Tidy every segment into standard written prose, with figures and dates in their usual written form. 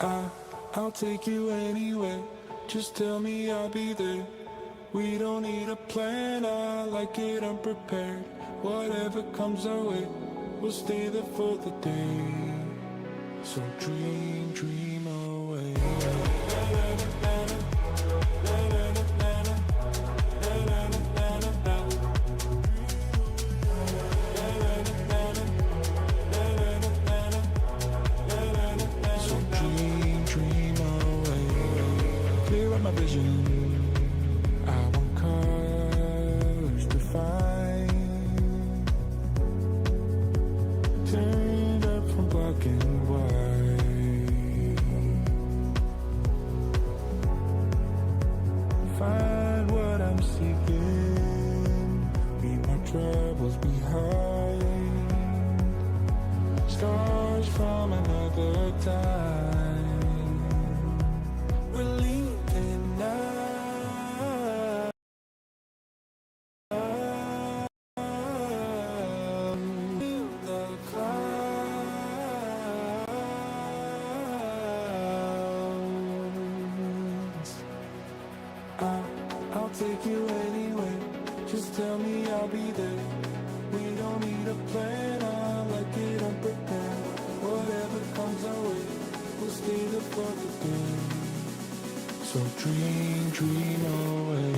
I'll take you anywhere. Just tell me I'll be there. We don't need a plan, I like it unprepared. Whatever comes our way, we'll stay there for the day. So dream, dream away. So dream, dream away. Clear up my vision. I want colors to find. Turned up from black and white. Find what I'm seeking. Leave my troubles behind. Scars from another time. We're leaving now. I'll take you anywhere. Just tell me I'll be there. We don't need a plan, I like it unprepared. Whatever comes our way, we'll stay there for the day. So dream, dream away.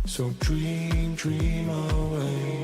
So dream, dream away.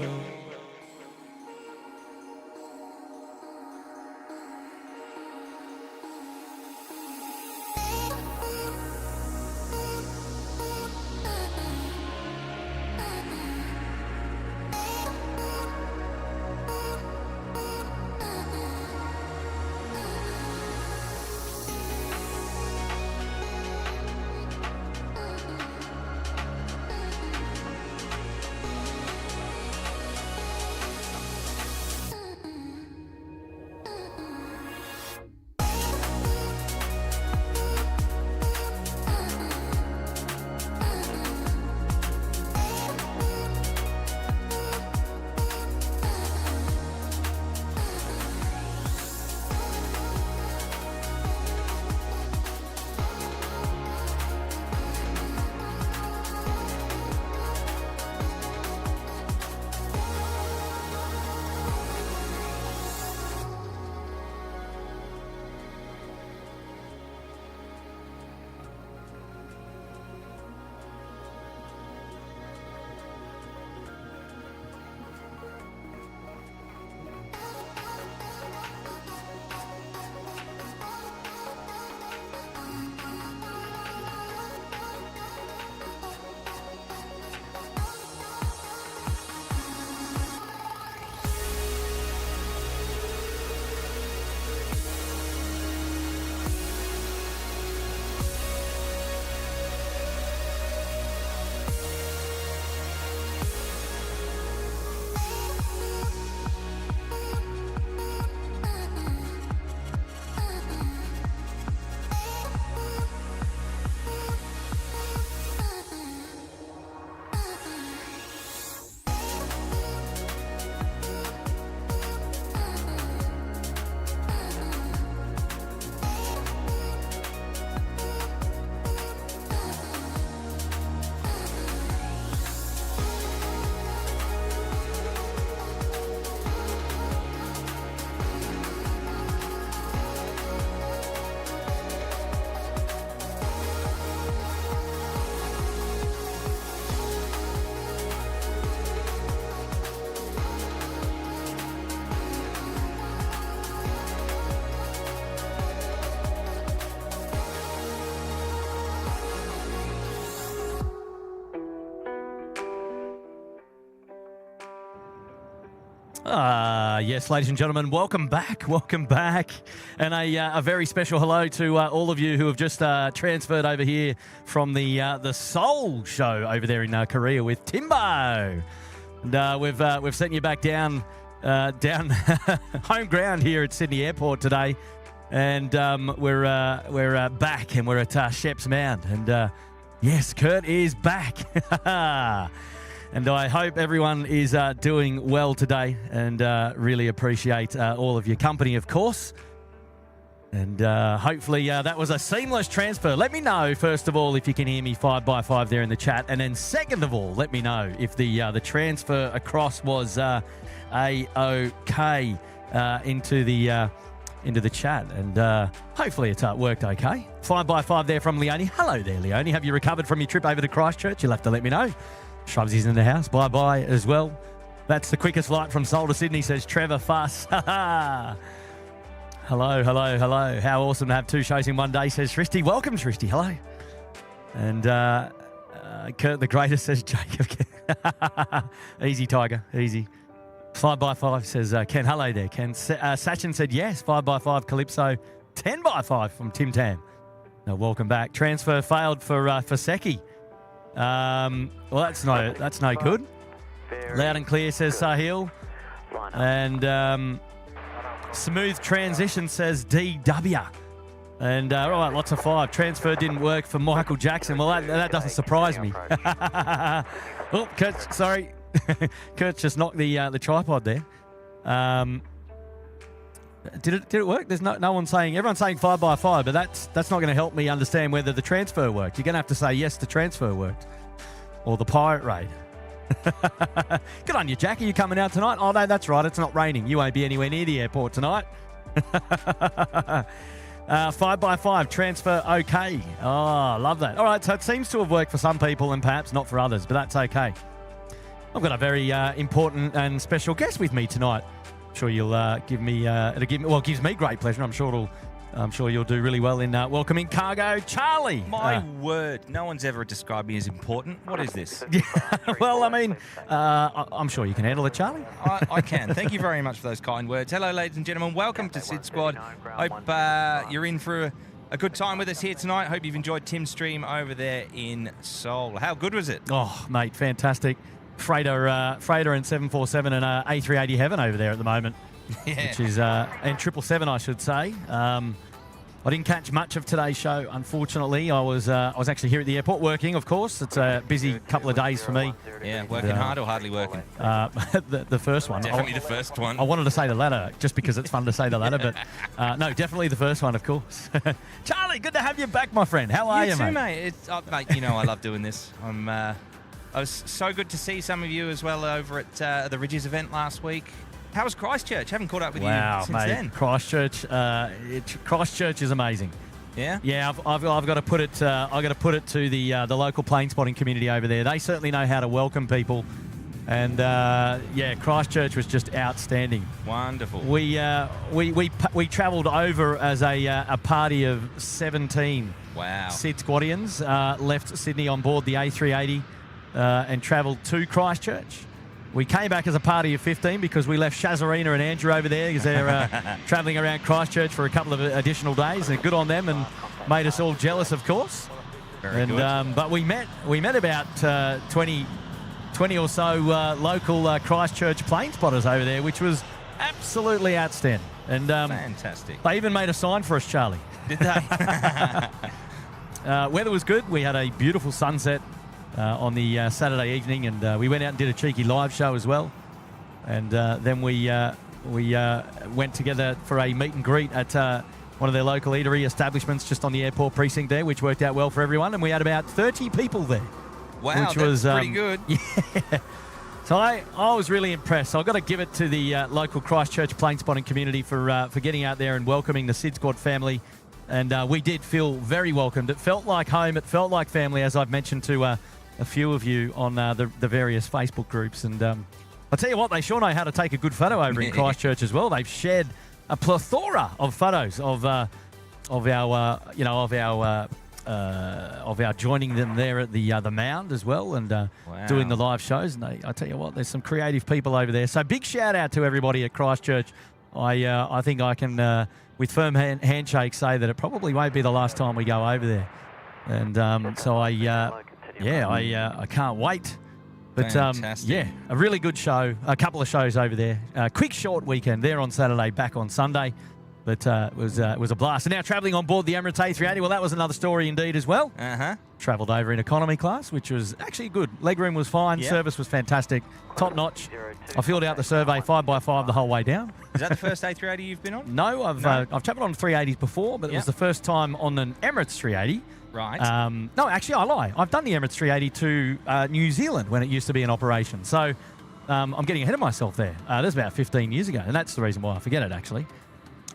Yes, ladies and gentlemen, welcome back. And a very special hello to all of you who have just transferred over here from the Seoul show over there in Korea with Timbo. And we've sent you back down home ground here at Sydney Airport today. And we're back and we're at Shep's Mound. And yes, Kurt is back. And I hope everyone is doing well today and really appreciate all of your company, of course. And hopefully that was a seamless transfer. Let me know, first of all, if you can hear me 5x5 there in the chat. And then second of all, let me know if the transfer across was A-OK into the chat. And hopefully it worked okay. 5x5 there from Leone. Hello there, Leone. Have you recovered from your trip over to Christchurch? You'll have to let me know. Shrubsy's in the house. Bye-bye as well. That's the quickest flight from Seoul to Sydney, says Trevor Fuss. Hello. How awesome to have two shows in one day, says Shristi. Welcome, Shristi. Hello. And Kurt the Greatest, says Jacob. Easy, Tiger. Easy. 5x5, says Ken. Hello there, Ken. Sachin said yes. 5x5, Calypso. 10x5 from Tim Tam. Now, welcome back. Transfer failed for Seki. Well, that's no good. Loud and clear, says Sahil. And smooth transition, says DW. And right, lots of 5. Transfer didn't work for Michael Jackson. Well, that doesn't surprise me. Oh, Kurt, sorry. Kurt just knocked the tripod there. Did it work? There's no one saying. Everyone's saying 5x5, but that's not going to help me understand whether the transfer worked. You're going to have to say yes, the transfer worked, or the pirate raid. Good on you, Jack. Are you coming out tonight? Oh no, that's right. It's not raining. You won't be anywhere near the airport tonight. 5x5 transfer okay. Oh, love that. All right, so it seems to have worked for some people and perhaps not for others, but that's okay. I've got a very important and special guest with me tonight. Sure you'll gives me great pleasure. I'm sure you'll do really well in welcoming Cargo Charlie. My word, no one's ever described me as important. What is this? Well, I mean, I'm sure you can handle it, Charlie. I can. Thank you very much for those kind words. Hello, ladies and gentlemen. Welcome to SydSquad. Hope you're in for a good time with us here tonight. Hope you've enjoyed Tim's stream over there in Seoul. How good was it? Oh, mate, fantastic. Freighter and 747 and A380 heaven over there at the moment, yeah. Which is and 777, I should say. I didn't catch much of today's show, unfortunately. I was actually here at the airport working, of course. It's a busy couple of days for me. Yeah, working hard or hardly working? The first one. Definitely the first one. I wanted to say the latter just because it's fun to say the latter, but no, definitely the first one, of course. Charlie, good to have you back, my friend. How are you, too, mate? Mate, you know I love doing this. I was so good to see some of you as well over at the Ridges event last week. How was Christchurch? Haven't caught up with you since mate. then. Christchurch is amazing. Yeah. Yeah, I've got to put it. I got to put it to the local plane spotting community over there. They certainly know how to welcome people, and Christchurch was just outstanding. Wonderful. We travelled over as a party of 17. Wow. SydSquadians left Sydney on board the A380. And travelled to Christchurch. We came back as a party of 15 because we left Shazarina and Andrew over there because they're travelling around Christchurch for a couple of additional days. And good on them and made us all jealous, of course. Very good. But we met about 20 or so local Christchurch plane spotters over there, which was absolutely outstanding. And fantastic. They even made a sign for us, Charlie. Did they? Weather was good. We had a beautiful sunset on the Saturday evening, and we went out and did a cheeky live show as well. And then we went together for a meet and greet at one of their local eatery establishments just on the airport precinct there, which worked out well for everyone. And we had about 30 people there. Wow, which was pretty good. Yeah. So I was really impressed. So I've got to give it to the local Christchurch plane spotting community for getting out there and welcoming the SydSquad family. And we did feel very welcomed. It felt like home. It felt like family, as I've mentioned to a few of you on the various Facebook groups. And I'll tell you what, they sure know how to take a good photo over in Christchurch as well. They've shared a plethora of photos of our our joining them there at the Mound as well, and doing the live shows. And I tell you what, there's some creative people over there. So big shout out to everybody at Christchurch. I think I can, with firm handshake, say that it probably won't be the last time we go over there. And so I can't wait. But yeah, a really good show. A couple of shows over there. Quick short weekend there on Saturday, back on Sunday. But it was a blast. And now travelling on board the Emirates A380. Well, that was another story indeed as well. Travelled over in economy class, which was actually good. Legroom was fine. Yep. Service was fantastic. Top notch. I filled out the survey 5x5 the whole way down. Is that the first A380 you've been on? No, I've travelled on 380s before, but it was the first time on an Emirates 380. Right. No, actually, I lie. I've done the Emirates 380 to New Zealand when it used to be in operation. So I'm getting ahead of myself there. That's about 15 years ago, and that's the reason why I forget it, actually.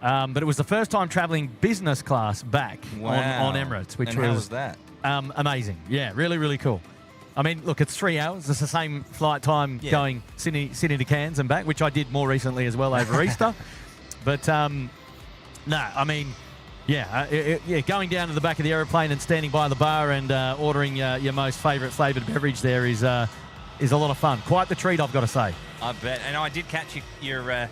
But it was the first time travelling business class back on Emirates, which how was that? Amazing. Yeah, really, really cool. I mean, look, it's 3 hours. It's the same flight time going Sydney to Cairns and back, which I did more recently as well over Easter. But, no, I mean... Yeah, going down to the back of the aeroplane and standing by the bar and ordering your most favourite flavoured beverage there is a lot of fun. Quite the treat, I've got to say. I bet. And I did catch your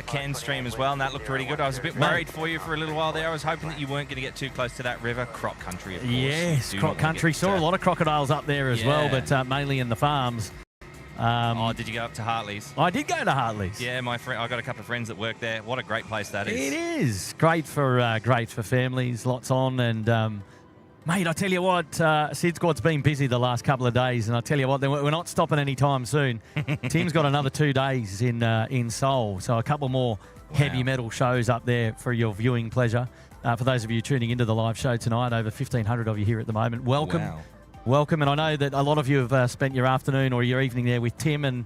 Cairns stream as well, and that looked really good. I was a bit worried for you for a little while there. I was hoping that you weren't going to get too close to that river. Croc country, of course. Yes, croc country. Saw a lot of crocodiles up there as well, but mainly in the farms. Did you go up to Hartley's? I did go to Hartley's. Yeah, my friend. I got a couple of friends that work there. What a great place that is. It is great for families. Lots on, and mate, I tell you what, SydSquad's been busy the last couple of days, and I tell you what, we're not stopping anytime soon. Tim's got another 2 days in Seoul, so a couple more heavy metal shows up there for your viewing pleasure. For those of you tuning into the live show tonight, over 1,500 of you here at the moment. Welcome. Wow. Welcome, and I know that a lot of you have spent your afternoon or your evening there with Tim, and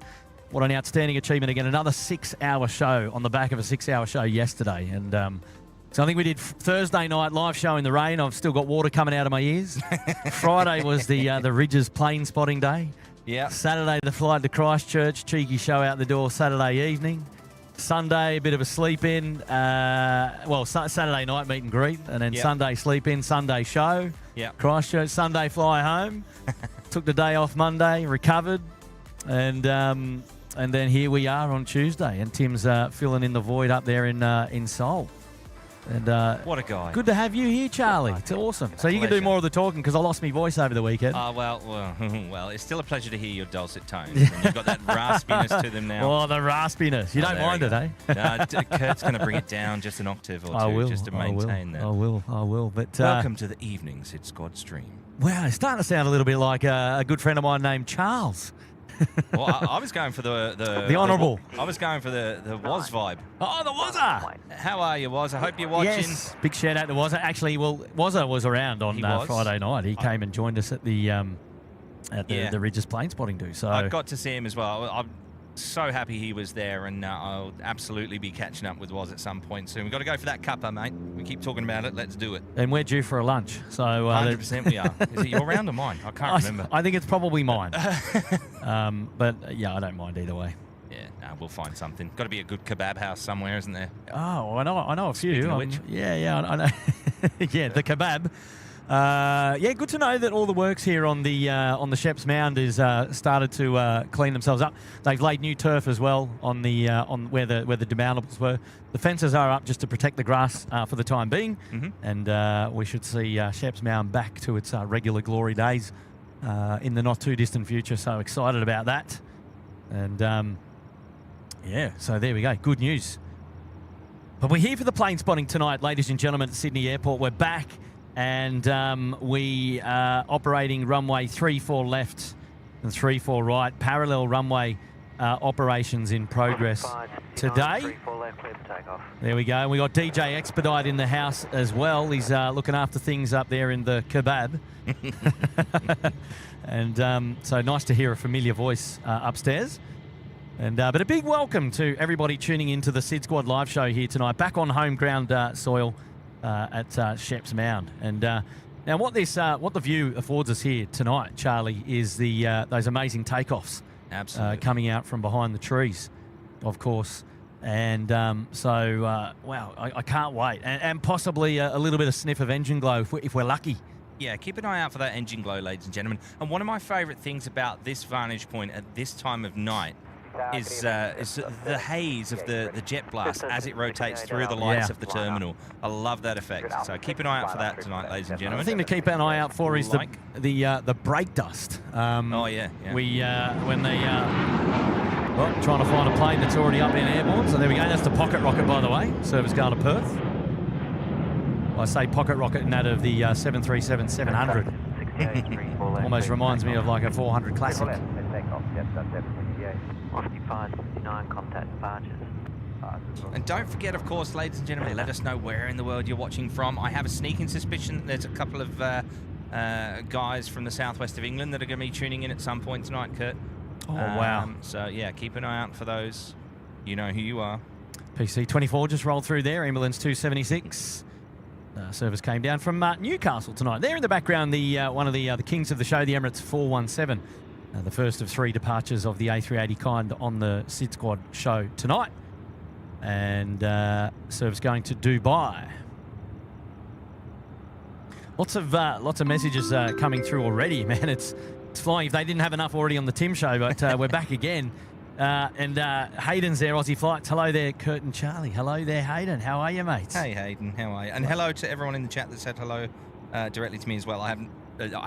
what an outstanding achievement. Again, another 6-hour show on the back of a 6-hour show yesterday. And so I think we did Thursday night live show in the rain. I've still got water coming out of my ears. Friday was the Ridges plane spotting day. Yeah. Saturday, the flight to Christchurch, cheeky show out the door Saturday evening. Sunday, a bit of a sleep in. Saturday night meet and greet, and then Sunday sleep in, Sunday show. Yeah. Christchurch, Sunday fly home. Took the day off Monday, recovered, and then here we are on Tuesday, and Tim's filling in the void up there in Seoul. And what a guy! Good to have you here, Charlie. It's awesome. So you can do more of the talking because I lost my voice over the weekend. Well, it's still a pleasure to hear your dulcet tones. And you've got that raspiness to them now. Oh, the raspiness! You don't mind it, eh? No, Kurt's going to bring it down just an octave or two, just to maintain that. I will. But welcome to the evening SydSquad stream. Wow, it's starting to sound a little bit like a good friend of mine named Charles. Well, I was going for the honourable. I was going for the Woz vibe. Oh, the Wazza! How are you, Woz? I hope you're watching. Yes, big shout out to Wazza. Actually, Wazza was around on Friday night. He came and joined us at the Ridges plane spotting do. So I got to see him as well. I'm so happy he was there, and I'll absolutely be catching up with Woz at some point soon. We've got to go for that cuppa, mate. We keep talking about it. Let's do it. And we're due for a lunch. So 100% we are. Is it your round or mine? I can't remember. I think it's probably mine. But yeah, I don't mind either way. Yeah, we'll find something. Got to be a good kebab house somewhere, isn't there? Oh, I know a few. Speaking of which. Yeah, I know. Yeah, the kebab. Good to know that all the works here on the Sheps Mound is started to clean themselves up. They've laid new turf as well on on where the demountables were. The fences are up just to protect the grass for the time being, and we should see Sheps Mound back to its regular glory days in the not too distant future. So excited about that, and so there we go. Good news. But we're here for the plane spotting tonight, ladies and gentlemen, at Sydney Airport. We're back. And we are operating runway 34 left and 34 right. Parallel runway operations in progress today. There we go. And we got DJ Expedite in the house as well. He's looking after things up there in the kebab. And so nice to hear a familiar voice upstairs. And but a big welcome to everybody tuning into the SydSquad live show here tonight, back on home ground soil. At Sheps Mound, and now what the view affords us here tonight, Charlie, is those amazing takeoffs, absolutely, coming out from behind the trees, of course, and wow, I can't wait, and possibly a little bit of sniff of engine glow if we're lucky Yeah, keep an eye out for that engine glow, ladies and gentlemen. And one of my favourite things about this vantage point at this time of night is the haze of the jet blast as it rotates through the lights of the terminal. I love that effect. So keep an eye out for that tonight, ladies and gentlemen. The thing to keep an eye out for is the brake dust. Oh yeah. We when they trying to find a plane that's already up in airborne. So there we go. That's the pocket rocket, by the way. Service going to Perth. I say pocket rocket and that of the 737-700. Almost reminds me of like a 400 Classic. And don't forget, of course, ladies and gentlemen, let us know where in the world you're watching from. I have a sneaking suspicion there's a couple of guys from the southwest of England that are going to be tuning in at some point tonight, Kurt. Oh, wow. So, yeah, keep an eye out for those. You know who you are. PC-24 just rolled through there. Ambulance 276. Service came down from Newcastle tonight. There in the background, one of the kings of the show, the Emirates 417. The first of 3 departures of the A380 kind on the SydSquad show tonight. And service going to Dubai. Lots of messages coming through already, man. It's flying. If they didn't have enough already on the Tim show, but we're back again. And Hayden's there, Aussie Flights. Hello there, Kurt and Charlie. Hello there, Hayden. How are you, mates? Hey, Hayden. How are you? And hello to everyone in the chat that said hello directly to me as well. I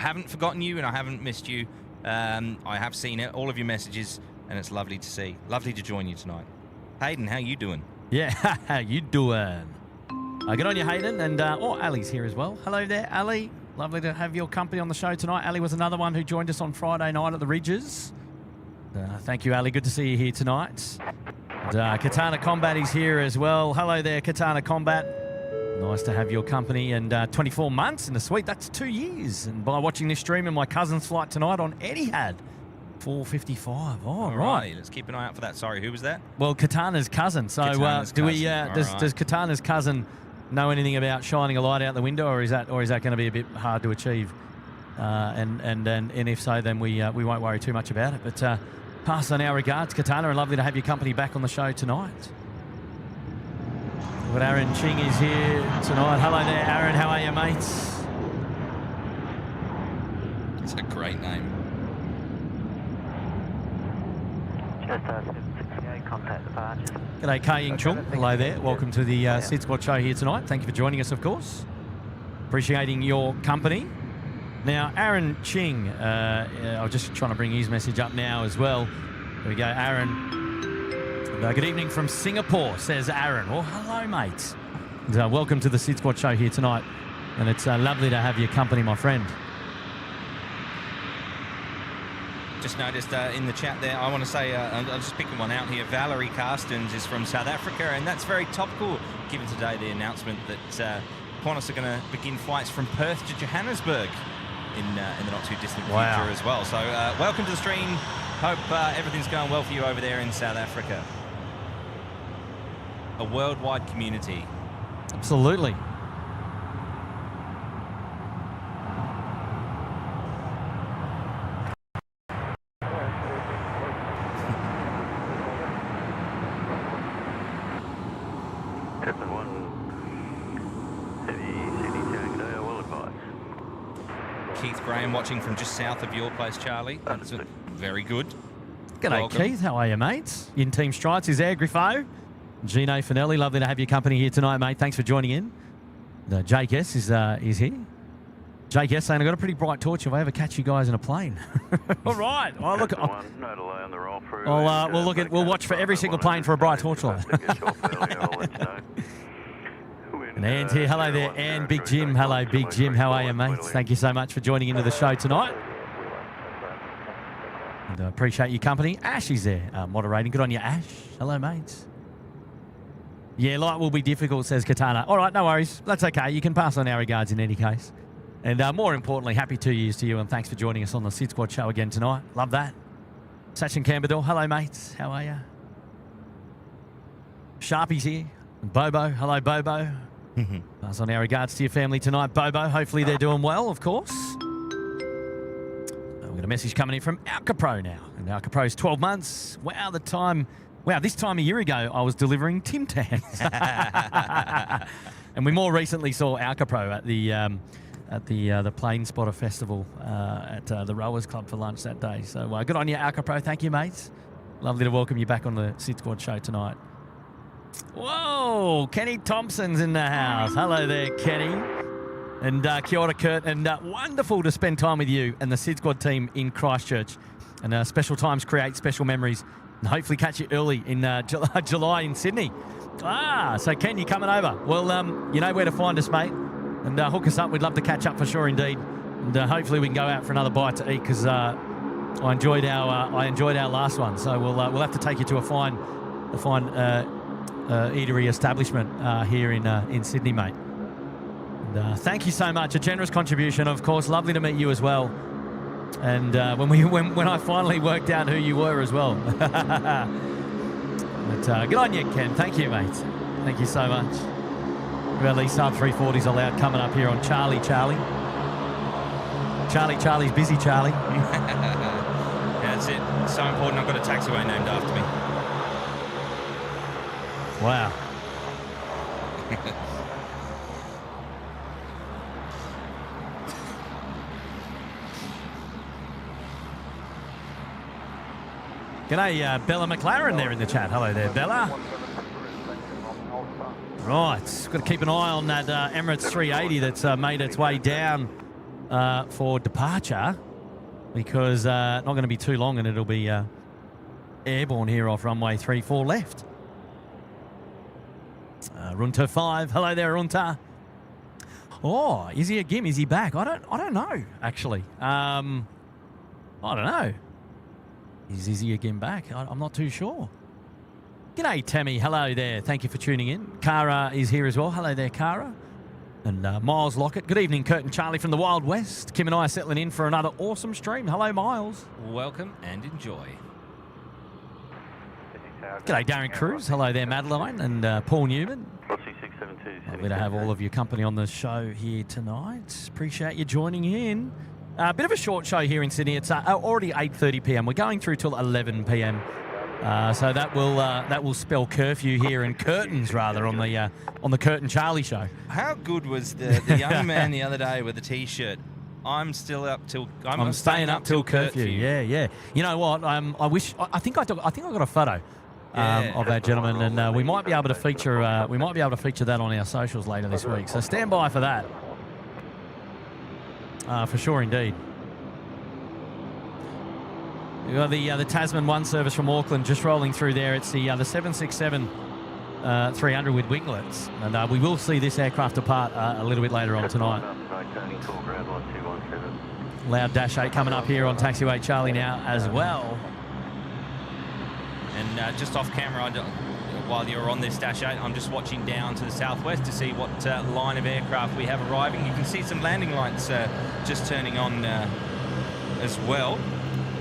haven't forgotten you, and I haven't missed you. I have seen it, all of your messages, and it's lovely to see. Lovely to join you tonight. Hayden, how you doing? Yeah, how you doing? Good on you, Hayden. And Ali's here as well. Hello there, Ali. Lovely to have your company on the show tonight. Ali was another one who joined us on Friday night at the Ridges. Thank you, Ali. Good to see you here tonight. And, Katana Combat is here as well. Hello there, Katana Combat. Nice to have your company. And 24 months in the suite. That's 2 years. And by watching this stream and my cousin's flight tonight on Etihad, 4:55. Oh, all right. Let's keep an eye out for that. Sorry, who was that? Well, Katana's cousin. So Katana's cousin. Does Katana's cousin know anything about shining a light out the window, or is that going to be a bit hard to achieve? And if so, then we won't worry too much about it. But pass on our regards, Katana, and lovely to have your company back on the show tonight. But Aaron Ching is here tonight. Hello there, Aaron. How are you, mates? It's a great name. G'day, Kai Ying Chung. Hello there. Welcome to the SydSquad show here tonight. Thank you for joining us, of course. Appreciating your company. Now, Aaron Ching, I'm just trying to bring his message up now as well. There we go, Aaron. Good evening from Singapore, says Aaron. Well, hello, mate. And, welcome to the SydSquad show here tonight. And it's lovely to have your company, my friend. Just noticed in the chat there, I want to say, I'm just picking one out here. Valerie Carstens is from South Africa, and that's very topical, given today the announcement that Qantas are going to begin flights from Perth to Johannesburg in the not-too-distant future as well. So welcome to the stream. Hope everything's going well for you over there in South Africa. A worldwide community. Absolutely. Keith Graham watching from just south of your place, Charlie. That's very good. G'day, Welcome. Keith. How are you, mates? In Team Stripes is there, Griffo. Gino Finelli, lovely to have your company here tonight, mate. Thanks for joining in. Jake S is here. Jake S saying, I've got a pretty bright torch if I ever catch you guys in a plane. All right. Well, look, no delay on the roll through. We'll watch for every single plane for a bright torchlight. And Anne's here. Hello there, Anne. Big Jim. Hello, Big Jim. How are you, mates? Thank you so much for joining into the show tonight. And appreciate your company. Ash is there, moderating. Good on you, Ash. Hello, mates. Yeah, light will be difficult, says Katana. All right, no worries. That's okay. You can pass on our regards in any case. And more importantly, happy 2 years to you, and thanks for joining us on the SydSquad show again tonight. Love that. Sachin Camberdoll. Hello, mates. How are you? Sharpie's here. And Bobo. Hello, Bobo. Pass on our regards to your family tonight, Bobo. Hopefully they're doing well, of course. We've got a message coming in from Alcapro now. And Alcapro's 12 months. Wow, this time a year ago, I was delivering Tim Tams. And we more recently saw Alcapro at the at the Plane Spotter Festival at the Rowers Club for lunch that day. So good on you, Alka Pro. Thank you, mates. Lovely to welcome you back on the SydSquad show tonight. Whoa, Kenny Thompson's in the house. Hello there, Kenny. And kia ora, Kurt. And wonderful to spend time with you and the SydSquad team in Christchurch. And special times create special memories. And hopefully catch you early in July in Sydney. So Ken, you coming over? Well, you know where to find us, mate. And hook us up. We'd love to catch up for sure, indeed. And hopefully we can go out for another bite to eat because I enjoyed our last one. So we'll have to take you to a fine eatery establishment here in Sydney, mate. And thank you so much. A generous contribution, of course. Lovely to meet you as well. And when I finally worked out who you were as well. But good on you, Ken. Thank you, mate. Thank you so much. We've got at least A340s allowed coming up here on Charlie. Charlie's busy, Charlie. Yeah, that's it. It's so important. I've got a taxiway named after me. Wow. G'day, Bella McLaren there in the chat. Hello there, Bella. Right, got to keep an eye on that Emirates 380 that's made its way down for departure because not going to be too long and it'll be airborne here off runway 34 left. Runta 5. Hello there, Runta. Oh, is he a Gim? Is he back? I don't know, actually. I don't know. Is Izzy again back? I'm not too sure. G'day, Tammy. Hello there. Thank you for tuning in. Cara is here as well. Hello there, Cara. And Miles Lockett. Good evening, Kurt and Charlie from the Wild West. Kim and I are settling in for another awesome stream. Hello, Miles. Welcome and enjoy. G'day, Darren Cruz. Hello there, Madeline and Paul Newman. Lovely to have all of your company on the show here tonight. Appreciate you joining in. A bit of a short show here in Sydney. It's already 8:30 p.m. We're going through till 11 p.m. So that will spell curfew here and curtains rather on the Kurt and Charlie show. How good was the young man the other day with the T-shirt? I'm staying up till curfew. Yeah. You know what? I think I got a photo of that gentleman, and we might be able to feature that on our socials later this week. So stand by for that. For sure, indeed. We've got the Tasman 1 service from Auckland just rolling through there. It's the 767 300 with winglets. And we will see this aircraft depart a little bit later on tonight. Loud Dash 8 coming up here on Taxiway Charlie now as well. And just off camera, while you're on this Dash 8, I'm just watching down to the southwest to see what line of aircraft we have arriving. You can see some landing lights just turning on as well.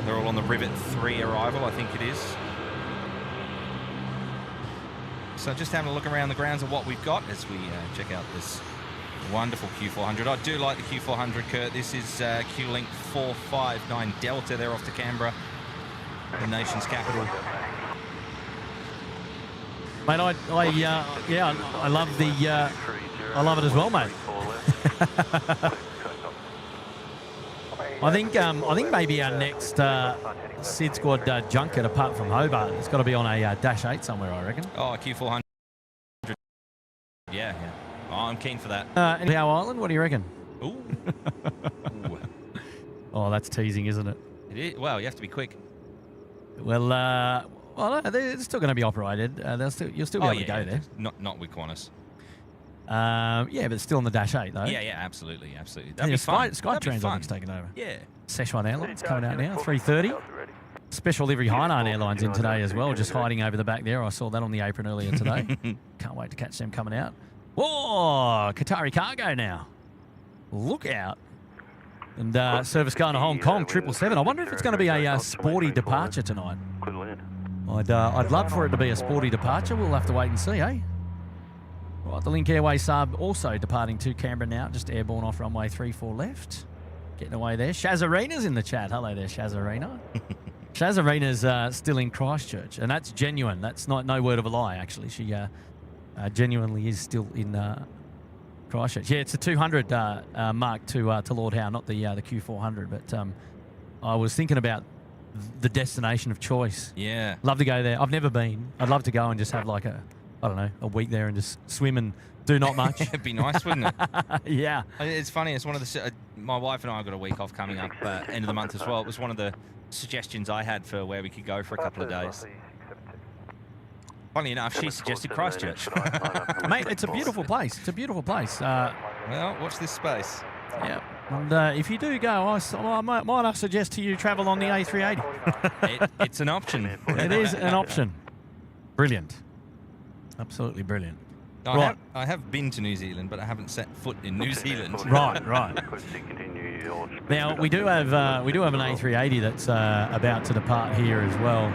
They're all on the Rivet 3 arrival, I think it is. So just having a look around the grounds of what we've got as we check out this wonderful Q400. I do like the Q400, Kurt. This is Q-Link 459 Delta. They're off to Canberra, the nation's capital. Mate, I love I love it as well, mate. I think maybe our next SydSquad junket, apart from Hobart, it's got to be on a Dash 8 somewhere, I reckon. Oh, Q400. Yeah. Oh, I'm keen for that. Our Island, what do you reckon? Ooh. Oh, that's teasing, isn't it? It is. Well, you have to be quick. Well, no, they're still going to be operated. You'll still be able to go there. Not with Qantas. Yeah, but still on the Dash 8, though. Yeah, absolutely. That'd be fun. Skytrain's I think's taken over. Yeah. Szechuan Airlines coming out now, 3:30. Special livery Hainan Airlines in today as well, just hiding over the back there. I saw that on the apron earlier today. Can't wait to catch them coming out. Whoa, Qatari Cargo now. Look out. And service going to Hong Kong, 777. I wonder if it's going to be a sporty departure tonight. I'd love for it to be a sporty departure. We'll have to wait and see, eh? Right, the Link Airways sub also departing to Canberra now, just airborne off runway 34 left. Getting away there. Shazarina's in the chat. Hello there, Shazarina. Shazarina's still in Christchurch, and that's genuine. That's no word of a lie, actually. She genuinely is still in Christchurch. Yeah, it's a 200 mark to Lord Howe, not the Q400. But I was thinking about the destination of choice. Yeah. Love to go there. I've never been. I'd love to go and just have like a week there and just swim and do not much. It'd be nice, wouldn't it? Yeah. It's funny. It's one of the... my wife and I got a week off coming up end of the month as well. It was one of the suggestions I had for where we could go for a couple of days. Funny enough, she suggested Christchurch. Mate, it's a beautiful place. It's a beautiful place. Well, watch this space. Yeah. And if you do go, I might suggest to you travel on the A380. It's an option. It is an option. Brilliant. Absolutely brilliant. I have been to New Zealand, but I haven't set foot in New Zealand. Right. Now we do have an A380 that's about to depart here as well.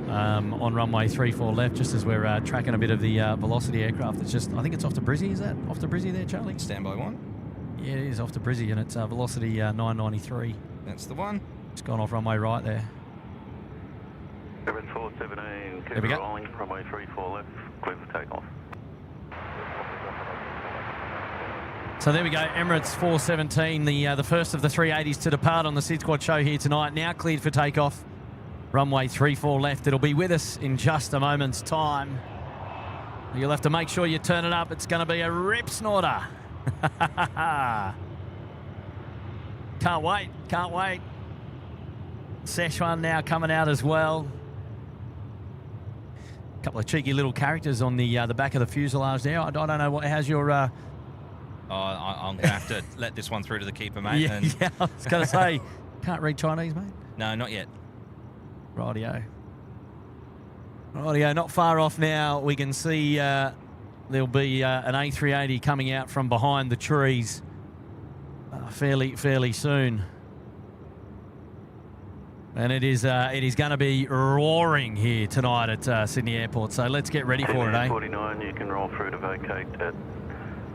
On runway 34 left, just as we're tracking a bit of the Velocity aircraft. It's just, I think it's off to Brizzy. Is that off to Brizzy there, Charlie? Standby 1. Yeah, it is off to Brizzy, and it's Velocity 993. That's the one. It's gone off runway right there. Emirates 417, There we go. rolling, runway 34 left, clear for takeoff. So there we go, Emirates 417, the first of the 380s to depart on the SydSquad show here tonight. Now cleared for takeoff. Runway 34 left. It'll be with us in just a moment's time. You'll have to make sure you turn it up. It's going to be a rip snorter. Can't wait. Can't wait. Szechuan now coming out as well. A couple of cheeky little characters on the back of the fuselage there. I don't know how's your... I'm going to have to let this one through to the keeper, mate. Yeah, I was going to say, can't read Chinese, mate? No, not yet. Rightio. Not far off now. We can see there'll be an A380 coming out from behind the trees fairly soon. And it is going to be roaring here tonight at Sydney Airport. So let's get ready for it, eh? 49, you can roll through to vacate at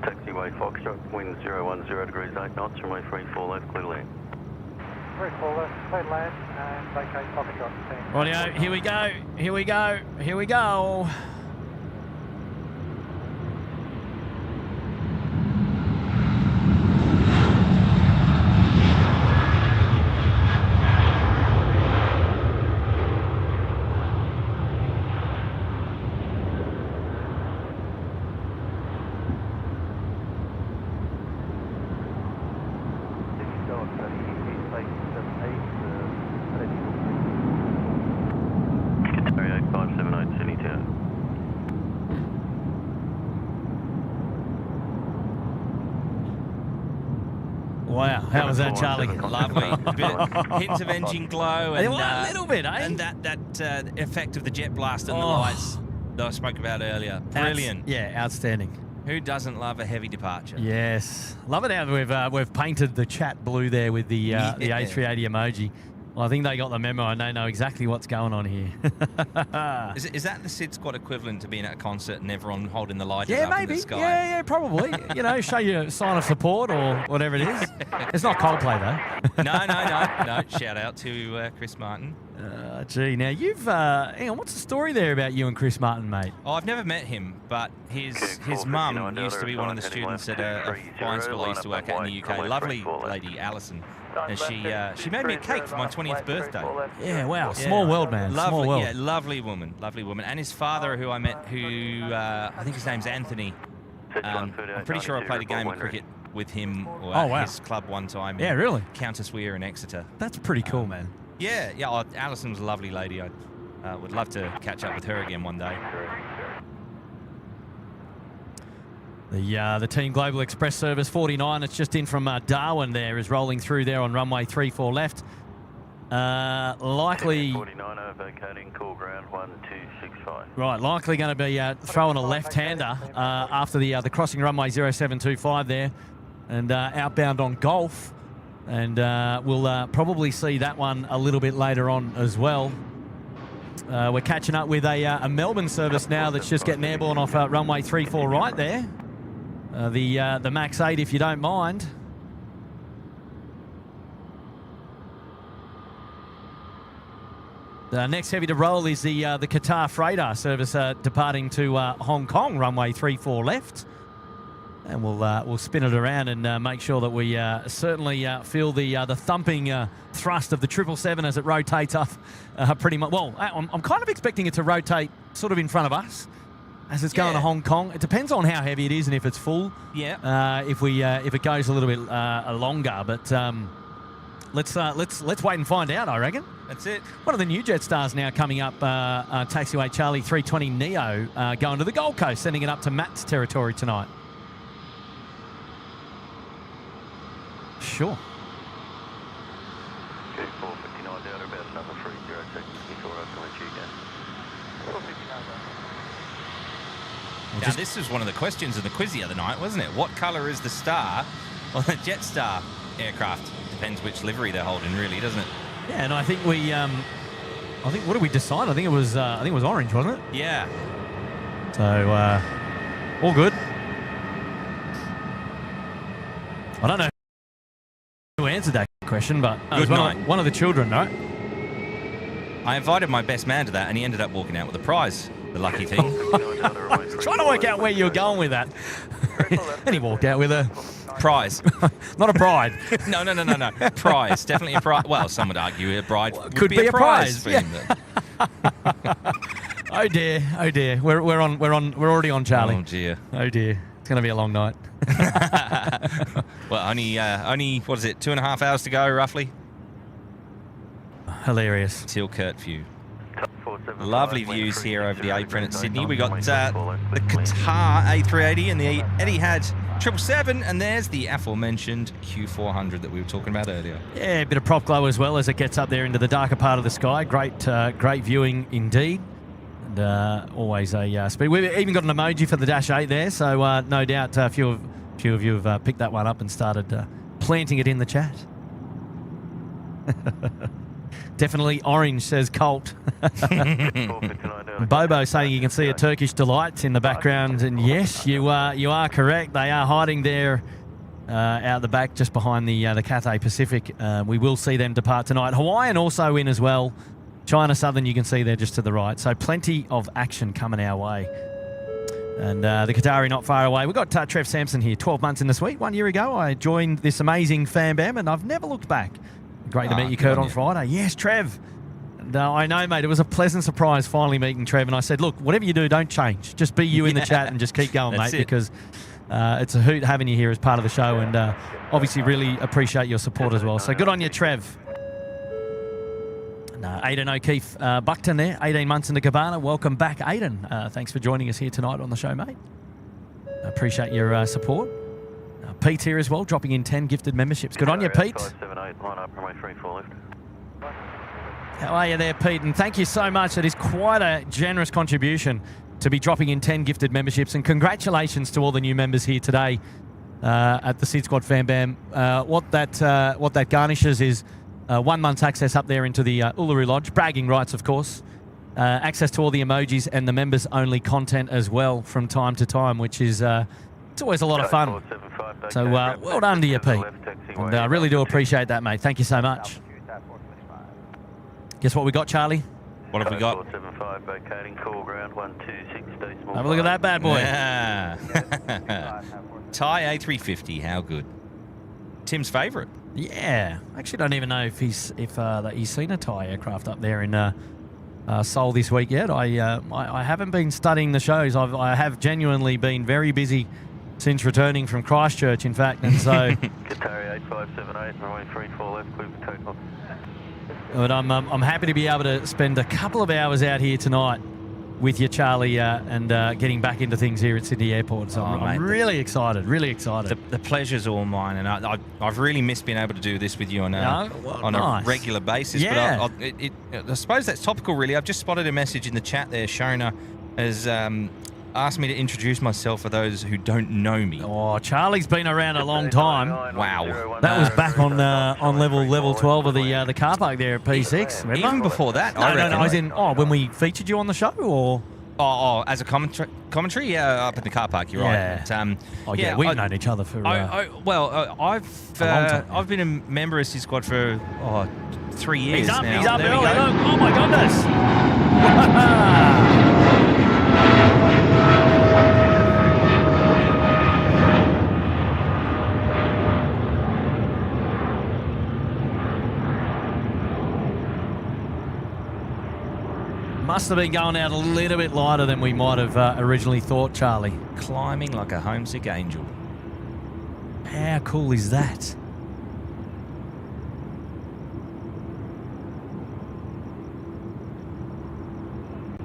taxiway Foxtrot, wind 010 degrees 8 knots, runway 34 left, clear to land. 34 left, clear land, and vacate Foxtrot. Rightio, here we go. Wow, how was that, Charlie? Lovely. Hints of engine glow and a little bit, eh? And that effect of the jet blast and the lights that I spoke about earlier. Brilliant. Outstanding. Who doesn't love a heavy departure? Yes, love it how we've painted the chat blue there with the A380 emoji. Well, I think they got the memo and they know exactly what's going on here. Is that the SydSquad equivalent to being at a concert and everyone holding the lights up maybe. in the sky? Yeah, probably. Show your sign of support or whatever it is. It's not Coldplay though. No. Shout out to Chris Martin. Gee, now you've hang on. What's the story there about you and Chris Martin, mate? Oh, I've never met him, but his mum used to be one of the students at a flying school I used to work at in the UK. Lovely lady, Alison. And she made me a cake for my 20th birthday. Yeah, wow. Small world, man. Lovely, Small world. Yeah, lovely woman. And his father, who I met, who I think his name's Anthony. I'm pretty sure I played a game of cricket with him or at his club one time. Yeah, really? Countess Weir in Exeter. That's pretty cool, man. Yeah. Alison was a lovely lady. I would love to catch up with her again one day. The Team Global Express Service 49, it's just in from Darwin there, is rolling through there on runway 34 left. Likely... 49 vacating, call ground 1265. Right, likely going to be throwing a left-hander after the crossing runway 0725 there and outbound on Golf. And we'll probably see that one a little bit later on as well. We're catching up with a Melbourne service now that's just getting airborne off runway 34 right there. The Max 8, if you don't mind. The next heavy to roll is the Qatar Freighter service departing to Hong Kong, runway 34 left. And we'll spin it around and make sure that we certainly feel the thumping thrust of the 777 as it rotates up pretty much. Well, I'm kind of expecting it to rotate sort of in front of us as it's going to Hong Kong. It depends on how heavy it is and if it's full. Yeah. If it goes a little bit longer, but let's wait and find out. I reckon. That's it. One of the new Jetstar's now coming up, taxiway Charlie 320 Neo, going to the Gold Coast, sending it up to Matt's territory tonight. Sure. Okay, 459 down to about another 30 seconds before I can let you again. 459 down. Now, this was one of the questions in the quiz the other night, wasn't it? What colour is the star on the Jetstar aircraft? Depends which livery they're holding, really, doesn't it? Yeah, and I think what did we decide? I think it was orange, wasn't it? Yeah. So all good. I don't know who answered that question, but it was one of the children, right? I invited my best man to that, and he ended up walking out with a prize. The lucky thing. Trying to work out where you were going with that. And he walked out with a prize. Not a bride. No. Prize. Definitely a prize. Well, some would argue a bride could be a prize for yeah. him. Oh dear. We're already on Charlie. Oh dear. Oh dear. It's going to be a long night. Well, only what is it? 2.5 hours to go, roughly. Hilarious. Till curfew. Lovely views here over the apron at Sydney. We got the Qatar A380 and the Etihad 777, and there's the aforementioned Q400 that we were talking about earlier. Yeah, a bit of prop glow as well as it gets up there into the darker part of the sky. Great viewing indeed. And always a speed. We've even got an emoji for the Dash 8 there, so no doubt a few of you have picked that one up and started planting it in the chat. Definitely orange, says Colt. Bobo saying you can see a Turkish delight in the background, and yes, you are correct. They are hiding there out the back, just behind the Cathay Pacific. We will see them depart tonight. Hawaiian also in as well. China Southern, you can see there just to the right. So plenty of action coming our way. And the Qatari not far away. We've got Trev Sampson here, 12 months in the suite. 1 year ago, I joined this amazing fan bam, and I've never looked back. Great to meet you, Kurt, on Friday. Yes, Trev. And, I know, mate. It was a pleasant surprise finally meeting Trev. And I said, look, whatever you do, don't change. Just be you in the chat and just keep going, mate, because it's a hoot having you here as part of the show. And obviously really appreciate your support as well. So good on you, Trev. And, Aidan O'Keefe Buckton there, 18 months in the cabana. Welcome back, Aidan. Thanks for joining us here tonight on the show, mate. I appreciate your support. Pete's here as well, dropping in 10 gifted memberships. Good on you, Pete. 578, line up, runway 34 left. How are you there, Pete? And thank you so much. It is quite a generous contribution to be dropping in 10 gifted memberships. And congratulations to all the new members here today at the SydSquad Fan Bam. What that garnishes is 1 month's access up there into the Uluru Lodge. Bragging rights, of course. Access to all the emojis and the members-only content as well from time to time, which is... it's always a lot of fun. So well done to you, Pete. And I really do appreciate that, mate. Thank you so much. Guess what we got, Charlie? What have we got? 475 vacating, call ground 126 decimal. Have a look at that bad boy. Yeah. Thai A350, how good. Tim's favourite. Yeah. Actually, don't even know if he's seen a Thai aircraft up there in Seoul this week yet. I haven't been studying the shows. I have genuinely been very busy since returning from Christchurch, in fact, and so. Qatari 8578, runway 34 left, clear for takeoff. But I'm happy to be able to spend a couple of hours out here tonight with you, Charlie, and getting back into things here at Sydney Airport. So I'm really excited, really excited. The pleasure's all mine, and I've really missed being able to do this with you on a regular basis. Yeah. But I suppose that's topical, really. I've just spotted a message in the chat there. Shona has asked me to introduce myself for those who don't know me. Oh, Charlie's been around a long time. Wow. That was back on level 12 of the car park there at P6. Remember? Even before that, No, I as in when we featured you on the show, or as a commentary, yeah, up in the car park. You're right. But, we've known each other for. I've been a member of SydSquad for 3 years He's up. now. He's up. There we go. Oh my goodness. Must have been going out a little bit lighter than we might have originally thought, Charlie. Climbing like a homesick angel. How cool is that?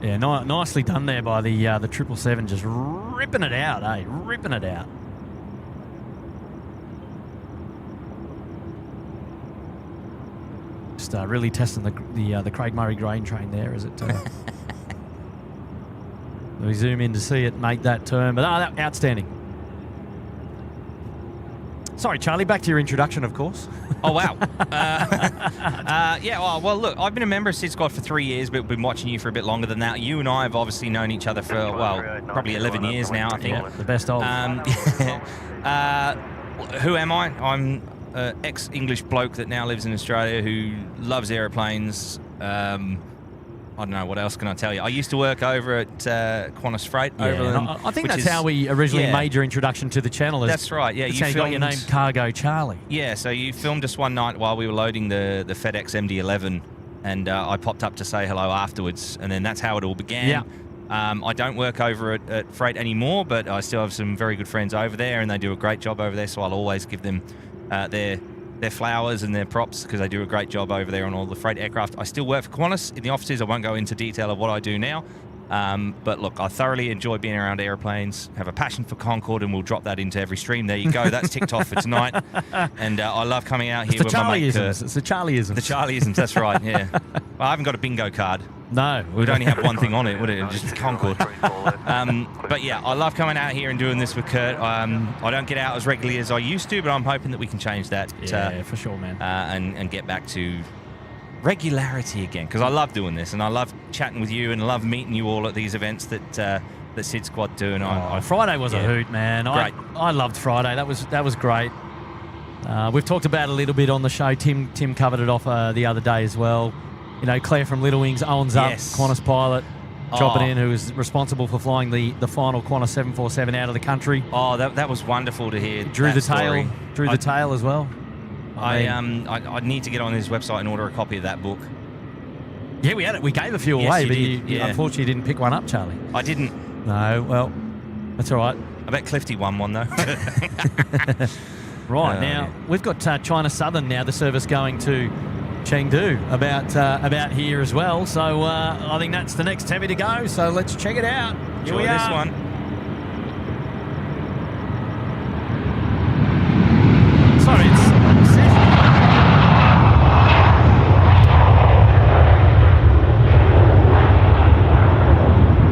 Yeah, nicely done there by the 777, just ripping it out, eh? Ripping it out. Just really testing the Craig Murray grain train there as it. We zoom in to see it make that turn, but that, outstanding. Sorry, Charlie, back to your introduction, of course. Oh, wow. Yeah, well, look, I've been a member of SydSquad for 3 years, but we've been watching you for a bit longer than that. You and I have obviously known each other for, well, probably 11 years now, I think. Yeah, the best of. Who am I? I'm an ex-English bloke that now lives in Australia who loves aeroplanes. I don't know, what else can I tell you? I used to work over at Qantas Freight. Yeah, I think that's how we originally made your introduction to the channel. That's right, yeah. That's how you got your name, Cargo Charlie. Yeah, so you filmed us one night while we were loading the FedEx MD-11, and I popped up to say hello afterwards, and then that's how it all began. Yeah. I don't work over at Freight anymore, but I still have some very good friends over there, and they do a great job over there, so I'll always give them their flowers and their props because they do a great job over there on all the freight aircraft. I still work for Qantas in the offices. I won't go into detail of what I do now. But look, I thoroughly enjoy being around airplanes, have a passion for Concorde, and we'll drop that into every stream. There you go. That's ticked off for tonight. And I love coming out here with my mate. It's the Charlieisms. The Charlieisms, that's right, yeah. Well, I haven't got a bingo card. No. We'd only have one thing on it, would it? Just Concorde. But yeah, I love coming out here and doing this with Kurt. I don't get out as regularly as I used to, but I'm hoping that we can change that. Yeah, for sure, man. And get back to regularity again, because I love doing this and I love chatting with you and I love meeting you all at these events that SydSquad do. And Friday was a hoot, man. Great. I loved Friday. That was great. We've talked about it a little bit on the show. Tim covered it off the other day as well. You know, Claire from Little Wings owns up, Qantas pilot, dropping in, who was responsible for flying the final Qantas 747 out of the country. Oh, that was wonderful to hear. Drew the tail as well. I need to get on his website and order a copy of that book. Yeah, we had it. We gave a few away, but you unfortunately didn't pick one up, Charlie. I didn't. No, well, that's all right. I bet Clifty won one, though. Right, now, we've got China Southern now, the service going to Chengdu, about here as well. So I think that's the next heavy to go. So let's check it out. Here we are. This one. Sorry, it's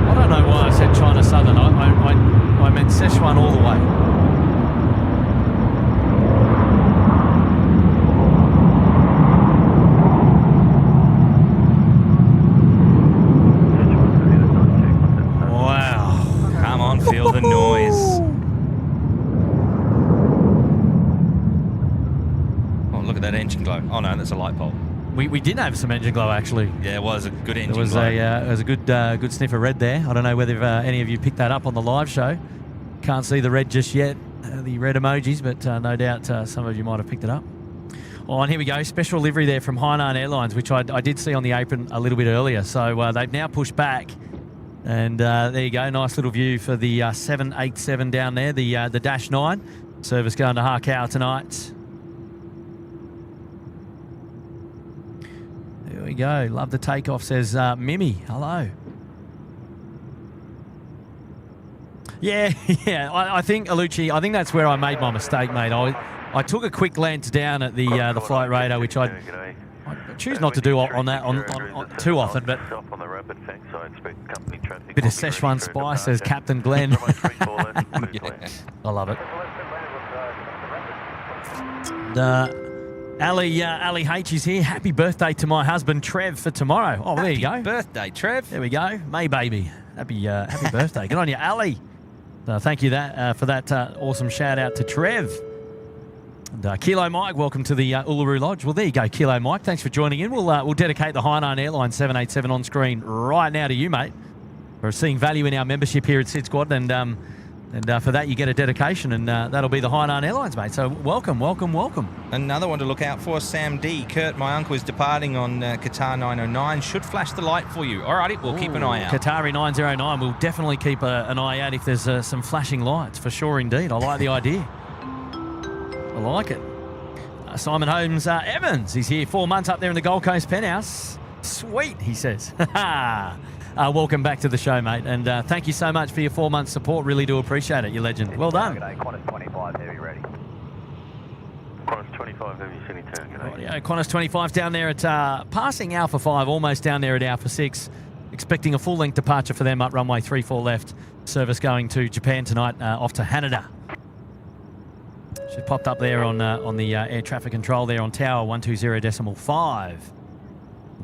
I don't know why I said China Southern. I meant Sichuan all the way. Feel the noise. Oh, look at that engine glow. Oh no, that's a light bulb. We did have some engine glow actually. Yeah, it was a good engine glow. It was a good sniff of red there. I don't know whether any of you picked that up on the live show. Can't see the red just yet, the red emojis, but no doubt some of you might have picked it up. Oh, and here we go. Special livery there from Hainan Airlines, which I did see on the apron a little bit earlier. So they've now pushed back. And there you go, nice little view for the 787 down there, the Dash 9 service going to Harkow tonight. There we go, love the takeoff, says Mimi. Hello. Yeah, I think, Alucci, I think that's where I made my mistake, mate. I took a quick glance down at the flight radar, which I choose not to do on too often, but bit of Szechuan spice, says Captain Glenn. Yeah, I love it. And, Ali H is here. Happy birthday to my husband Trev for tomorrow. Oh, there you go. Happy birthday, Trev. There we go. May baby. Happy birthday. Good on you, Ali. Thank you for that awesome shout out to Trev. And Kilo Mike, welcome to the Uluru Lodge. Well, there you go, Kilo Mike. Thanks for joining in. We'll dedicate the Hainan Airlines 787 on screen right now to you, mate, for seeing value in our membership here at SydSquad. And And for that, you get a dedication, and that'll be the Hainan Airlines, mate. So welcome, welcome, welcome. Another one to look out for, Sam D. Kurt, my uncle, is departing on Qatar 909. Should flash the light for you. All righty, we'll keep an eye out. Qatari 909, we'll definitely keep an eye out if there's some flashing lights, for sure indeed. I like the idea. I like it. Simon Holmes Evans, he's here 4 months up there in the Gold Coast penthouse. Sweet, he says. Welcome back to the show, mate, and thank you so much for your 4 months support. Really do appreciate it, you legend. Well done. Qantas 25 heavy ready. Qantas 25 heavy, Sydney turn. Yeah, Qantas 25's down there at passing Alpha 5, almost down there at Alpha 6. Expecting a full-length departure for them up runway 34 left. Service going to Japan tonight, off to Haneda. She popped up there on the air traffic control there on tower 120.5.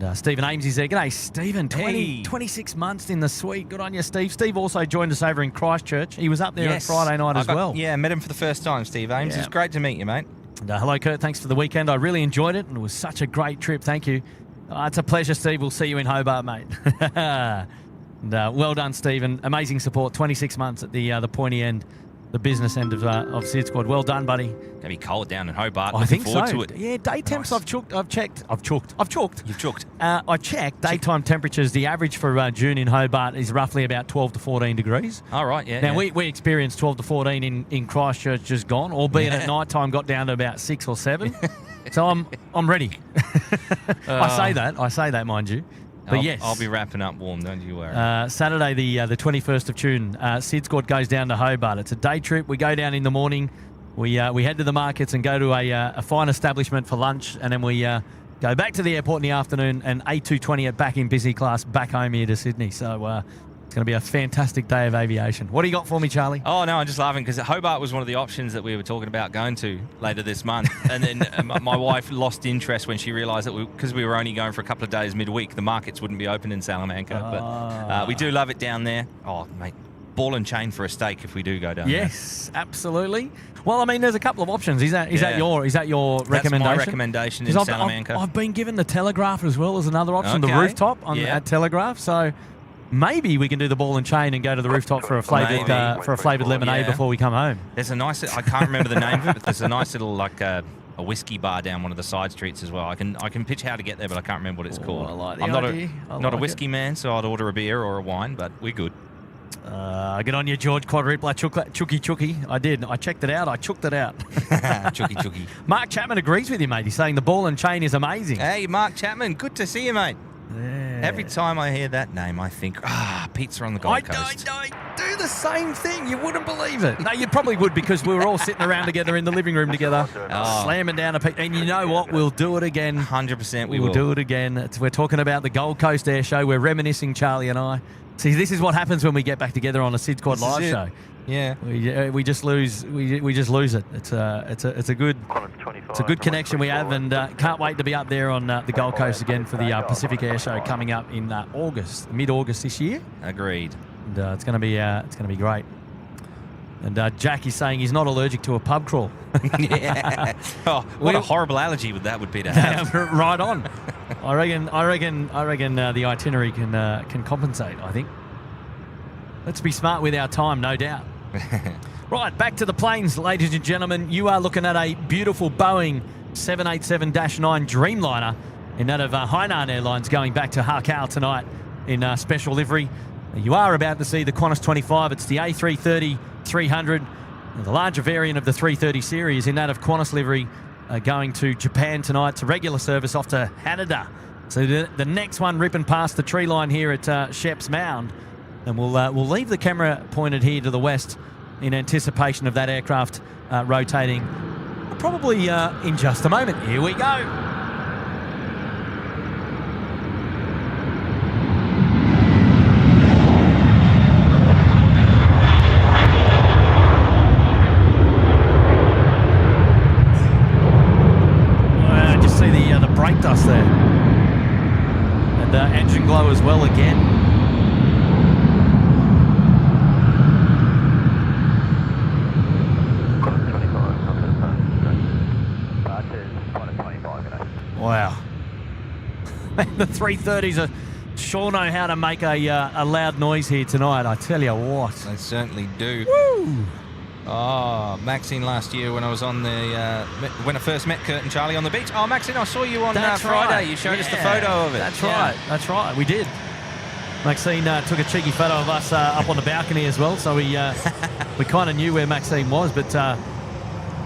And Stephen Ames is there. G'day, Stephen. 26 months in the suite. Good on you, Steve. Steve also joined us over in Christchurch. He was up there on Friday night as well. Yeah, met him for the first time, Steve Ames. It's great to meet you, mate. And, hello, Kurt. Thanks for the weekend. I really enjoyed it, and it was such a great trip. Thank you. It's a pleasure, Steve. We'll see you in Hobart, mate. And, well done, Stephen. Amazing support. 26 months at the pointy end. The business end of SydSquad. Well done, buddy. Gonna be cold down in Hobart. I think forward so. to it. Yeah, day temps. Nice. I've checked. You've chalked. I checked daytime temperatures. The average for June in Hobart is roughly about 12 to 14 degrees. All right, yeah. Now we experienced 12 to 14 in Christchurch just gone, albeit at night time got down to about 6 or 7. So I'm ready. I say that, mind you. But yes, I'll be wrapping up warm. Don't you worry. Saturday, the 21st of June, SydSquad goes down to Hobart. It's a day trip. We go down in the morning. We head to the markets and go to a fine establishment for lunch, and then we go back to the airport in the afternoon and A220 it back in busy class back home here to Sydney. So it's going to be a fantastic day of aviation. What do you got for me, Charlie? Oh, no, I'm just laughing because Hobart was one of the options that we were talking about going to later this month. And then my wife lost interest when she realised that because we were only going for a couple of days midweek, the markets wouldn't be open in Salamanca. But we do love it down there. Oh, mate, ball and chain for a steak if we do go down there. Yes, absolutely. Well, I mean, there's a couple of options. Is that your recommendation? That's my recommendation in Salamanca. I've been given the Telegraph as well as another option, the rooftop at Telegraph. So maybe we can do the ball and chain and go to the rooftop for a flavoured lemonade before we come home. There's a nice, I can't remember the name of it, but there's a nice little a whiskey bar down one of the side streets as well. I can pitch how to get there, but I can't remember what it's called. I like the I'm idea. not a whiskey man, so I'd order a beer or a wine, but we're good. Get on your George Quadrupler Chucky. I did. I checked it out. I chooked it out. Chucky. Mark Chapman agrees with you, mate. He's saying the ball and chain is amazing. Hey, Mark Chapman. Good to see you, mate. Yeah. Every time I hear that name, I think, pizza on the Gold Coast. I do the same thing. You wouldn't believe it. No, you probably would because we were all sitting around together in the living room together, slamming down a pizza. And you know what? We'll do it again. 100% we will do it again. We're talking about the Gold Coast Air Show. We're reminiscing, Charlie and I. See, this is what happens when we get back together on a SydSquad live show. Yeah, we just lose. We just lose it. It's a good connection we have, and can't wait to be up there on the Gold Coast again for the Pacific Air Show coming up in mid-August this year. Agreed. And it's going to be great. And Jack is saying he's not allergic to a pub crawl. Yeah. Oh, what a horrible allergy that would be to have. Right on. I reckon the itinerary can compensate, I think. Let's be smart with our time, no doubt. Right, back to the planes, ladies and gentlemen. You are looking at a beautiful Boeing 787-9 Dreamliner in that of Hainan Airlines going back to Hakau tonight in special livery. You are about to see the Qantas 25. It's the A330-300, the larger variant of the 330 series in that of Qantas livery going to Japan tonight. It's a regular service off to Haneda. So the next one ripping past the tree line here at Sheps Mound. And we'll leave the camera pointed here to the west in anticipation of that aircraft rotating probably in just a moment. Here we go. Just see the brake dust there. And engine glow as well again. Wow. The 330s are sure know how to make a loud noise here tonight, I tell you what. They certainly do. Woo! Oh, Maxine last year when I was on the when I first met Kurt and Charlie on the beach. Oh, Maxine, I saw you on Friday. Right. You showed us the photo of it. That's right. We did. Maxine took a cheeky photo of us up on the balcony as well, so we kind of knew where Maxine was, but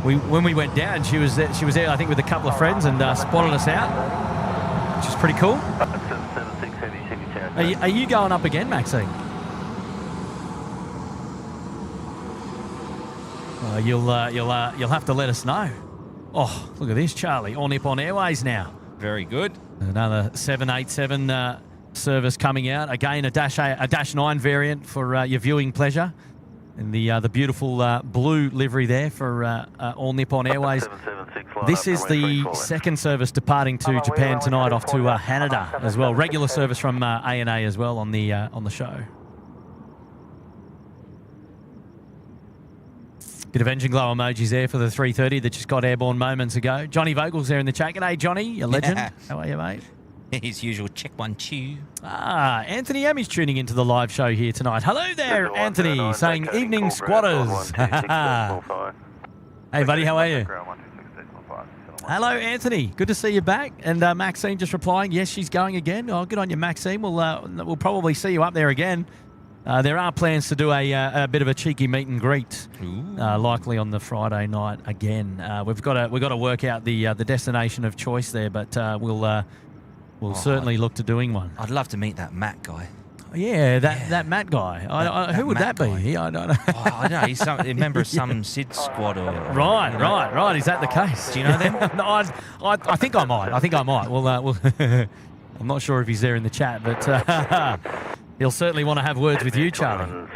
when we went down, she was there, I think, with a couple of friends and spotted us out, which is pretty cool. 776 heavy, heavy charge. Are you going up again, Maxine? You'll have to let us know. Oh, look at this, Charlie. All Nippon Airways now. Very good. Another 787 service coming out. Again, a Dash 9 variant for your viewing pleasure. And the beautiful blue livery there for All Nippon Airways. 776 This is the second service departing to Japan tonight, off to Haneda as well. Regular service from ANA as well on the show. Bit of engine glow emojis there for the 330 that just got airborne moments ago. Johnny Vogel's there in the chat. G'day, Johnny, a legend. How are you, mate? His usual check 1 2. Anthony M is tuning into the live show here tonight. Hello there, Anthony, saying evening squatters. Hey, buddy, how are you? Hello, Anthony. Good to see you back. And Maxine just replying, yes, she's going again. Oh, good on you, Maxine. We'll probably see you up there again. There are plans to do a bit of a cheeky meet and greet, likely on the Friday night again. We've got to work out the destination of choice there, but we'll certainly look to doing one. I'd love to meet that Matt guy. Yeah, that Matt guy. Who would that be? I don't know. I don't know. He's a member of some SydSquad or... Right. Is that the case? Do you know them? No, I think I might. Well, I'm not sure if he's there in the chat, but he'll certainly want to have words with you, Charlie.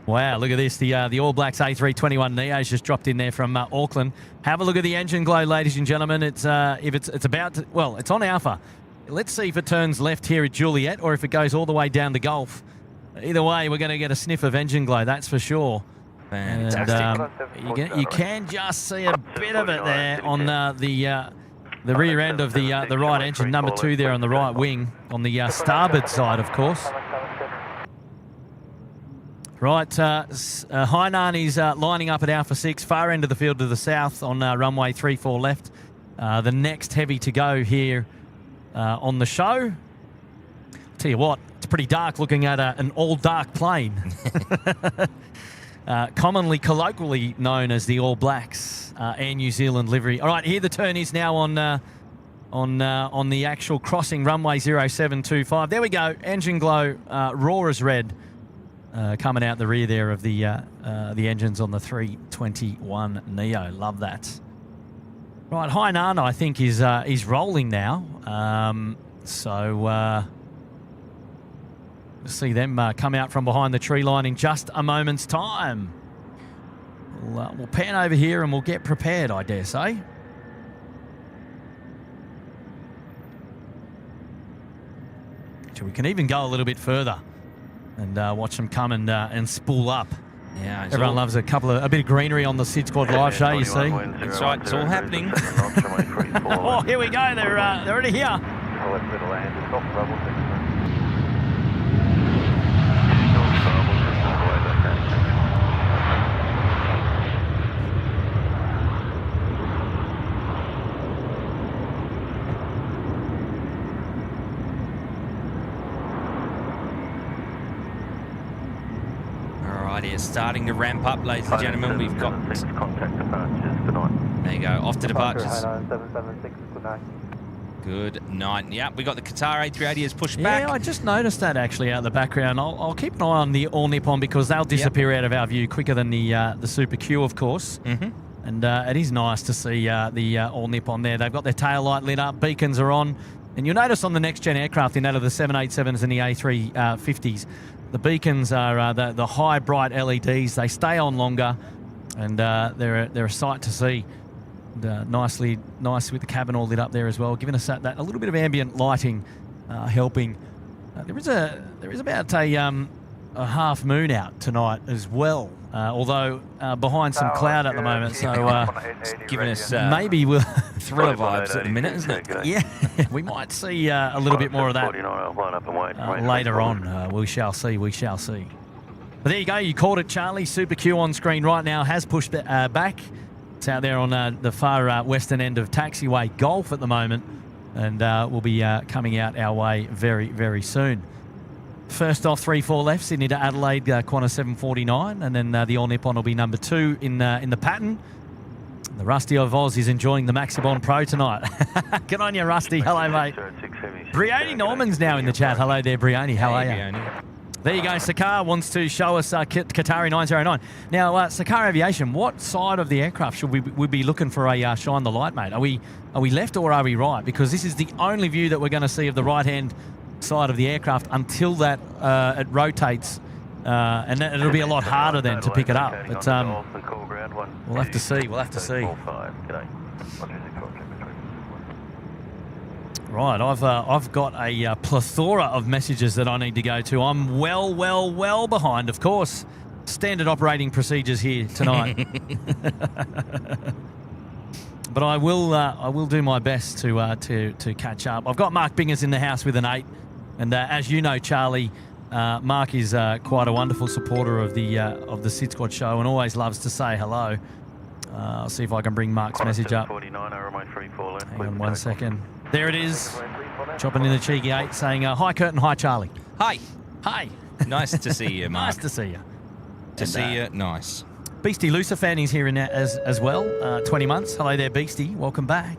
Wow, look at this. The All Blacks A321 Neo's just dropped in there from Auckland. Have a look at the engine glow, ladies and gentlemen. It's about to, well, it's on Alpha. Let's see if it turns left here at Juliet or if it goes all the way down to Gulf. Either way, we're going to get a sniff of engine glow, that's for sure. Fantastic. And you can just see a bit of it there on the rear end of the right engine, number 2 there on the right wing, on the starboard side, of course. Right, Hainan is lining up at Alpha 6, far end of the field to the south on runway 34 left. The next heavy to go here on the show. Tell you what, it's pretty dark looking at an all-dark plane. Commonly, colloquially known as the All Blacks, Air New Zealand livery. All right, here the turn is now on the actual crossing, runway 0725. There we go, engine glow, raw as red. Coming out the rear there of the engines on the 321 Neo. Love that. Right, Hainan, I think, is rolling now. So we'll see them come out from behind the tree line in just a moment's time. We'll pan over here and we'll get prepared, I dare say. So we can even go a little bit further and watch them come and spool up. Yeah, everyone loves a bit of greenery on the SydSquad live show, you see. That's right, it's all happening. Oh, here we go. They're already here. I'll let it land. It's off the level. It's starting to ramp up, ladies and gentlemen. We've got contact departures tonight. There you go, off to departures. 776, good night. Good night. Yeah, we got the Qatar A380 has pushed back. Yeah, I just noticed that actually out the background. I'll keep an eye on the All Nippon because they'll disappear out of our view quicker than the Super Q, of course. And it is nice to see the All Nippon there. They've got their tail light lit up, beacons are on, and you'll notice on the next gen aircraft, in that of the 787s and the A350s. The beacons are the high bright LEDs. They stay on longer, and they're a sight to see. And, nice with the cabin all lit up there as well, giving us that a little bit of ambient lighting, helping. There is about a a half moon out tonight as well, although behind some cloud at the moment. So Giving us maybe we'll thriller vibes at the minute, isn't it? yeah, we might see a little bit more of that later on. We shall see. We shall see. But there you go. You called it, Charlie. Super Q on screen right now has pushed back. It's out there on the far western end of taxiway Golf at the moment, and will be coming out our way very, very soon. First off, 3-4 left, Sydney to Adelaide, Qantas 749, and then the All Nippon will be number 2 in the pattern. The Rusty of Oz is enjoying the Maxibon Pro tonight. Good on you, Rusty. Hello, mate. Brioni Norman's now in the chat. Hello there, Brioni. How are you? There you go. Sakar wants to show us Qatari 909. Now, Sakar Aviation, what side of the aircraft should we be looking for a shine the light, mate? Are we left or are we right? Because this is the only view that we're going to see of the right-hand side of the aircraft until that it rotates, and it'll be a lot harder then to pick it up. But we'll have to see. We'll have to see. Right, I've got a plethora of messages that I need to go to. I'm well behind, of course. Standard operating procedures here tonight. But I will do my best to catch up. I've got Mark Bingers in the house with an 8. And as you know, Charlie, Mark is quite a wonderful supporter of the SydSquad show and always loves to say hello. I'll see if I can bring Mark's message up. Hang on 1 second. There it is. Chopping in the cheeky 8 saying, hi, Curtin. Hi, Charlie. Hi. Hi. Nice to see you, Mark. Nice to see you. See you. Nice. Beastie Lucifan is here as well. 20 months. Hello there, Beastie. Welcome back.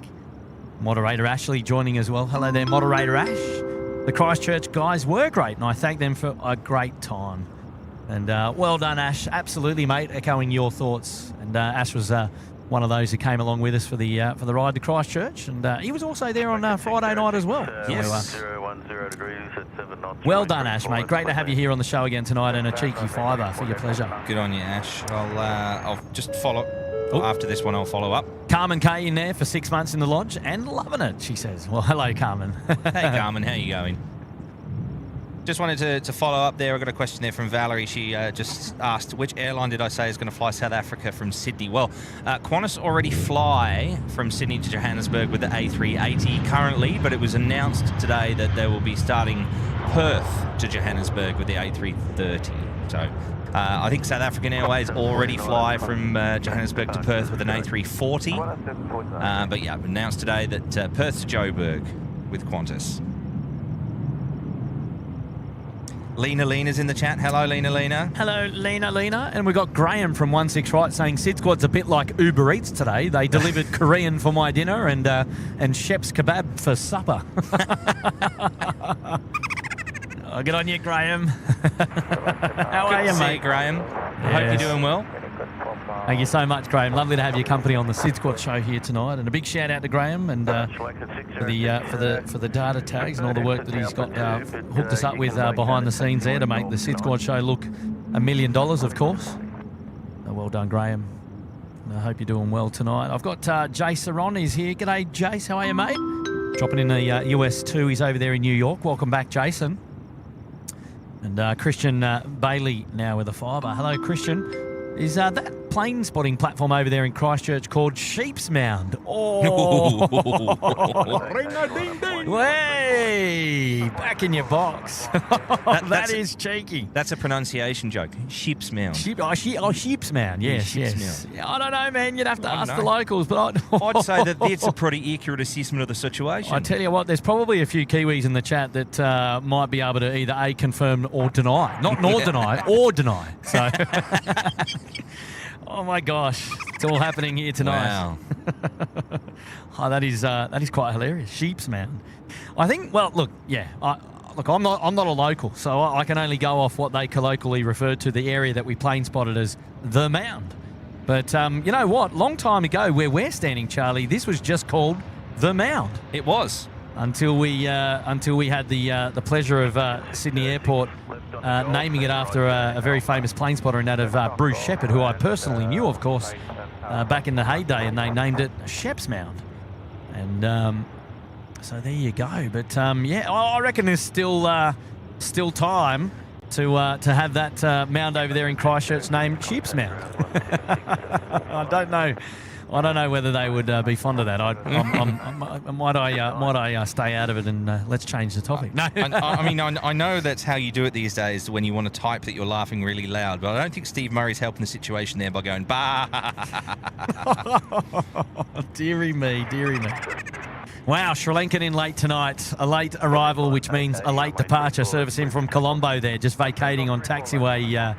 Moderator Ashley joining as well. Hello there, Moderator Ash. The Christchurch guys were great, and I thank them for a great time. And well done, Ash. Absolutely, mate. Echoing your thoughts. And Ash was one of those who came along with us for the ride to Christchurch, and he was also there on Friday night as well. Yes. Well done, Ash, mate. Great to have you here on the show again tonight, and a cheeky fiver for your pleasure. Good on you, Ash. I'll just follow. After this one, I'll follow up. Carmen K in there for 6 months in the lodge and loving it, she says. Well, hello, Carmen. Hey, Carmen, how you going? Just wanted to follow up there. I got a question there from Valerie. She just asked, which airline did I say is going to fly South Africa from Sydney? Well, Qantas already fly from Sydney to Johannesburg with the A380 currently, but it was announced today that they will be starting Perth to Johannesburg with the A330. So I think South African Airways already fly from Johannesburg to Perth with an A340. But yeah, announced today that Perth to Joburg with Qantas. Lena's in the chat. Hello, Lena. Hello, Lena. And we've got Graham from 16 Right saying SydSquad's a bit like Uber Eats today. They delivered Korean for my dinner and Shep's kebab for supper. Oh, good on you, Graham. How are you, mate? Graham. Yes. Hope you're doing well. Thank you so much, Graham. Lovely to have your company on the SydSquad show here tonight, and a big shout out to Graham and for the data tags and all the work that he's got hooked us up with behind the scenes there to make the SydSquad show look $1 million, of course. Well done, Graham. I hope you're doing well tonight. I've got Jace Saron is here. G'day, Jace. How are you, mate? Dropping in the US 2. He's over there in New York. Welcome back, Jason. And Christian Bailey now with a fiver. Hello, Christian. Is that plane spotting platform over there in Christchurch called Sheep's Mound? Oh! Ring-a-ding-ding! Way! Back in your box. that is cheeky. That's a pronunciation joke. Sheep's Mound. Sheep's Mound. Yes. Sheep's Mound. Yeah, I don't know, man. You'd have to ask the locals. But I'd say that it's a pretty accurate assessment of the situation. I tell you what, there's probably a few Kiwis in the chat that might be able to either A, confirm or deny. Not nor deny, or deny. So... Oh my gosh, it's all happening here tonight. Wow. Oh, that is quite hilarious. Sheep's Mound. I think. Well, look, yeah. I'm not a local, so I can only go off what they colloquially referred to the area that we plane spotted as the Mound. But you know what? Long time ago, where we're standing, Charlie, this was just called the Mound. It was. Until we had the pleasure of Sydney Airport naming it after a very famous plane spotter, and that of Bruce Shepherd, who I personally knew, of course, back in the heyday, and they named it Sheps Mound. And so there you go. But yeah, I reckon there's still time to have that mound over there in Christchurch named Sheep's Mound. I don't know. I don't know whether they would be fond of that. Might I stay out of it and let's change the topic? No. I know that's how you do it these days when you want to type that you're laughing really loud, but I don't think Steve Murray's helping the situation there by going, bah! Deary me, deary me. Wow, Sri Lankan in late tonight. A late arrival, which means a late departure. Service in from Colombo there, just vacating on taxiway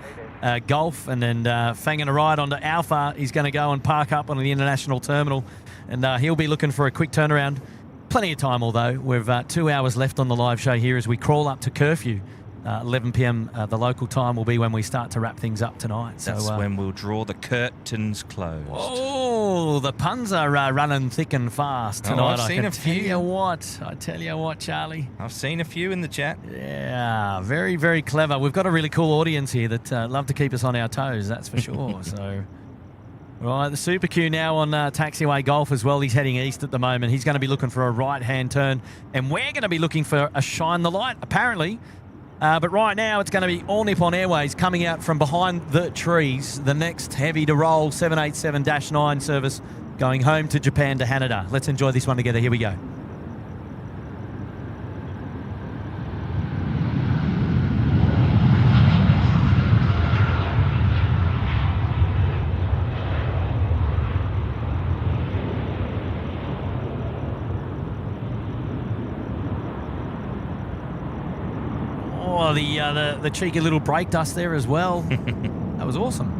Golf, and then fanging a ride onto Alpha. He's going to go and park up on the international terminal, and he'll be looking for a quick turnaround. Plenty of time, although. We've 2 hours left on the live show here as we crawl up to curfew. 11 p.m. The local time will be when we start to wrap things up tonight. That's so, when we'll draw the curtains closed. Oh, the puns are running thick and fast tonight. I've seen a few. I tell you what, Charlie. I've seen a few in the chat. Yeah, very, very clever. We've got a really cool audience here that love to keep us on our toes, that's for sure. So, right, the Super Q now on taxiway Golf as well. He's heading east at the moment. He's going to be looking for a right-hand turn, and we're going to be looking for a shine the light, apparently. But right now, it's going to be All Nippon Airways coming out from behind the trees. The next heavy to roll 787-9 service going home to Japan to Haneda. Let's enjoy this one together. Here we go. Oh, the cheeky little brake dust there as well. That was awesome.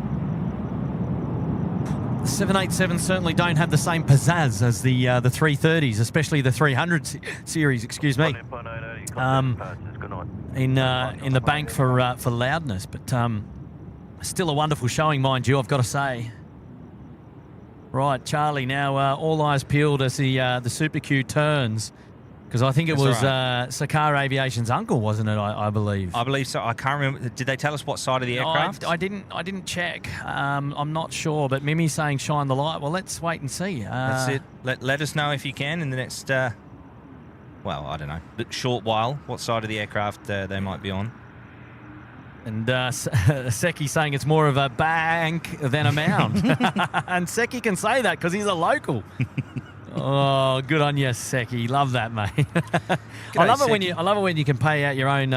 The 787s certainly don't have the same pizzazz as the 330s, especially the 300 series. Excuse me. In the bank for loudness, but still a wonderful showing, mind you. I've got to say. Right, Charlie. Now all eyes peeled as the Super Q turns. Because I think it was Sakar Aviation's uncle, wasn't it? I believe. I believe so. I can't remember. Did they tell us what side of the aircraft? I didn't check. I'm not sure. But Mimi's saying shine the light. Well, let's wait and see. That's it. Let us know if you can in the next, well, I don't know, short while, what side of the aircraft they might be on. And Seki saying it's more of a bank than a mound. And Seki can say that because he's a local. Oh, good on you, Seki. Love that, mate. I love it when you can pay out your own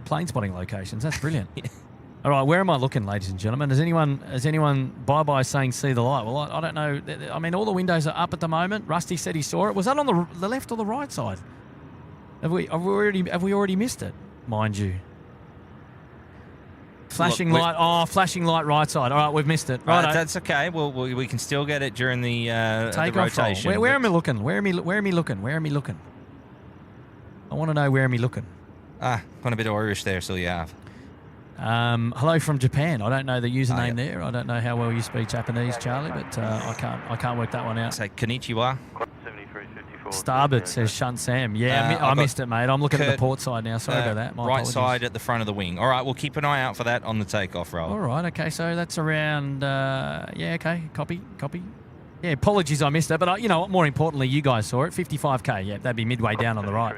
plane spotting locations. That's brilliant. Yeah. All right, where am I looking, ladies and gentlemen? Has anyone bye saying see the light? Well, I don't know. I mean, all the windows are up at the moment. Rusty said he saw it. Was that on the left or the right side? Have we already missed it? Mind you. Flashing light right side. All right, we've missed it. Right, that's okay. Well, we can still get it during the rotation. Where am I looking? Where am I looking? I want to know where am I looking. Got a bit of Irish there, so you have. Hello from Japan. I don't know the username there. I don't know how well you speak Japanese, Charlie, but I can't work that one out. Say konnichiwa. Starboard says Shunt Sam. Yeah, I missed it, mate. I'm looking at the port side now. Sorry about that. My right apologies. Side at the front of the wing. All right, we'll keep an eye out for that on the takeoff roll. All right, okay. So that's around, okay. Copy. Yeah, apologies I missed it, but you know what? More importantly, you guys saw it. 55K. Yeah, that'd be midway down on the right.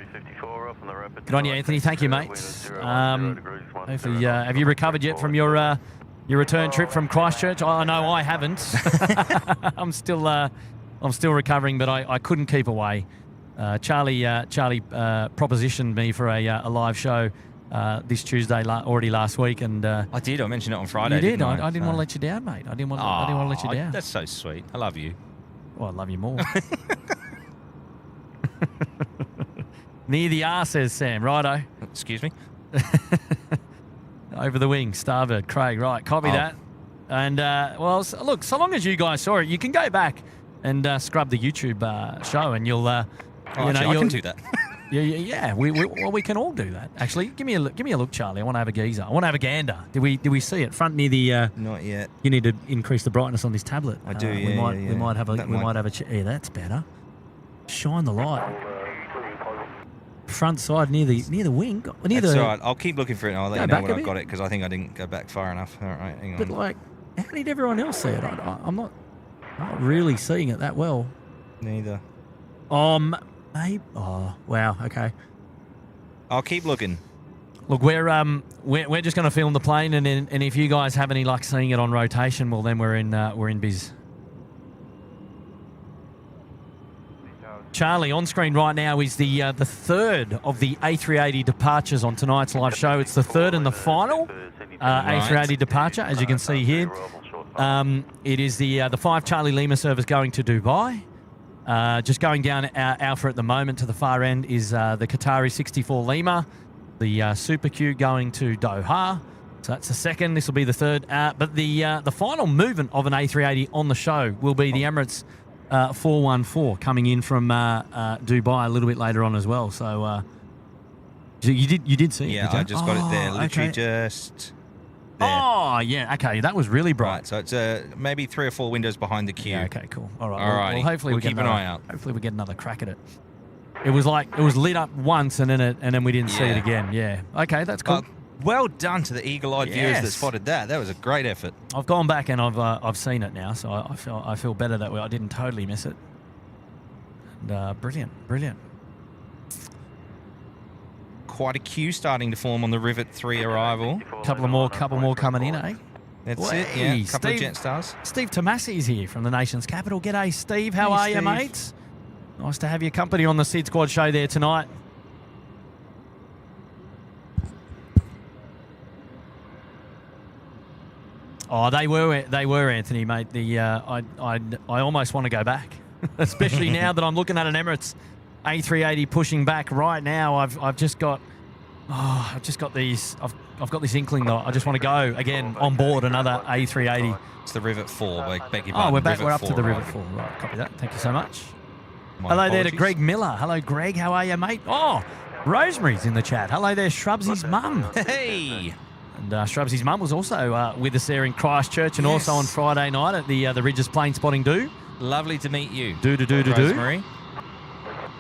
Good on you, Anthony. Thank you, mate. Hopefully, have you recovered yet from your return trip from Christchurch? I know I haven't. I'm still recovering, but I couldn't keep away. Charlie propositioned me for a live show this Tuesday already last week, and I did. I mentioned it on Friday. You did. I didn't want to let you down, mate. I didn't want to let you down. That's so sweet. I love you. Well, I love you more. Near the R, says Sam. Righto. Excuse me. Over the wing, starboard. Craig, right. Copy that. And, look, so long as you guys saw it, you can go back and scrub the YouTube show, and you'll, I can do that. yeah. We can all do that. Actually, give me a look, Charlie. I want to have a geezer. I want to have a gander. Did we see it front near the? Not yet. You need to increase the brightness on this tablet. I do. We might have a. Yeah, that's better. Shine the light. Front side near the wing. That's all right. I'll keep looking for it and I'll let you know when I've got it, because I think I didn't go back far enough. All right, hang on. But like, how did everyone else see it? I'm not really seeing it that well. Neither. Maybe. Oh, wow. Okay. I'll keep looking. Look, we're just going to film the plane, and if you guys have any luck seeing it on rotation, well, then we're in biz. Charlie, on screen right now is the third of the A380 departures on tonight's live show. It's the third and the final A380 departure, as you can see here. It is the 5 Charlie Lima service going to Dubai. Just going down Alpha at the moment to the far end is the Qatari 64 Lima. The Super Q going to Doha. So that's the second. This will be the third. But the final movement of an A380 on the show will be the Emirates 414 coming in from Dubai a little bit later on as well. So you did see it? Yeah, I just got it there. Literally just there. Oh, yeah. Okay, that was really bright. Right, so it's maybe 3 or 4 windows behind the queue. Yeah, okay, cool. All right. All right. Well, hopefully we'll keep an eye out. Hopefully we get another crack at it. It was lit up once and then we didn't see it again. Yeah. Okay, that's cool. Well done to the eagle-eyed viewers that spotted that. That was a great effort. I've gone back and I've seen it now, so I feel better that way. I didn't totally miss it. And, brilliant. Quite a queue starting to form on the Rivet 3 arrival. Couple more coming in, eh? That's it. Yeah, couple of Jetstars. Steve Tomasi is here from the nation's capital. G'day, Steve. How are you, mate? Nice to have your company on the SydSquad show there tonight. Oh, they were, Anthony, mate. I almost want to go back, especially now that I'm looking at an Emirates A380 pushing back right now. I've just got these. I've got this inkling that I just want to go again on board another A380. It's the Rivet 4. We're back. We're up to the Rivet 4. Right, copy that. Thank you so much. Hello there to Greg Miller. Hello, Greg. How are you, mate? Oh, Rosemary's in the chat. Hello there, Shrubsy's mum. Hey. And Shrubsy's mum was also with us there in Christchurch and also on Friday night at the Ridges Plane Spotting Do. Lovely to meet you. Do. Rosemary.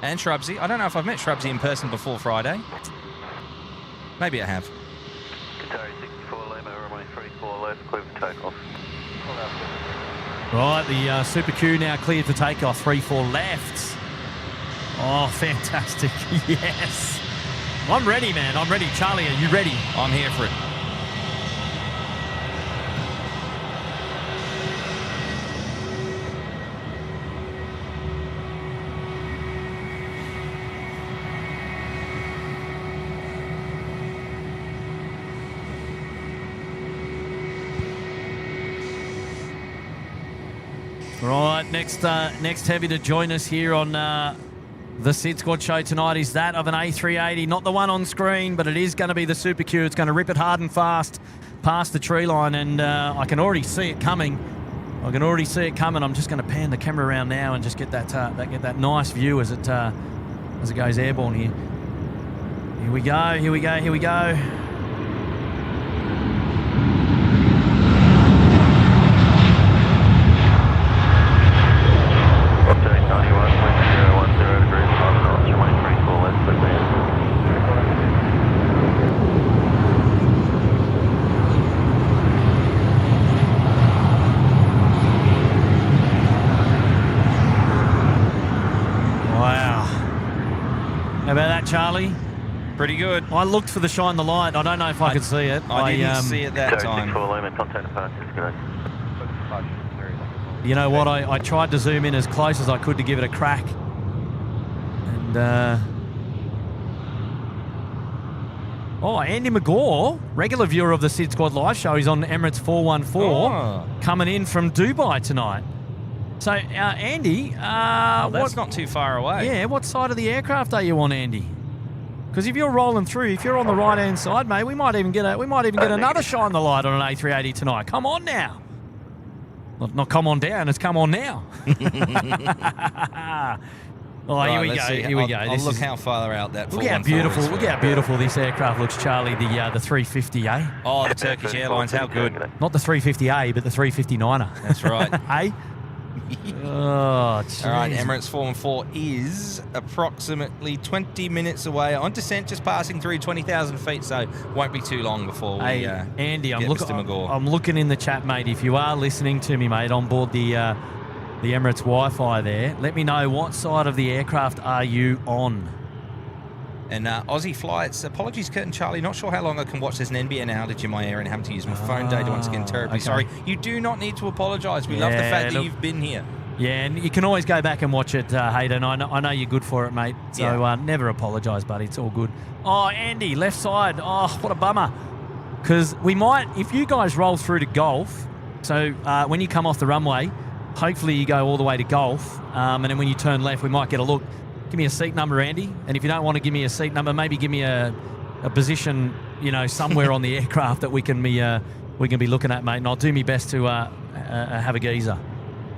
And Shrubsy. I don't know if I've met Shrubsy in person before Friday. Maybe I have. Qatari 64 Lima, runway 34 left, clear for takeoff. Right, the Super Q now cleared for takeoff. 3-4 left. Oh, fantastic. Yes. I'm ready, man. I'm ready. Charlie, are you ready? I'm here for it. Right, next heavy to join us here on the SydSquad show tonight is that of an A380. Not the one on screen, but it is going to be the Super Q. It's going to rip it hard and fast past the tree line, and I can already see it coming. I'm just going to pan the camera around now and just get that nice view as it goes airborne here. Here we go. Charlie? Pretty good. I looked for the shine the light. I don't know if I could see it. I didn't see it that time. You know what? I tried to zoom in as close as I could to give it a crack. And, Andy McGaw, regular viewer of the SydSquad live show, he's on Emirates 414, coming in from Dubai tonight. So, Andy, that's not too far away. Yeah, what side of the aircraft are you on, Andy? Because if you're rolling through, if you're on the right-hand side, mate, we might even get another shine the light on an A380 tonight. Come on now. Not come on down, it's come on now. Here we go. I'll look how far out that. Look how beautiful this aircraft looks, Charlie. The 350A. Oh, the Turkish Airlines, how good. Not the 350A, but the 359er. That's right. Hey. Oh, geez. All right, Emirates 414 is approximately 20 minutes away on descent, just passing through 20,000 feet, so won't be too long before we Andy, I'm looking in the chat, mate. If you are listening to me, mate, on board the Emirates Wi-Fi there, let me know what side of the aircraft are you on. And Aussie Flights, apologies, Kurt and Charlie. Not sure how long I can watch. There's an NBN outage in my area and having to use my phone data once again. Terribly sorry. You do not need to apologise. We love the fact that you've been here. Yeah, and you can always go back and watch it, Hayden. I know you're good for it, mate. So never apologise, buddy. It's all good. Oh, Andy, left side. Oh, what a bummer. Because we might, if you guys roll through to golf, so when you come off the runway, hopefully you go all the way to golf, and then when you turn left, we might get a look. Give me a seat number, Andy. And if you don't want to give me a seat number, maybe give me a position, somewhere on the aircraft that we can be looking at, mate. And I'll do my best to have a geezer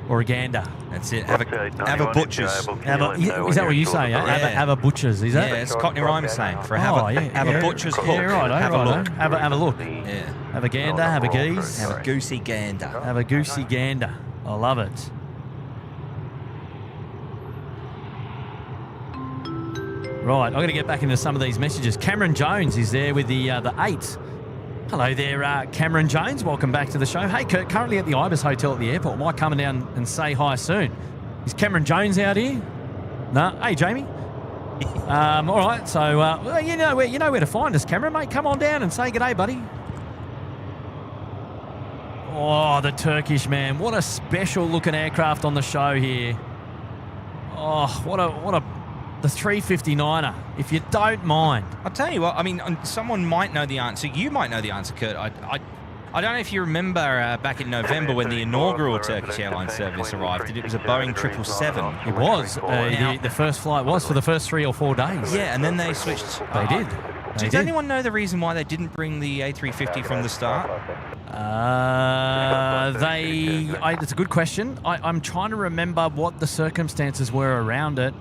or a gander. That's it. Have a butcher's. Is that what you say? Have a butcher's. Is that? Yeah, it's Cockney Rhyme saying for have a butcher's hook. Yeah, right. Have a look. Have a look. Yeah. Have a gander. Have a geese. Have a goosey gander. Have a goosey gander. I love it. Right, I've got to get back into some of these messages. Cameron Jones is there with the 8. Hello there, Cameron Jones. Welcome back to the show. Hey, Kurt, currently at the Ibis Hotel at the airport. Might come down and say hi soon. Is Cameron Jones out here? No. Hey, Jamie. All right, so well, you know where to find us, Cameron, mate. Come on down and say g'day, buddy. Oh, the Turkish, man. What a special-looking aircraft on the show here. Oh, what a the 359er, if you don't mind. I'll tell you what, I mean, someone might know the answer. You might know the answer, Kurt. I don't know if you remember back in November when the inaugural Turkish Airlines service arrived. It was a Boeing 777. It was. The first flight was for the first 3 or 4 days. Yeah, and then they switched. They did. Does anyone know the reason why they didn't bring the A350 from the start? It's a good question. I'm trying to remember what the circumstances were around it.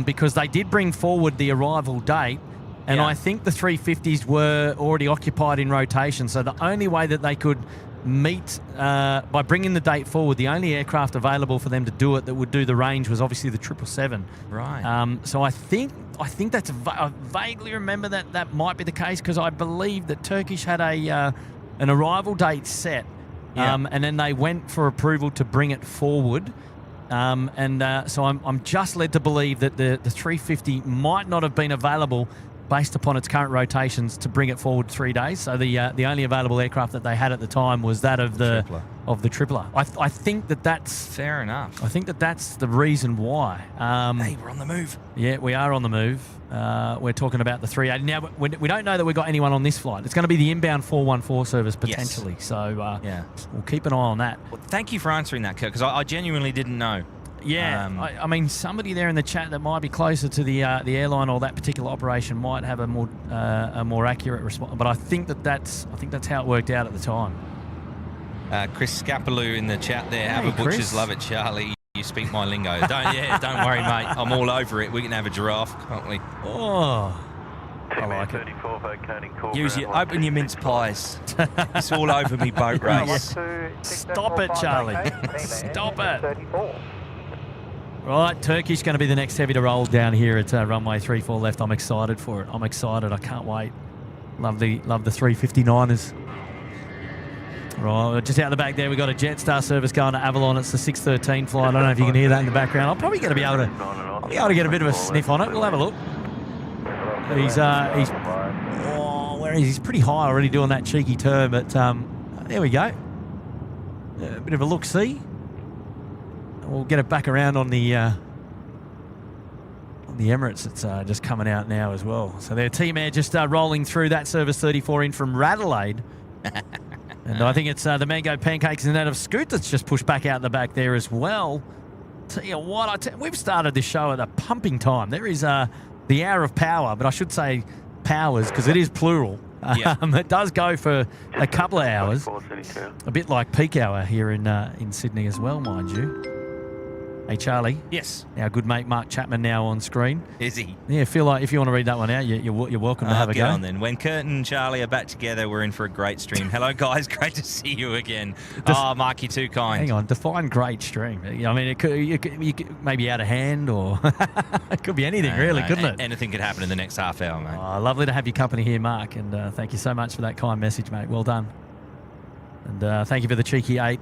Because they did bring forward the arrival date, and I think the 350s were already occupied in rotation. So the only way that they could meet by bringing the date forward, the only aircraft available for them to do it that would do the range was obviously the 777. Right. So I think that's I vaguely remember that might be the case, because I believe that Turkish had an arrival date set, and then they went for approval to bring it forward. So I'm just led to believe that the 350 might not have been available based upon its current rotations to bring it forward 3 days. So the only available aircraft that they had at the time was that of the tripler. I think that's fair enough. I think that's the reason why. Hey, we're on the move. Yeah, we are on the move. We're talking about the 380. Now, we don't know that we've got anyone on this flight. It's going to be the inbound 414 service potentially. Yes. So we'll keep an eye on that. Well, thank you for answering that, Kurt, because I genuinely didn't know. Yeah, I mean, somebody there in the chat that might be closer to the airline or that particular operation might have a more accurate response. But I think that's how it worked out at the time. Chris Scapaloo in the chat there. Hey, Have a butcher's, Chris. love it, Charlie. You speak my lingo. Don't worry, mate. I'm all over it. We can have a giraffe, can't we? Oh, I like it. Open your mince pies. It's all over me boat race. Stop it, Charlie. Stop it. Right, Turkish going to be the next heavy to roll down here at runway 34 left. I'm excited for it. I'm excited. I can't wait. Love the 359ers. Right, just out the back there, we've got a Jetstar service going to Avalon. It's the 613 flight. I don't know if you can hear that in the background. I'm probably going to be able to get a bit of a sniff on it. We'll have a look. He's pretty high already doing that cheeky turn, but there we go. A bit of a look-see. We'll get it back around on the Emirates. It's just coming out now as well. So their team air just rolling through that service 34 in from Radelaide. And I think it's the Mango Pancakes and that of Scoot that's just pushed back out the back there as well. Tell you what, we've started this show at a pumping time. There is the hour of power, but I should say powers because it is plural. It does go for a couple of hours. A bit like peak hour here in Sydney as well, mind you. Hey, Charlie. Yes. Our good mate Mark Chapman now on screen. Is he? Yeah, feel like if you want to read that one out, you're welcome to have a go. On then. When Kurt and Charlie are back together, we're in for a great stream. Hello, guys. Great to see you again. Mark, you're too kind. Hang on. Define great stream. I mean, you could maybe out of hand or it could be anything, really, couldn't it? Anything could happen in the next half hour, mate. Oh, lovely to have your company here, Mark, and thank you so much for that kind message, mate. Well done. And thank you for the cheeky 8.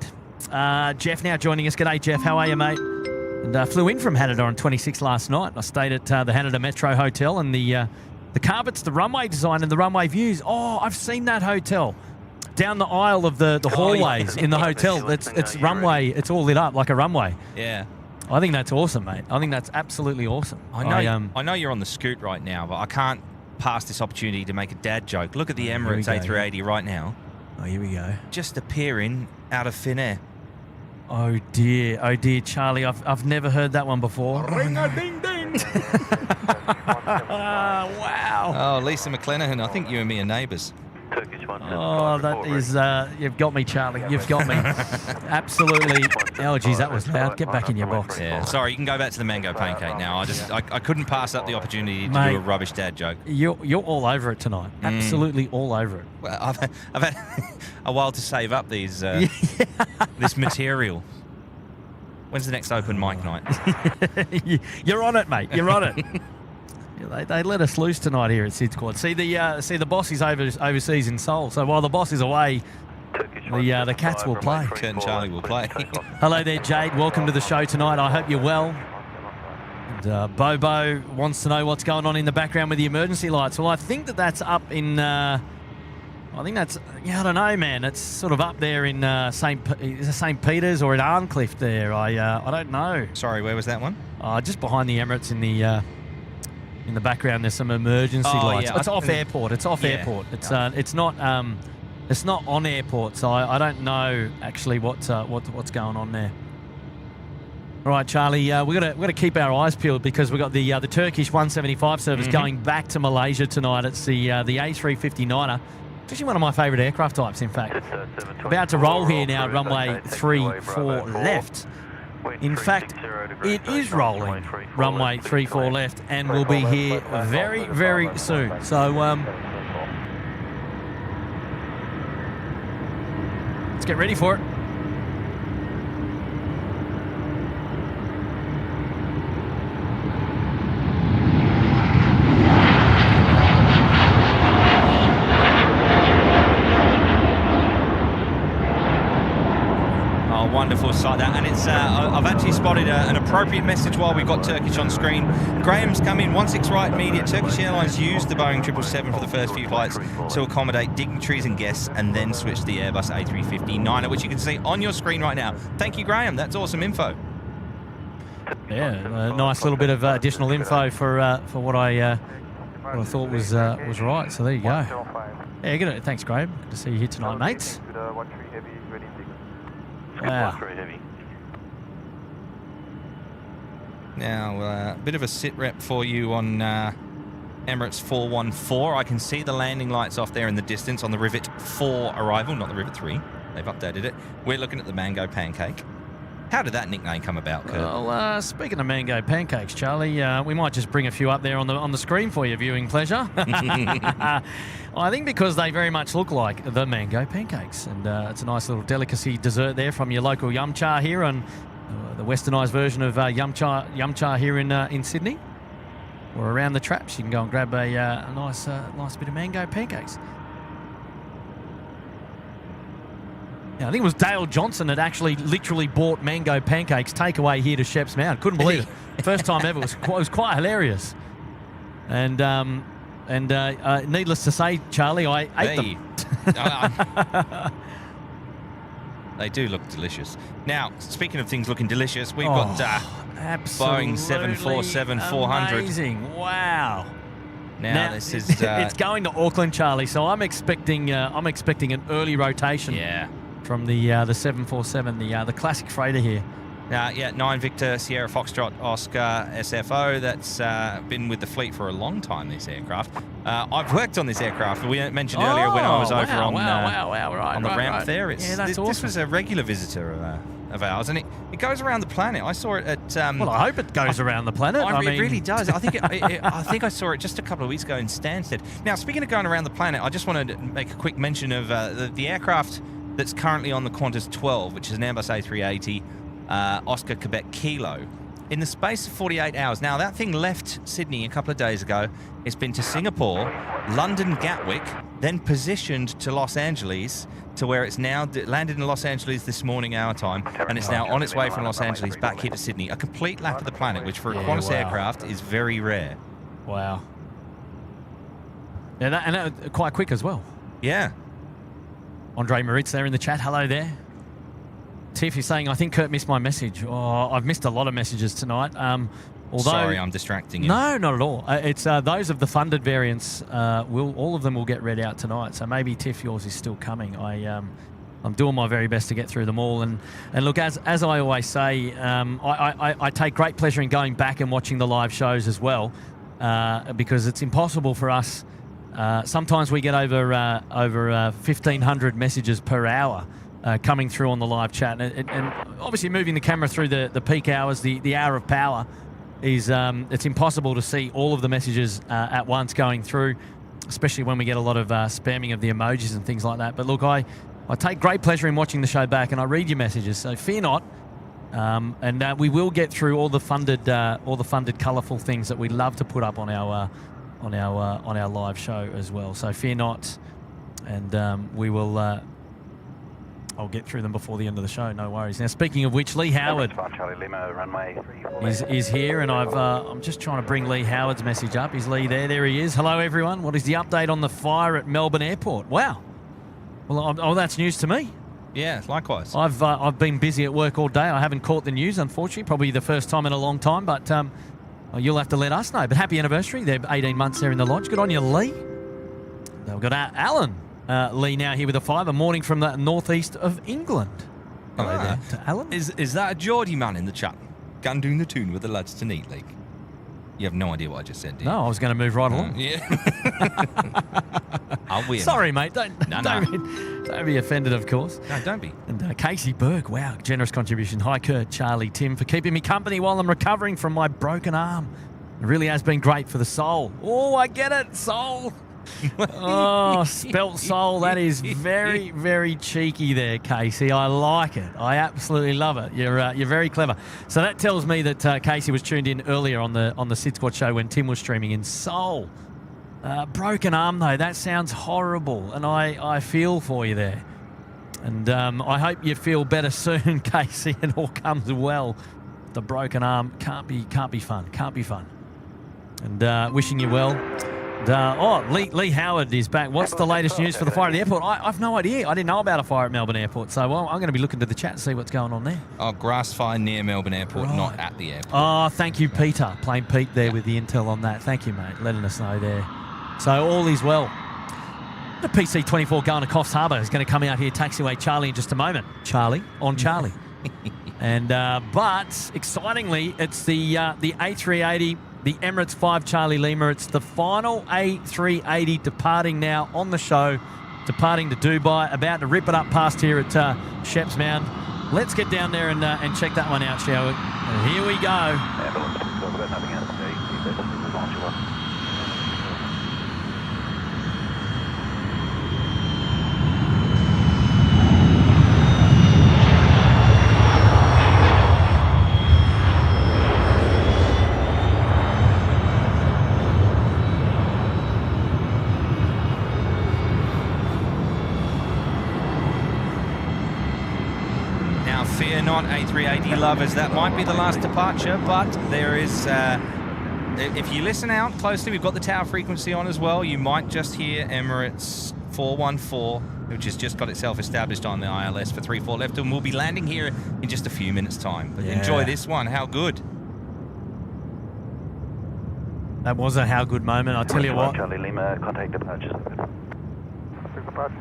Jeff now joining us. G'day, Jeff. How are you, mate? And flew in from Haneda on 26 last night. I stayed at the Haneda Metro Hotel, and the carpets, the runway design and the runway views. Oh, I've seen that hotel. Down the aisle of the hallways in the hotel. It's runway. It's all lit up like a runway. Yeah. I think that's awesome, mate. I think that's absolutely awesome. I know you're on the scoot right now, but I can't pass this opportunity to make a dad joke. Look at the Emirates A380 right now. Oh, here we go. Just appearing out of thin air. Oh dear, Charlie. I've never heard that one before. Ring a ding ding. Wow. Oh, Lisa McClenaghan, I think you and me are neighbours. Turkish 175. Oh, that is, you've got me, Charlie. You've got me. Absolutely. Oh, geez, that was loud. Get back in your box. Yeah, sorry, you can go back to the mango pancake now. I couldn't pass up the opportunity to do a rubbish dad joke. You're all over it tonight. Absolutely all over it. Well, I've had a while to save up these this material. When's the next open mic night? You're on it, mate. You're on it. They let us loose tonight here at SydSquad. See the boss is overseas in Seoul. So while the boss is away, the cats will play. Kurt and Charlie will play. Hello there, Jade. Welcome to the show tonight. I hope you're well. And Bobo wants to know what's going on in the background with the emergency lights. Well, I think that's up in. I don't know, man. It's sort of up there in St. Peter's or at Arncliffe there. I don't know. Sorry, where was that one? Just behind the Emirates in the background. There's some emergency lights. Yeah. It's off airport. It's off airport. It's not on airport. So I don't know actually what's going on there. All right, Charlie. We're gonna keep our eyes peeled because we've got the Turkish 175 service going back to Malaysia tonight. It's the A350-9er. It's actually one of my favourite aircraft types, in fact. About to roll here now, runway 34 left. In fact, it is rolling runway 34 left and will be here very, very soon. So, let's get ready for it. Wonderful sight that, and it's I've actually spotted an appropriate message while we've got Turkish on screen. Graham's come in, 16 right immediate. Turkish Airlines used the Boeing 777 for the first few flights to accommodate dignitaries and guests, and then switched the Airbus A350-9er, which you can see on your screen right now. Thank you, Graham. That's awesome info. Yeah, a nice little bit of additional info for what I thought was right. So there you go. Yeah, good. Thanks, Graham. Good to see you here tonight, mates. Wow. Now, a bit of a sit rep for you on Emirates 414. I can see the landing lights off there in the distance on the Rivet 4 arrival, not the Rivet 3. They've updated it. We're looking at the Mango Pancake. How did that nickname come about, Kurt? Well, speaking of mango pancakes, Charlie, we might just bring a few up there on the screen for your viewing pleasure. I think because they very much look like the mango pancakes, and it's a nice little delicacy dessert there from your local yum cha here, and the westernised version of yum cha here in Sydney, or around the traps. You can go and grab a nice bit of mango pancakes. Yeah, I think it was Dale Johnson that actually literally bought mango pancakes takeaway here to Sheps Mount. Couldn't believe it. First time ever. It was quite hilarious. And needless to say, Charlie, I ate them. They do look delicious. Now, speaking of things looking delicious, we've got Boeing 747-400. Amazing. Wow. Now this is it's going to Auckland, Charlie. So I'm expecting an early rotation. Yeah. From the 747, the classic freighter here. 9 Victor Sierra Foxtrot Oscar SFO. That's been with the fleet for a long time, this aircraft. I've worked on this aircraft. We mentioned earlier when I was over on the ramp there. That's awesome. This was a regular visitor of ours, and it goes around the planet. I saw it at... well, I hope it goes around the planet. I mean, it really does. I think I think I saw it just a couple of weeks ago in Stansted. Now, speaking of going around the planet, I just wanted to make a quick mention of the aircraft that's currently on the Qantas 12, which is an Airbus A380 Oscar Quebec Kilo. In the space of 48 hours. Now, that thing left Sydney a couple of days ago. It's been to Singapore, London Gatwick, then positioned to Los Angeles, to where it's now landed in Los Angeles this morning our time, and it's now on its way from Los Angeles back here to Sydney. A complete lap of the planet, which for a Qantas aircraft is very rare. Wow. Yeah, and quite quick as well. Yeah. Andre Moritz there in the chat. Hello there. Tiff is saying, I think Kurt missed my message. Oh, I've missed a lot of messages tonight. Although, sorry, I'm distracting you. No, not at all. It's those of the funded variants. All of them will get read out tonight. So maybe Tiff, yours is still coming. I'm doing my very best to get through them all. And look, as I always say, I take great pleasure in going back and watching the live shows as well, because it's impossible for us. Sometimes we get over 1,500 messages per hour coming through on the live chat, and obviously moving the camera through the peak hours, the hour of power. It's impossible to see all of the messages at once going through, especially when we get a lot of spamming of the emojis and things like that. But look, I take great pleasure in watching the show back, and I read your messages, so fear not. And we will get through all the funded colourful things that we love to put up on our live show as well. So fear not, and we will. I'll get through them before the end of the show, no worries. Now, speaking of which, Lee Howard is here, and I'm just trying to bring Lee Howard's message up. Is Lee there? There he is. Hello, everyone. What is the update on the fire at Melbourne Airport? Wow. Well, that's news to me. Yeah, likewise. I've been busy at work all day. I haven't caught the news, unfortunately. Probably the first time in a long time, but you'll have to let us know. But happy anniversary. They're 18 months there in the lodge. Good on you, Lee. Now we've got Alan. Lee now here with a fiver, morning from the northeast of England. Hello there to Alan. Is that a Geordie man in the chat? Gun doing the tune with the lads tonight, like. You have no idea what I just said, do you? No, I was going to move right along. Yeah. I'll win. Sorry, mate. Don't be offended, of course. No, don't be. And Casey Burke, wow, generous contribution. Hi, Kurt, Charlie, Tim, for keeping me company while I'm recovering from my broken arm. It really has been great for the soul. Oh, I get it, soul. Oh, spelt soul. That is very, very cheeky there, Casey. I like it. I absolutely love it. You're very clever. So that tells me that Casey was tuned in earlier on the SydSquad show when Tim was streaming in Seoul. Broken arm though, that sounds horrible, and I feel for you there. And I hope you feel better soon, Casey, and all comes well. The broken arm can't be fun. Can't be fun. And wishing you well. Lee Howard is back. What's the latest news for the fire at the airport? I've no idea. I didn't know about a fire at Melbourne Airport, so I'm going to be looking to the chat to see what's going on there. Oh, grass fire near Melbourne Airport, right. Not at the airport. Oh, thank you, Peter. Plain Pete there with the intel on that. Thank you, mate, letting us know there. So all is well. The PC-24 going to Coffs Harbour is going to come out here, taxiway Charlie in just a moment. Charlie on Charlie. And but excitingly, it's the A380. The Emirates 5 Charlie Lima. It's the final A380 departing now on the show, departing to Dubai, about to rip it up past here at Sheps Mound. Let's get down there and check that one out, shall we? And here we go. Fear not, A380 lovers. That might be the last departure, but there is... if you listen out closely, we've got the tower frequency on as well. You might just hear Emirates 414, which has just got itself established on the ILS for 34 left, and we'll be landing here in just a few minutes' time. But enjoy this one. How good. That was a how good moment, I tell you what. Charlie Lima, contact departures.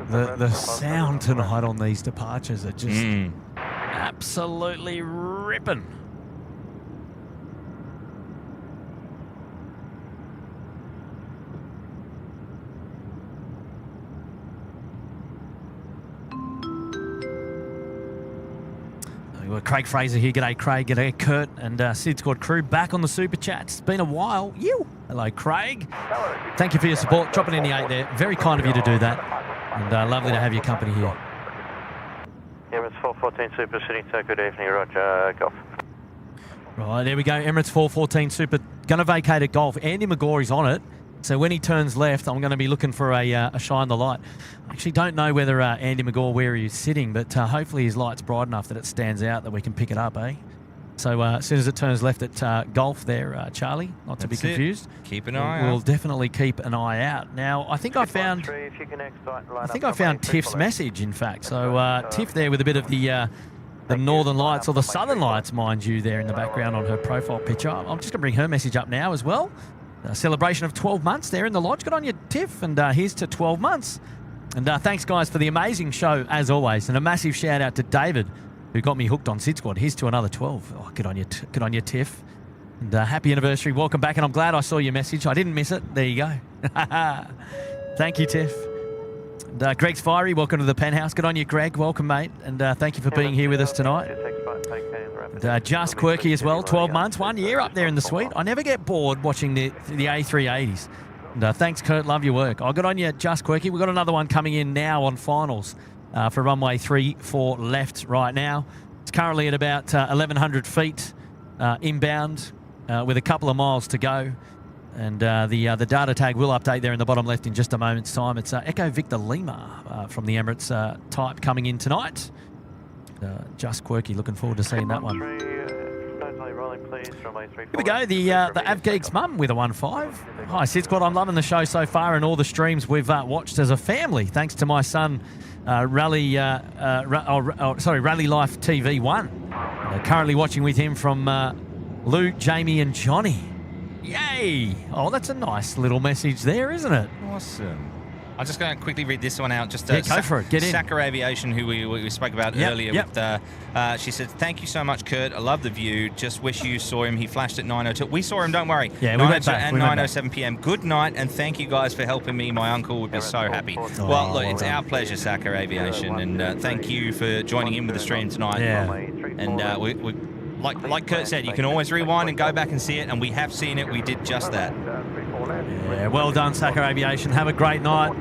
The sound tonight on these departures are just absolutely ripping. We've got Craig Fraser here. G'day, Craig. G'day, Kurt and SydSquad crew back on the Super Chats. It's been a while. Hello, Craig. Thank you for your support. Dropping in the 8 there. Very kind of you to do that. And lovely to have your company here. Emirates 414 Super City, so good evening, Roger, Golf. Right, there we go. Emirates 414 Super. Going to vacate at Golf. Andy McGorry's on it. So when he turns left, I'm going to be looking for a shine the light. I actually don't know whether Andy McGaw where he's sitting, but hopefully his light's bright enough that it stands out that we can pick it up, eh? So as soon as it turns left at Golf there, Charlie, not to be confused. Keep an eye out. We'll definitely keep an eye out. Now, I think I found Tiff's message, in fact. So Tiff there with a bit of the northern lights, or the southern lights, mind you, there in the background on her profile picture. I'm just going to bring her message up now as well. A celebration of 12 months there in the lodge. Good on you, Tiff, and here's to 12 months. And thanks, guys, for the amazing show, as always. And a massive shout-out to David, who got me hooked on SydSquad. Here's to another 12. Oh, good on you, Tiff. And happy anniversary. Welcome back, and I'm glad I saw your message. I didn't miss it. There you go. Thank you, Tiff. And Greg's Fiery, welcome to the penthouse. Good on you, Greg. Welcome, mate. And thank you for being here with us tonight. And, Just Quirky as well, 12 months, 1 year up there in the suite. I never get bored watching the A380s. And thanks, Kurt. Love your work. Oh, good on you, Just Quirky. We've got another one coming in now on finals for runway 34 left right now. It's currently at about 1,100 feet inbound with a couple of miles to go. And the data tag will update there in the bottom left in just a moment's time. It's Echo Victor Lima from the Emirates type coming in tonight. Just Quirky, looking forward to seeing that one. Here we go, the Avgeek's mum with a 1-5. Hi, SydSquad, I'm loving the show so far and all the streams we've watched as a family. Thanks to my son, Rally Life TV 1. Currently watching with him from Luke, Jamie and Johnny. Yay! Oh, that's a nice little message there, isn't it? Awesome. I'm just going to quickly read this one out. Just go for it. Get in. Sacker Aviation, who we spoke about earlier. Yep. With, she said, "Thank you so much, Kurt. I love the view. Just wish you saw him. He flashed at 9:02. We saw him. Don't worry. Yeah, we went back. At 9:07 p.m. Good night, and thank you guys for helping me. My uncle would be so happy." Well, look, it's our pleasure, Sacker Aviation, and thank you for joining in with the stream tonight. Yeah. And we like Kurt said, you can always rewind and go back and see it, and we have seen it. We did just that. Yeah, well done, Sacker Aviation. Have a great night.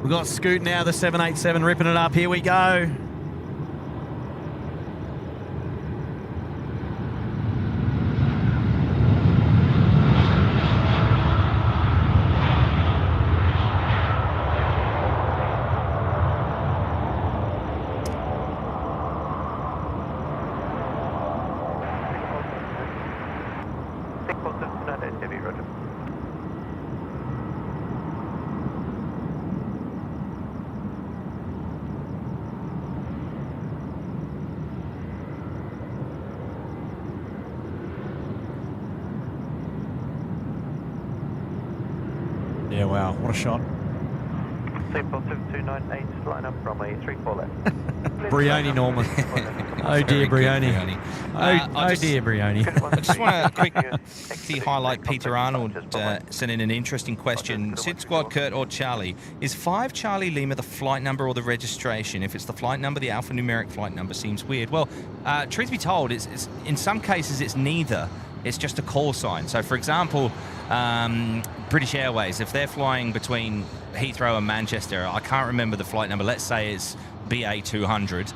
We've got Scoot now, the 787, ripping it up. Here we go. Yeah, wow, what a shot. line up from A340 left. Brioni, Norman. Oh dear, Brioni. Oh dear, Brioni. I just want to quickly highlight Peter Arnold sent in an interesting question. SydSquad, Kurt or Charlie, is 5 Charlie Lima the flight number or the registration? If it's the flight number, the alphanumeric flight number seems weird. Well, truth be told, it's in some cases it's neither. It's just a call sign. So, for example, British Airways, if they're flying between Heathrow and Manchester, I can't remember the flight number. Let's say it's BA200,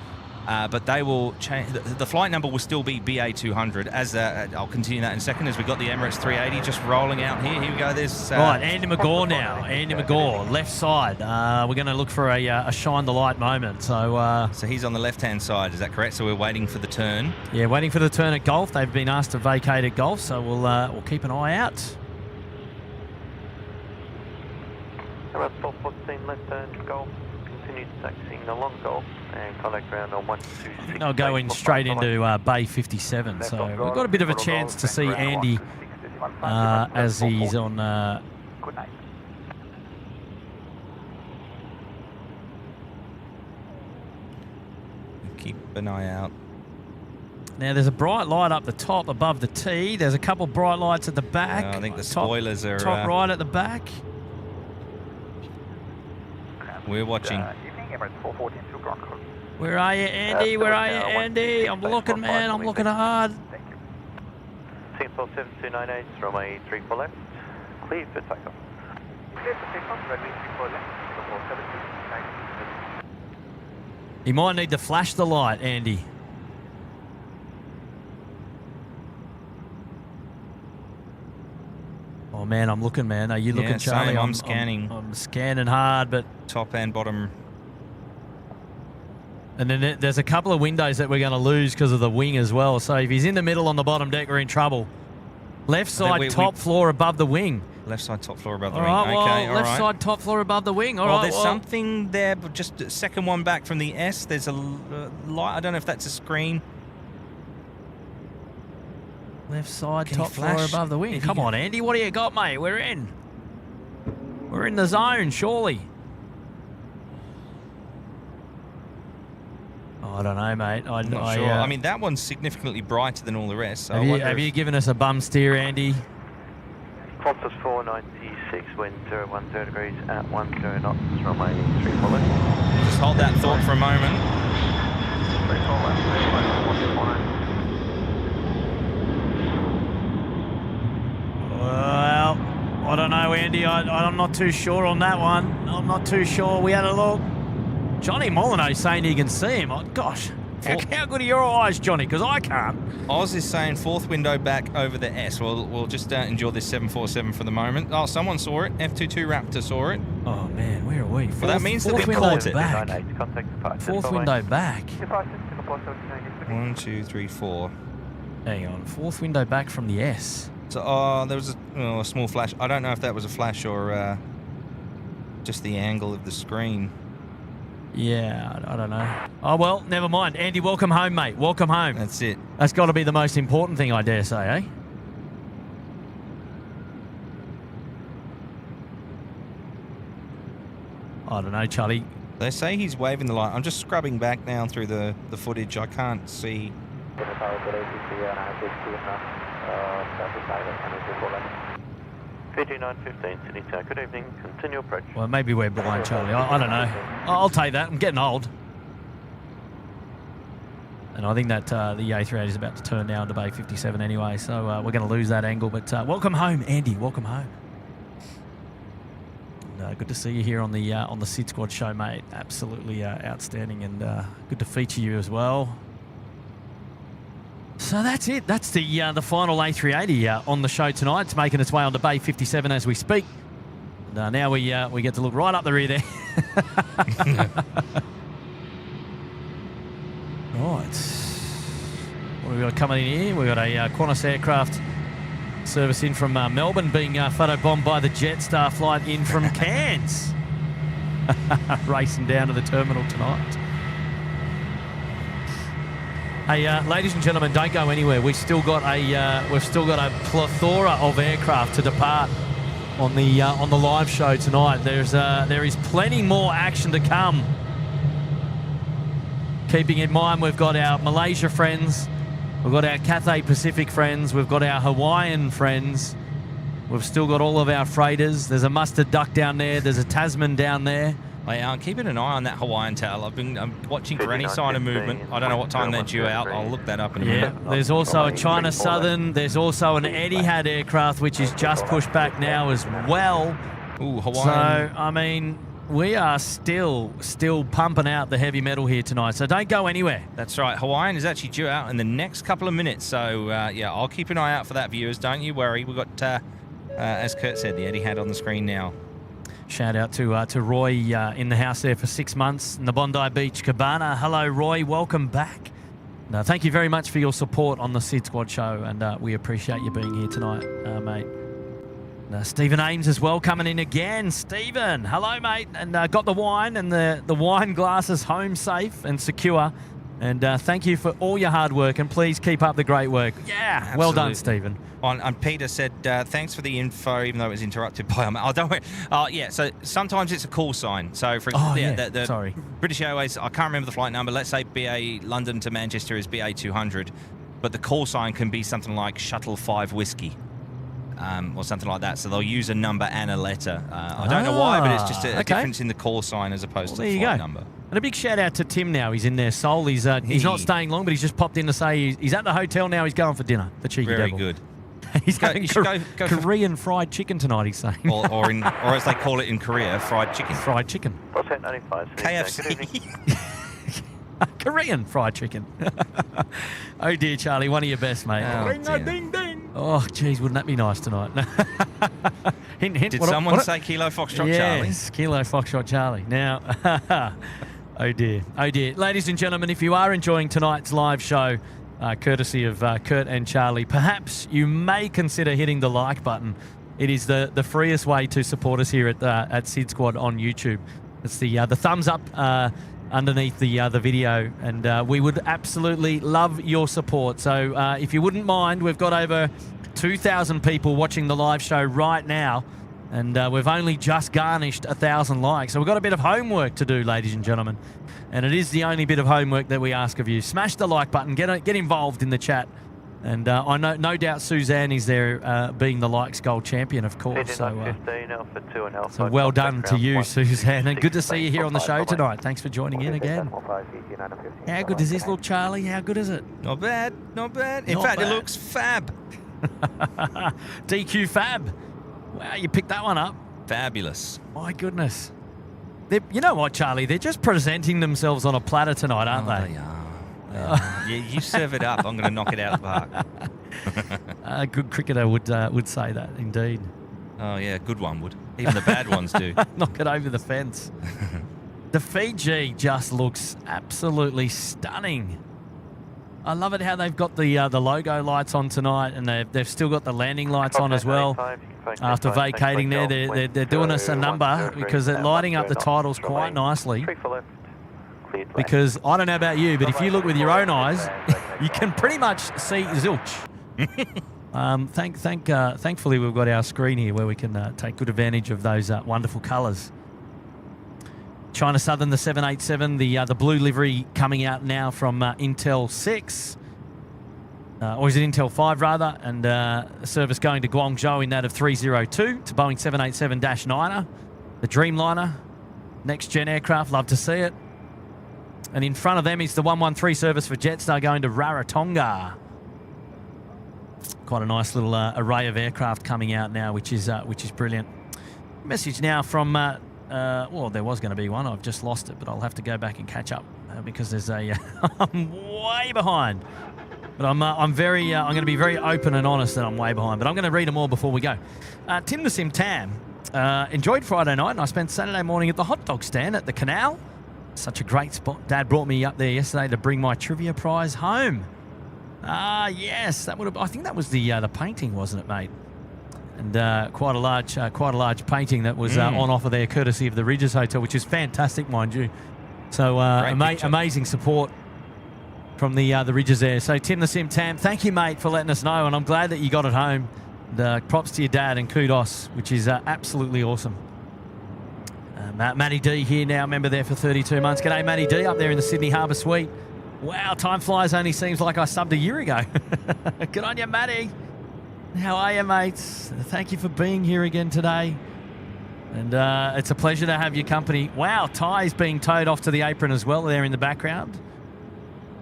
but they will change. The flight number will still be BA200. As I'll continue that in a second. As we got the Emirates 380 just rolling out here. Here we go. There's right, Andy McGaw now. Andy McGaw, left side. We're going to look for a shine the light moment. So he's on the left-hand side. Is that correct? So we're waiting for the turn. Yeah, waiting for the turn at Golf. They've been asked to vacate at Golf, so we'll keep an eye out. Emirates 414 left turn Golf. Continue taxiing along Golf and contact ground on 126. They'll go in straight into Bay 57. So we've got a bit of a chance to see Andy as he's on. Good night. Keep an eye out. Now there's a bright light up the top above the T. There's a couple bright lights at the back. I think the spoilers are top right at the back. We're watching. Where are you, Andy? Where are you, Andy? I'm looking, man. I'm looking hard. Singapore 7298 from A34 left. Clear for takeoff. Clear for takeoff. Runway 34 left. Singapore 7298. He might need to flash the light, Andy. Oh, man, I'm looking, man. Are you looking, Charlie? Same. I'm scanning. I'm scanning hard, but... Top and bottom. And then there's a couple of windows that we're going to lose because of the wing as well. So if he's in the middle on the bottom deck, we're in trouble. Left side, top floor above the wing. Left side, top floor above the All wing. right, well, Okay, left side, top floor above the wing. All right, there's something there, but just a second one back from the S. There's a light. I don't know if that's a screen. Left side, Can you top floor flash? above the wing. If you Come on, Andy. What do you got, mate? We're in. We're in the zone, surely. Oh, I don't know, mate. I'm not sure. I mean, that one's significantly brighter than all the rest. So have you given us a bum steer, Andy? Qantas 496, wind 010 degrees at 10 knots, runway 34 left. Just hold that thought for a moment. 34 left, 149. Well, I don't know, Andy. I'm not too sure on that one. I'm not too sure. We had a look. Johnny Molyneux saying he can see him. Oh, gosh. How good are your eyes, Johnny? Because I can't. Oz is saying fourth window back over the S. We'll just enjoy this 747 for the moment. Oh, someone saw it. F22 Raptor saw it. Oh, man. Where are we? Well, that means that we window caught it. back. Fourth window back. 1, 2, 3, 4. Hang on. Fourth window back from the S. So, there was a small flash. I don't know if that was a flash or just the angle of the screen. Yeah, I don't know. Oh, well, never mind. Andy, welcome home, mate. Welcome home. That's it. That's got to be the most important thing, I dare say, eh? I don't know, Charlie. They say he's waving the light. I'm just scrubbing back now through the footage. I can't see. 5915 Sydney Tower. Good evening. Continue approach. Well, maybe we're blind, Charlie. I don't know. I'll take that. I'm getting old. And I think that the A380 is about to turn now into Bay 57 anyway, so we're going to lose that angle. But welcome home, Andy. Welcome home. And, good to see you here on the SydSquad show, mate. Absolutely outstanding, and good to feature you as well. So that's it. That's the final A380 on the show tonight. It's making its way onto Bay 57 as we speak. And, now we get to look right up the rear there. Right. What have we got coming in here? We've got a Qantas aircraft service in from Melbourne being photobombed by the Jetstar flight in from Cairns. Racing down to the terminal tonight. Hey, ladies and gentlemen, don't go anywhere. We've still got a plethora of aircraft to depart on the live show tonight. There is plenty more action to come. Keeping in mind, we've got our Malaysia friends, we've got our Cathay Pacific friends, we've got our Hawaiian friends, we've still got all of our freighters. There's a mustard duck down there. There's a Tasman down there. I'm keeping an eye on that Hawaiian tail. I'm watching for any sign of movement. I don't know what time they're due out. I'll look that up in a minute. There's also a China Southern. There's also an Etihad aircraft, which is just pushed back now as well. Ooh, Hawaiian. So, I mean, we are still pumping out the heavy metal here tonight. So don't go anywhere. That's right. Hawaiian is actually due out in the next couple of minutes. So, yeah, I'll keep an eye out for that, viewers. Don't you worry. We've got, as Kurt said, the Etihad on the screen now. Shout out to Roy in the house there for 6 months in the Bondi Beach Cabana. Hello, Roy. Welcome back. Thank you very much for your support on the SydSquad show, and we appreciate you being here tonight, mate. Stephen Ames as well coming in again. Stephen, hello, mate. And got the wine and the wine glasses home safe and secure. And thank you for all your hard work, and please keep up the great work. Yeah, absolutely. Well done, Stephen. And Peter said, thanks for the info, even though it was interrupted by oh, don't worry. Yeah, so sometimes it's a call sign. So, for example, the British Airways, I can't remember the flight number. Let's say BA London to Manchester is BA 200, but the call sign can be something like Shuttle 5 Whiskey. Or something like that. So they'll use a number and a letter. I don't know why, but it's just a difference in the call sign as opposed to the flight number. And a big shout out to Tim now. He's in there, Seoul. He's not staying long, but he's just popped in to say he's at the hotel now. He's going for dinner. The cheeky devil. Very good. He's going go Korean fried chicken tonight, he's saying. or as they call it in Korea, fried chicken. Fried chicken. KFC. Korean fried chicken. Oh dear, Charlie, one of your best, mate. Oh, Ring a ding ding. Oh, geez, wouldn't that be nice tonight? Hint, hint. Did What- someone what- say Kilo Foxtrot Yes, Kilo Foxtrot Charlie. Now, oh dear, oh dear. Ladies and gentlemen, if you are enjoying tonight's live show, courtesy of Kurt and Charlie, perhaps you may consider hitting the like button. It is the freest way to support us here at SydSquad on YouTube. It's the thumbs up underneath the video, and we would absolutely love your support. So if you wouldn't mind, we've got over 2,000 people watching the live show right now, and we've only just garnished 1,000 likes. So we've got a bit of homework to do, ladies and gentlemen, and it is the only bit of homework that we ask of you. Smash the like button, get involved in the chat, and I know no doubt Suzanne is there, being the likes gold champion, of course. So, 15, Alpha 2 and Alpha. so well done to you, Suzanne, and good to see you here on the show tonight. Thanks for joining in again. How good does this look, Charlie? How good is it? Not bad, not bad. In Not fact, bad. it looks fab. DQ Fab. Wow, you picked that one up. Fabulous. My goodness. You know what, Charlie? They're just presenting themselves on a platter tonight, aren't they? They are. Yeah, you serve it up. I'm going to knock it out of the park. A good cricketer would say that, indeed. Oh, yeah, good one would. Even the bad ones do. Knock it over the fence. The Fiji just looks absolutely stunning. I love it how they've got the logo lights on tonight, and they've still got the landing lights on as well. After vacating there, they're doing us a number because they're lighting up the titles quite nicely. Because I don't know about you, but if you look with your own eyes, you can pretty much see zilch. Thankfully, we've got our screen here where we can take good advantage of those wonderful colours. China Southern, the 787, the blue livery coming out now from Intel 6. Or is it Intel 5 rather? And service going to Guangzhou in that of 302 to Boeing 787-9er. The Dreamliner, next gen aircraft, love to see it. And in front of them is the 113 service for Jetstar going to Rarotonga. Quite a nice little array of aircraft coming out now, which is brilliant. Message now from well, there was going to be one. I've just lost it, but I'll have to go back and catch up because there's a I'm way behind. But I'm going to be very open and honest that I'm way behind. But I'm going to read them all before we go. Tim the Sim Tam enjoyed Friday night, and I spent Saturday morning at the hot dog stand at the Canal. Such a great spot. Dad brought me up there yesterday to bring my trivia prize home. Yes, that would have. I think that was the painting, wasn't it, mate? And quite a large painting that was on offer there, courtesy of the Ridges Hotel, which is fantastic, mind you. So amazing support from the Ridges there. So Tim the Sim Tam, thank you, mate, for letting us know, and I'm glad that you got it home. And, props to your dad and kudos, which is absolutely awesome. Matty D here now, member there for 32 months. G'day, Matty D, up there in the Sydney Harbour Suite. Wow, time flies, only seems like I subbed a year ago. Good on you, Matty. How are you, mates? Thank you for being here again today. And it's a pleasure to have your company. Wow, Ty's being towed off to the apron as well there in the background.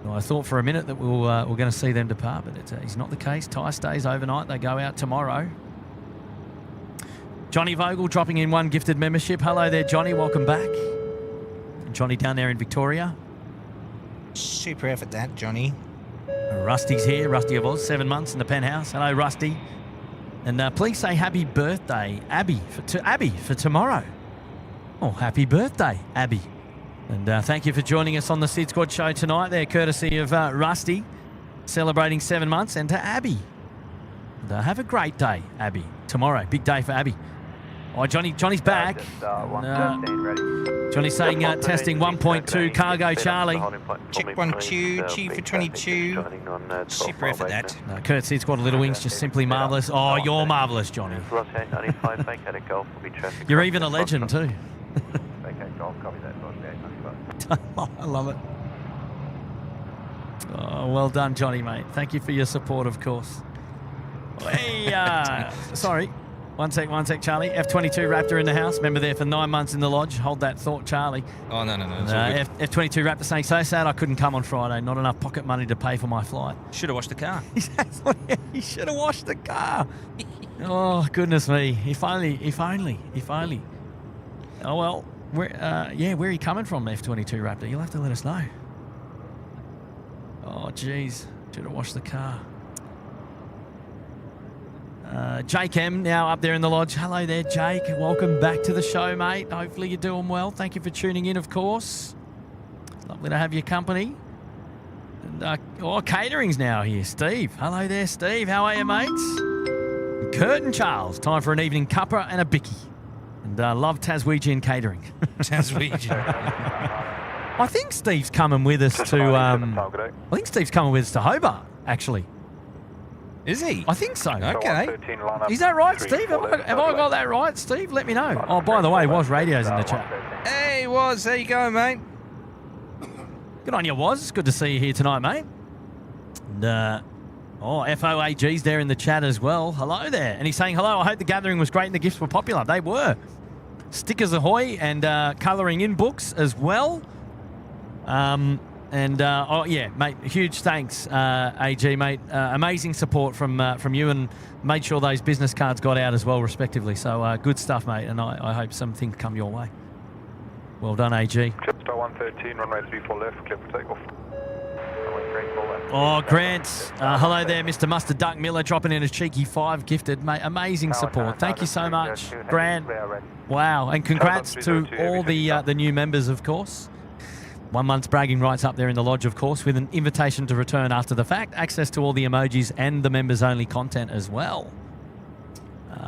Well, I thought for a minute that we're going to see them depart, but it's not the case. Ty stays overnight. They go out tomorrow. Johnny Vogel dropping in one gifted membership. Hello there, Johnny. Welcome back. And Johnny down there in Victoria. Super effort that, Johnny. Rusty's here. Rusty of Oz, 7 months in the penthouse. Hello, Rusty. And please say happy birthday, Abby, for tomorrow. Oh, happy birthday, Abby. And thank you for joining us on the SydSquad show tonight there, courtesy of Rusty, celebrating 7 months, and to Abby. And have a great day, Abby. Tomorrow, big day for Abby. Oh, Johnny's back. Johnny's saying testing 1.2 cargo Charlie. Check 1-2, Chief for 22. Super effort that. Kurt SydSquad Little Wings, just simply marvellous. Oh, you're marvellous, Johnny. You're even a legend too. I love it. Oh, well done, Johnny, mate. Thank you for your support, of course. Hey, sorry. One sec, Charlie. F-22 Raptor in the house. Remember there for 9 months in the lodge. Hold that thought, Charlie. Oh, no. It's all good. F-22 Raptor saying, so sad I couldn't come on Friday. Not enough pocket money to pay for my flight. Should have washed the car. He should have washed the car. Oh, goodness me. If only. Oh, well, where are you coming from, F-22 Raptor? You'll have to let us know. Oh, jeez. Should have washed the car. Jake M now up there in the lodge. Hello there, Jake. Welcome back to the show, mate. Hopefully you're doing well. Thank you for tuning in, of course. Lovely to have your company. And catering's now here. Steve. Hello there, Steve. How are you, mates? Kurt and Charles. Time for an evening cuppa and a bicky. And love Taswegian catering. Taswegian. I think Steve's coming with us to Hobart, actually. Is he? I think so. Okay. Is that right, Steve? Have I got that right, Steve? Let me know. Oh, by the way, Was Radio's in the chat. Hey, Was. There you go, mate. Good on you, Was. It's good to see you here tonight, mate. And, FOAG's there in the chat as well. Hello there. And he's saying, hello, I hope the gathering was great and the gifts were popular. They were. Stickers ahoy and colouring in books as well. Mate, huge thanks, AG, mate. Amazing support from you, and made sure those business cards got out as well, respectively. So good stuff, mate, and I hope some things come your way. Well done, AG. Star 113, runway 34 left, clear for takeoff. Runway 34 left. Oh, Grant. Hello there, Mr. Mustard Duck Miller, dropping in a cheeky 5 gifted, mate. Amazing support. Thank you so much, Grant. Wow, and congrats to all the new members, of course. 1 month's bragging rights up there in the lodge, of course, with an invitation to return after the fact, access to all the emojis and the members-only content as well.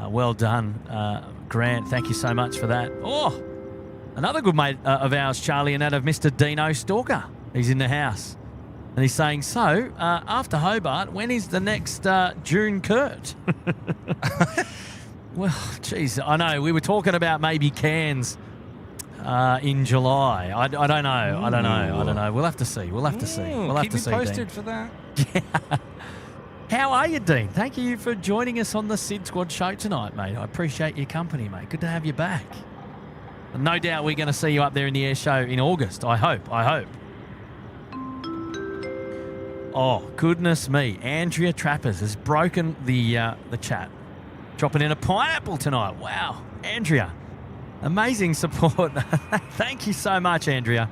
Well done, Grant. Thank you so much for that. Oh, another good mate of ours, Charlie, and that of Mr. Dino Stalker. He's in the house. And he's saying, so, after Hobart, when is the next June Kurt? Well, geez, I know. We were talking about maybe Cairns in July. I don't know. I don't know. We'll have to see. We'll have to see. We'll have to see. Keep me posted Dean. for that. Yeah. How are you, Dean? Thank you for joining us on the Sid Squad show tonight, mate. I appreciate your company, mate. Good to have you back. No doubt we're going to see you up there in the air show in August. I hope. Oh, goodness me. Andrea Trappers has broken the chat. Dropping in a pineapple tonight. Wow. Andrea. Amazing support. Thank you so much, Andrea.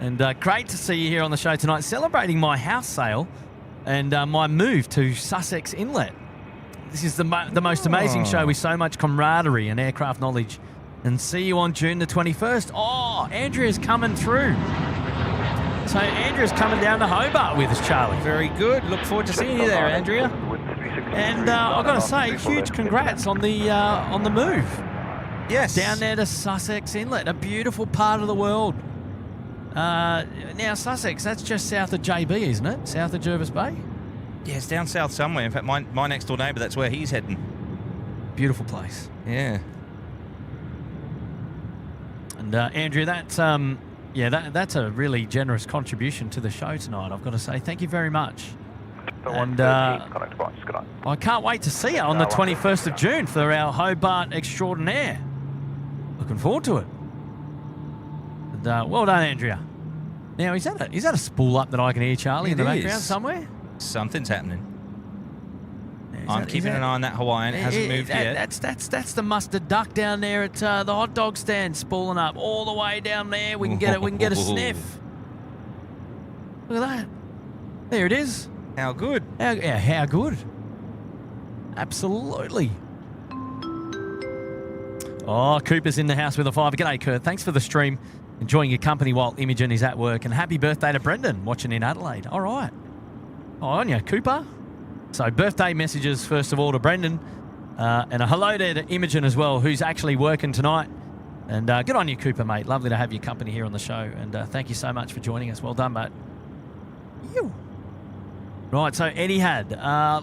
And great to see you here on the show tonight, celebrating my house sale and my move to Sussex Inlet. This is the most amazing show with so much camaraderie and aircraft knowledge. And see you on June the 21st. Oh, Andrea's coming through. So Andrea's coming down to Hobart with us, Charlie. Very good. Look forward to seeing you there, Andrea. And I've got to say, huge congrats on the move. Yes. Down there to Sussex Inlet, a beautiful part of the world. Now, Sussex, that's just south of JB, isn't it? South of Jervis Bay? Yeah, it's down south somewhere. In fact, my next door neighbour, that's where he's heading. Beautiful place. Yeah. And Andrea, that's a really generous contribution to the show tonight, I've got to say. Thank you very much. And I can't wait to see you on the 21st of June for our Hobart Extraordinaire. Looking forward to it. And, well done, Andrea. Now, is that a spool up that I can hear, Charlie, in the background somewhere? Something's happening. I'm keeping an eye on that Hawaiian. It hasn't moved yet. That's the mustard duck down there at the hot dog stand, spooling up all the way down there. We can get a sniff. Look at that. There it is. How good? How good? Absolutely. Oh, Cooper's in the house with a 5. G'day, Kurt. Thanks for the stream. Enjoying your company while Imogen is at work. And happy birthday to Brendan, watching in Adelaide. All right. Oh, on you, Cooper. So birthday messages, first of all, to Brendan. And a hello there to Imogen as well, who's actually working tonight. And good on you, Cooper, mate. Lovely to have your company here on the show. And thank you so much for joining us. Well done, mate. You. Right, so Etihad.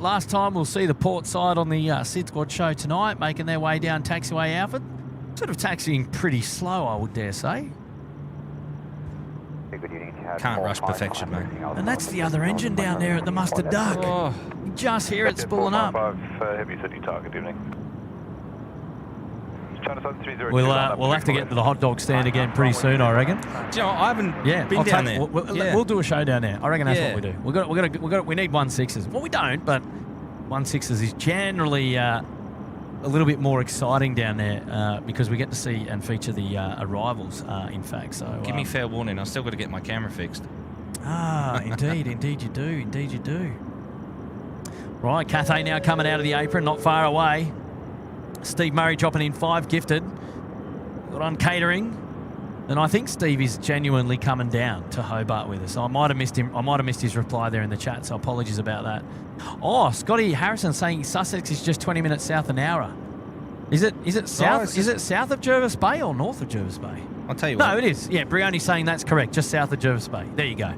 Last time we'll see the port side on the Sid Squad show tonight, making their way down taxiway Alfred. Sort of taxiing pretty slow, I would dare say. Can't rush perfection, mate. And that's the other engine down there at the Mustard Duck. Oh. You just hear it spooling up. Heavy city target, evening. We'll have to get to the hot dog stand again pretty soon, I reckon. Do you know, I haven't been down there. We'll do a show down there. I reckon that's what we do. We need 1.6s. Well, we don't, but 1.6s is generally a little bit more exciting down there because we get to see and feature the arrivals, in fact. So give me fair warning. I've still got to get my camera fixed. Indeed you do. Right, Cathay now coming out of the apron, not far away. Steve Murray dropping in 5 gifted. Got on catering. And I think Steve is genuinely coming down to Hobart with us. I might have missed him. I might have missed his reply there in the chat, so apologies about that. Oh, Scotty Harrison saying Sussex is just 20 minutes south of Nowra. Is it south? Is it south of Jervis Bay or north of Jervis Bay? I'll tell you what. No, it is. Yeah, Brioni's saying that's correct. Just south of Jervis Bay. There you go.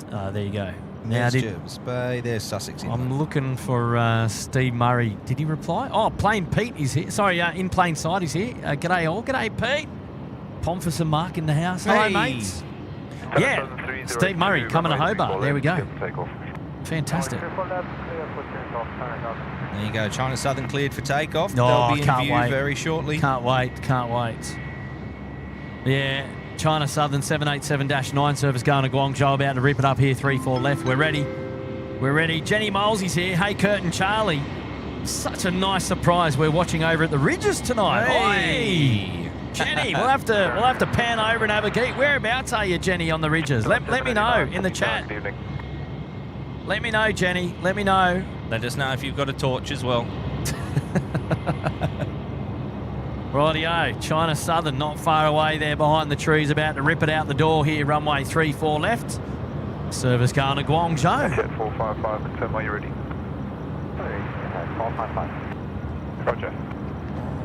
There you go. There's Jervis Bay. There's Sussex. I'm looking for Steve Murray. Did he reply? Oh, Plain Pete is here. Sorry, in plain sight he's here. G'day all. G'day, Pete. Pomfus and Mark in the house. Hello, mates. Yeah, Steve Murray coming to Hobart. There we go. Fantastic. There you go. China Southern cleared for takeoff. Oh, They'll be in view very shortly. Can't wait. Can't wait. Yeah, China Southern 787-9 service going to Guangzhou. About to rip it up here. 3-4 left. We're ready. We're ready. Jenny Molesy's here. Hey, Kurt and Charlie. Such a nice surprise. We're watching over at the Ridges tonight. Hey. Jenny, we'll have to pan over and have a geek. Whereabouts are you, Jenny, on the Ridges? Let me know in the chat. Let me know, Jenny. Let me know. Let us know if you've got a torch as well. Rightio, China Southern not far away there behind the trees, about to rip it out the door here. Runway 34 left. Service going to Guangzhou. 455, confirm when you're ready. 455. Roger.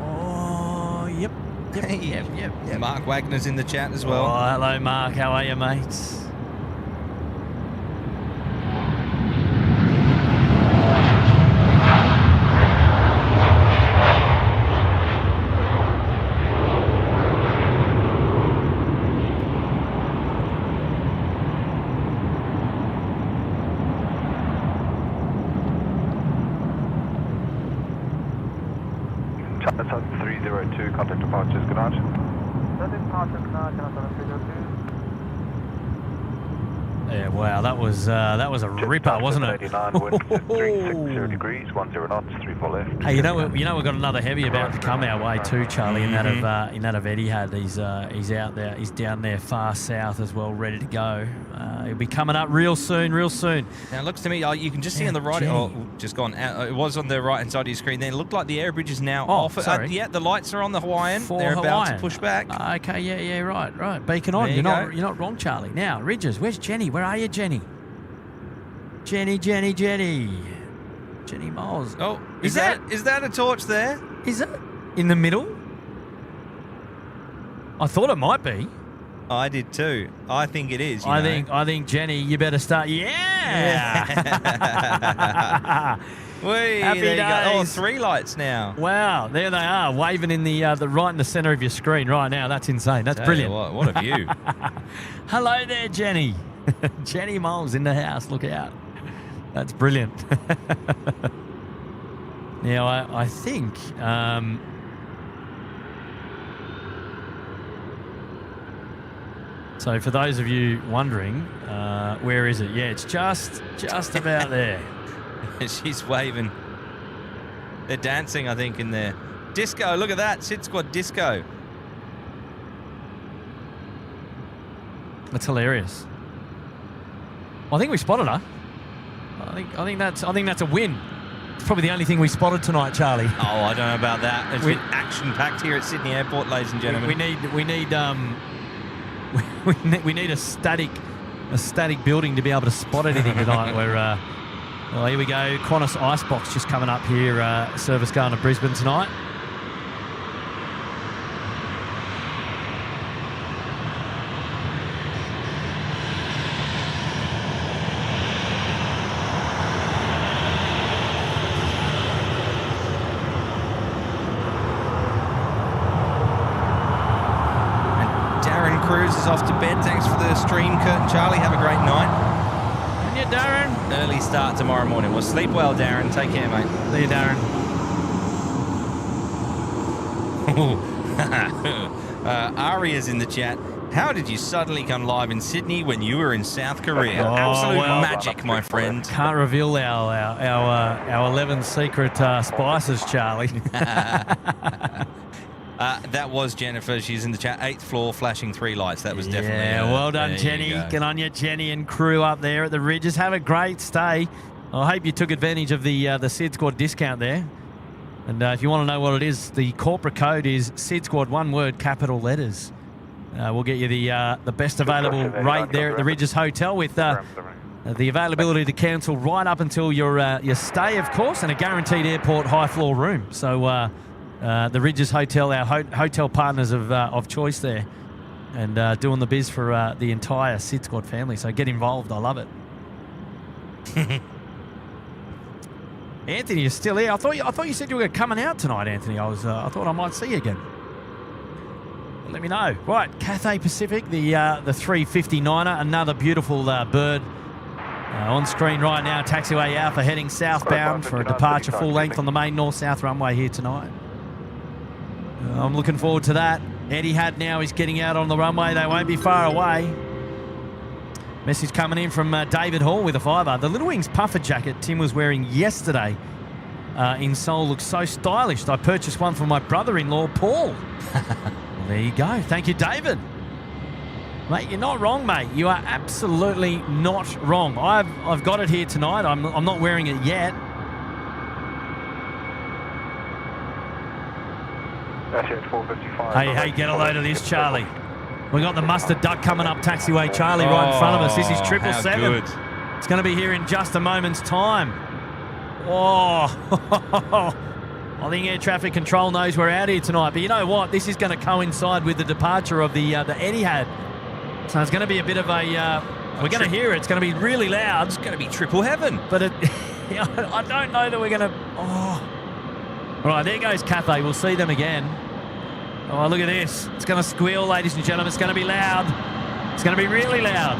Oh, yep. Yep. Mark Wagner's in the chat as well. Oh, hello, Mark. How are you, mates? China Southern 302, contact departures, good night. Yeah, wow, that was a ripper, wasn't it? 89, wind 360 degrees, 10 knots, 34 left. Hey, you know we've got another heavy about to come our way too, Charlie. In that of Etihad, he's out there, he's down there far south as well, ready to go. He'll be coming up real soon. Now it looks to me, you can just see on the right, just gone out. It was on the right hand side of your screen. Then it looked like the air bridge is now off. Sorry. Yeah, the lights are on the Hawaiian. For They're Hawaiian. about to push back. Okay, yeah, right. Beacon on. There You're not wrong, Charlie. Now, Ridges, where's Jenny? Where are you, Jenny? Jenny Moles. Oh, is that a torch there? Is it in the middle? I thought it might be. I did too. I think it is. I think Jenny, you better start. Yeah. Happy there you go. Oh, days. 3 lights now. Wow, there they are, waving in the right in the centre of your screen right now. That's insane. That's brilliant. What a view. Hello there, Jenny. Jenny Moles in the house. Look out. That's brilliant. Now, I think... so for those of you wondering, where is it? Yeah, it's just about there. She's waving. They're dancing, I think, in there. Disco, look at that. SydSquad Disco. That's hilarious. I think we spotted her. I think that's a win. It's probably the only thing we spotted tonight, Charlie. Oh, I don't know about that. It's been action-packed here at Sydney Airport, ladies and gentlemen. We need a static building to be able to spot anything tonight. Where well, here we go. Qantas Icebox just coming up here. Service going to Brisbane tonight. Is off to bed. Thanks for the stream, Kurt and Charlie. Have a great night. And you, Darren. Early start tomorrow morning. Well, sleep well, Darren. Take care, mate. See you, Darren. Aria's in the chat. How did you suddenly come live in Sydney when you were in South Korea? Absolute magic, my friend. Can't reveal our 11 secret spices, Charlie. That was Jennifer. She's in the chat. 8th floor, flashing 3 lights. That was definitely. Yeah, well done, Jenny. Good on you, Jenny and crew up there at the Ridges. Have a great stay. I hope you took advantage of the SydSquad discount there. And if you want to know what it is, the corporate code is SydSquad, one word, capital letters. We'll get you the best available rate there at the Ridges Hotel with the availability to cancel right up until your stay, of course, and a guaranteed airport high floor room. So the Ridges Hotel, our hotel partners of choice there, and doing the biz for the entire SydSquad family. So get involved. I love it. Anthony, you're still here. I thought you said you were coming out tonight, Anthony. I thought I might see you again. Let me know. Right, Cathay Pacific, the 350-9er, another beautiful bird. On screen right now, taxiway Alpha heading southbound for a departure full length on the main north-south runway here tonight. I'm looking forward to that. Etihad now is getting out on the runway. They won't be far away. Message coming in from David Hall with a fiver. The Little Wings puffer jacket Tim was wearing yesterday in Seoul looks so stylish. I purchased one for my brother-in-law, Paul. Well, there you go. Thank you, David. Mate, you're not wrong, mate. You are absolutely not wrong. I've got it here tonight. I'm not wearing it yet. Hey, get a load of this, Charlie. We got the mustard duck coming up taxiway Charlie right in front of us. This is 777. It's going to be here in just a moment's time. Oh, I think air traffic control knows we're out here tonight. But you know what? This is going to coincide with the departure of the Etihad. So it's going to be a bit of a... we're going to hear it. It's going to be really loud. It's going to be triple heaven. But I don't know that we're going to... Oh. All right, there goes Cathay. We'll see them again. Oh, look at this. It's going to squeal, ladies and gentlemen. It's going to be loud. It's going to be really loud.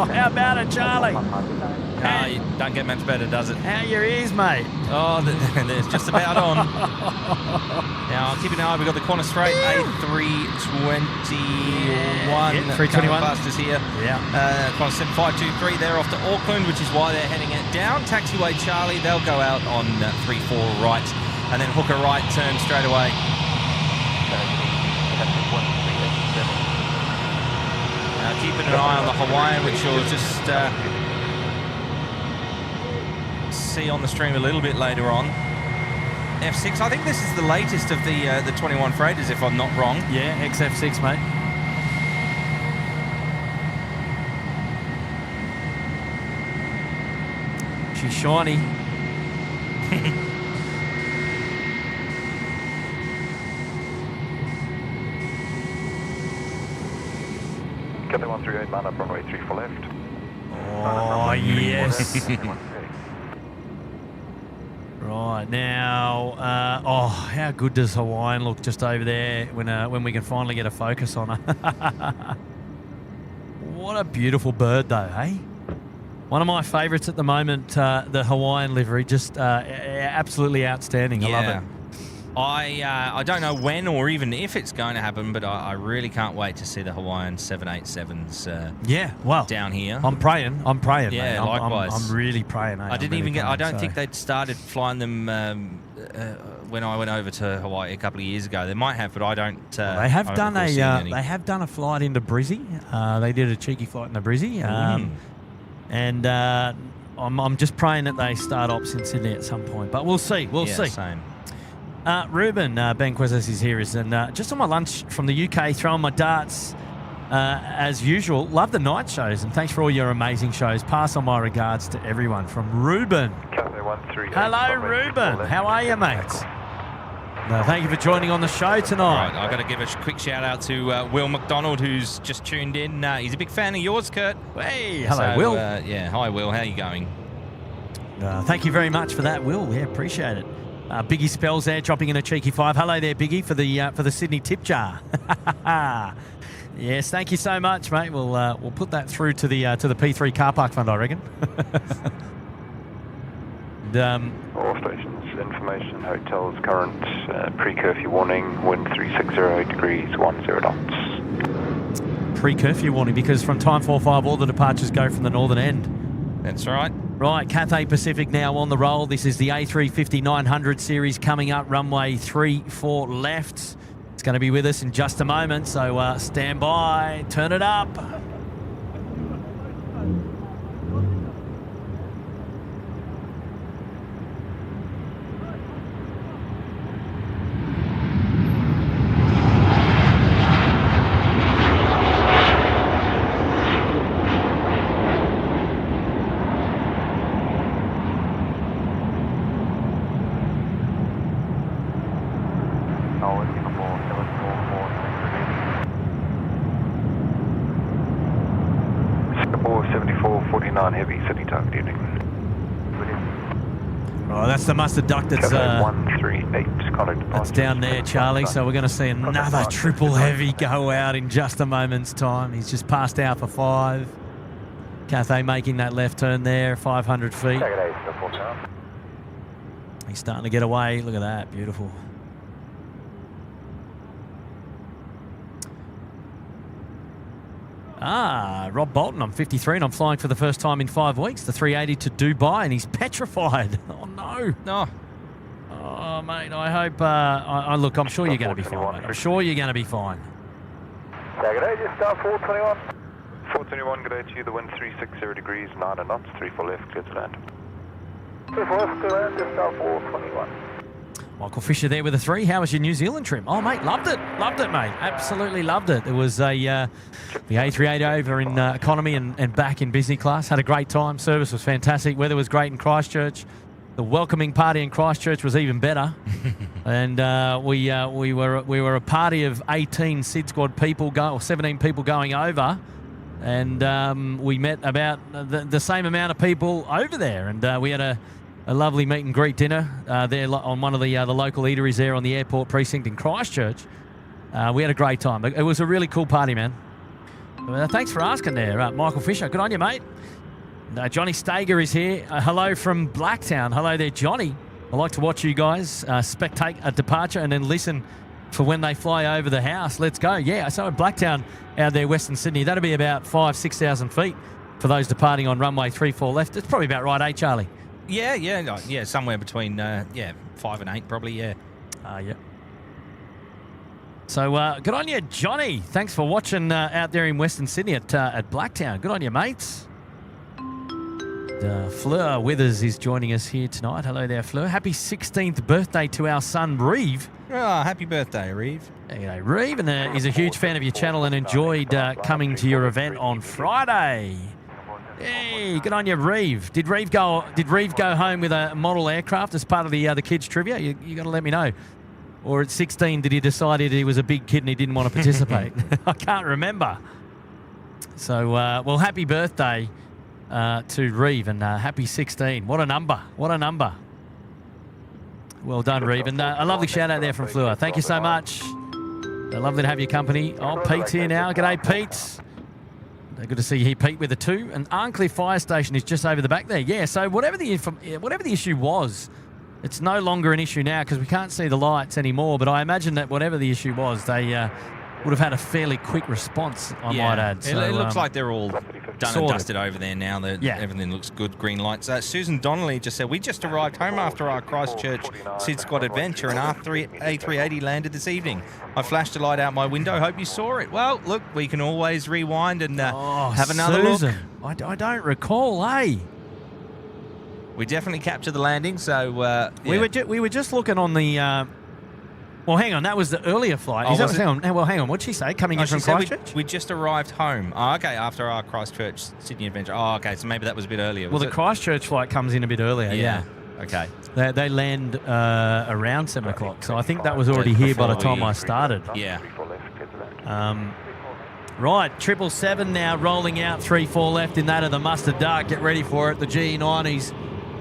How about it, Charlie? No, you don't get much better, does it? How your ears, mate? Oh, it's just about on. Now, keep an eye. We've got the Qantas Freight A321. Yeah, 321. Busters here. Yeah. Qantas 7523. They're off to Auckland, which is why they're heading it down. Taxiway Charlie. They'll go out on 34 right, and then hook a right turn straight away. Now, keeping an eye on the Hawaiian, which you'll just see on the stream a little bit later on. F6, I think this is the latest of the 21 freighters, if I'm not wrong. Yeah, XF6, mate. She's shiny. Cathay 138, man up runway 34 left. Oh, yes. Right, now, oh, how good does Hawaiian look just over there when we can finally get a focus on her. What a beautiful bird, though, hey? One of my favourites at the moment, the Hawaiian livery, just absolutely outstanding. I love it. I don't know when or even if it's going to happen, but I really can't wait to see the Hawaiian 787s. Yeah, well, down here. I'm praying. Yeah, mate. likewise. I'm really praying. I didn't even get. I don't think they'd started flying them when I went over to Hawaii a couple of years ago. They might have, but I don't. They have done a. They have done a flight into Brizzy. They did a cheeky flight into Brizzy. And I'm just praying that they start ops in Sydney at some point. But we'll see. We'll see. Same. Ruben Banquezes is here. And just on my lunch from the UK, throwing my darts as usual. Love the night shows, and thanks for all your amazing shows. Pass on my regards to everyone. From Ruben. Hello, Ruben. How are you, mate? Thank you for joining on the show tonight. Right, I've got to give a quick shout out to Will McDonald, who's just tuned in. He's a big fan of yours, Kurt. Hey, hello, Will. Yeah, hi, Will. How are you going? Thank you very much for that, Will. Yeah, appreciate it. Biggie Spells there, dropping in a cheeky 5. Hello there, Biggie, for the Sydney tip jar. Yes, thank you so much, mate. We'll put that through to the P3 car park fund, I reckon. All stations, information, hotels, current, pre-curfew warning, wind 360 degrees, 10 knots. Pre-curfew warning, because from time 45, all the departures go from the northern end. That's right. Right, Cathay Pacific now on the roll. This is the A350-900 series coming up, runway 34 left. It's going to be with us in just a moment, so stand by, turn it up. Heavy city target evening. Oh, that's the mustard duck that's 138. That's down there, Charlie. So we're going to see another triple heavy go out in just a moment's time. He's just passed out for 5. Cathay making that left turn there, 500 feet. He's starting to get away. Look at that, beautiful. Rob Bolton, I'm 53 and I'm flying for the first time in 5 weeks. The 380 to Dubai, and he's petrified. Oh, no. No. Oh, mate, I hope... look, I'm sure you're going to be fine, mate. I'm sure you're going to be fine. Good day, just start 421. 421, good day to you. The wind 360 degrees, 9 knots, 34 left, clear to land. 34 left, clear to land, just start 421. Michael Fisher there with a 3. How was your New Zealand trip? Oh, mate, loved it. Loved it, mate. Absolutely loved it. It was the A380 over in economy and back in business class. Had a great time. Service was fantastic. Weather was great in Christchurch. The welcoming party in Christchurch was even better. And we were a party of 18 SydSquad people, or 17 people going over. And we met about the same amount of people over there. And we had a lovely meet and greet dinner there on one of the local eateries there on the airport precinct in Christchurch. We had a great time. It was a really cool party, man. Thanks for asking there, Michael Fisher. Good on you, mate. Johnny Stager is here. Hello from Blacktown. Hello there, Johnny. I like to watch you guys spectate a departure and then listen for when they fly over the house. Let's go. Yeah, so in Blacktown out there, Western Sydney, that'll be about 5,000-6,000 feet for those departing on runway 34 left. It's probably about right, Charlie? Yeah, somewhere between 5 and 8, probably. Yeah. Yeah. So good on you, Johnny. Thanks for watching out there in Western Sydney at Blacktown. Good on you, mates. Fleur Withers is joining us here tonight. Hello there, Fleur. Happy 16th birthday to our son, Reeve. Oh, happy birthday, Reeve. There you go, Reeve. And he's a huge fan of your channel and enjoyed coming to your event on Friday. Hey, good on you, Reeve. Did Reeve go home with a model aircraft as part of the kids' trivia? You got to let me know. Or at 16, did he decide he was a big kid and he didn't want to participate? I can't remember. So, well, happy birthday to Reeve and happy 16. What a number. What a number. Well done, Reeve. And a lovely shout out there from Fleur. Thank you so much. Lovely to have your company. Oh, Pete's here now. G'day, Pete. Good to see you here, Pete, with a 2. And Arncliffe Fire Station is just over the back there. Yeah, so whatever the issue was, it's no longer an issue now because we can't see the lights anymore. But I imagine that whatever the issue was, they would have had a fairly quick response, I might add. So, it looks like they're all done and dusted over there now. Everything looks good, green lights. Susan Donnelly just said, we just arrived home after our Christchurch SydSquad adventure and A380 landed this evening. I flashed a light out my window. Hope you saw it. Well, look, we can always rewind and have another Susan, look. I don't recall, eh? We definitely captured the landing, so... We were just looking on the... Well, hang on. That was the earlier flight. Oh, Hang on. What'd she say? Coming in She from said Christchurch? we just arrived home. Oh, okay, after our Christchurch Sydney adventure. Oh, okay, so maybe that was a bit earlier. Well, the Christchurch flight comes in a bit earlier. Yeah. Okay. They land around 7 o'clock, so I think that was already here by the time I started. Yeah. Right, 777 now rolling out 3-4 left in that of the mustard duck. Get ready for it. The GE90s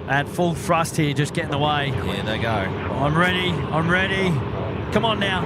at full thrust here, just getting away. Here they go. I'm ready. Come on now.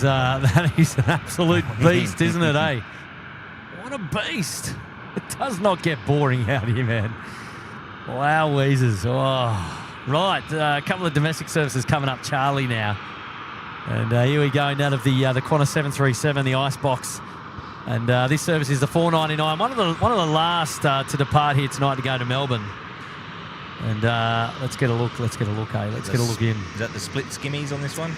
That is an absolute beast, isn't it, eh? What a beast. It does not get boring out here, man. Wow, Weezers. Oh. Right, a couple of domestic services coming up, Charlie now. And here we go, out of the Qantas 737, the Icebox. And this service is the 499, one of the last to depart here tonight to go to Melbourne. And let's get a look, eh? Let's get a look in. Is that the split skimmies on this one?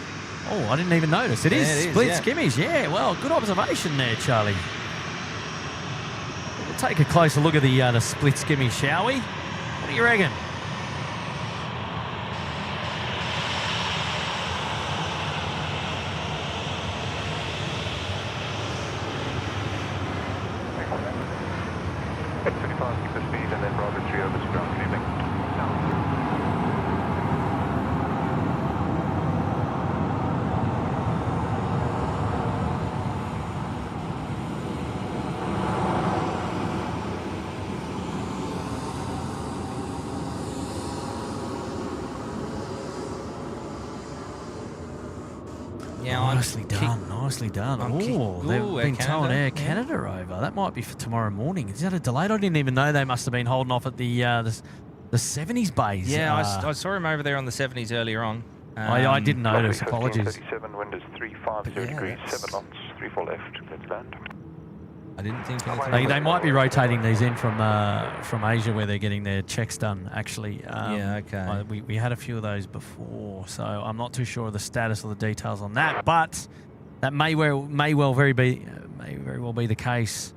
Oh, I didn't even notice. It is split skimmies. Yeah, well, good observation there, Charlie. We'll take a closer look at the split skimmies, shall we? What do you reckon? Keep the speed and then Bravo 3 over to ground. Good evening. Yeah, Nicely done. Oh, they've been towing Air Canada over. That might be for tomorrow morning. Is that a delayed? I didn't even know they must have been holding off at the 70s bays. Yeah, I saw him over there on the 70s earlier on. I didn't notice. Apologies. 37, wind is 350 degrees, 7 knots, 3-4 left, let's land. I didn't think anything. They might be rotating these in from Asia where they're getting their checks done, actually. Yeah, okay. We had a few of those before, so I'm not too sure of the status or the details on that, but that may very well be the case.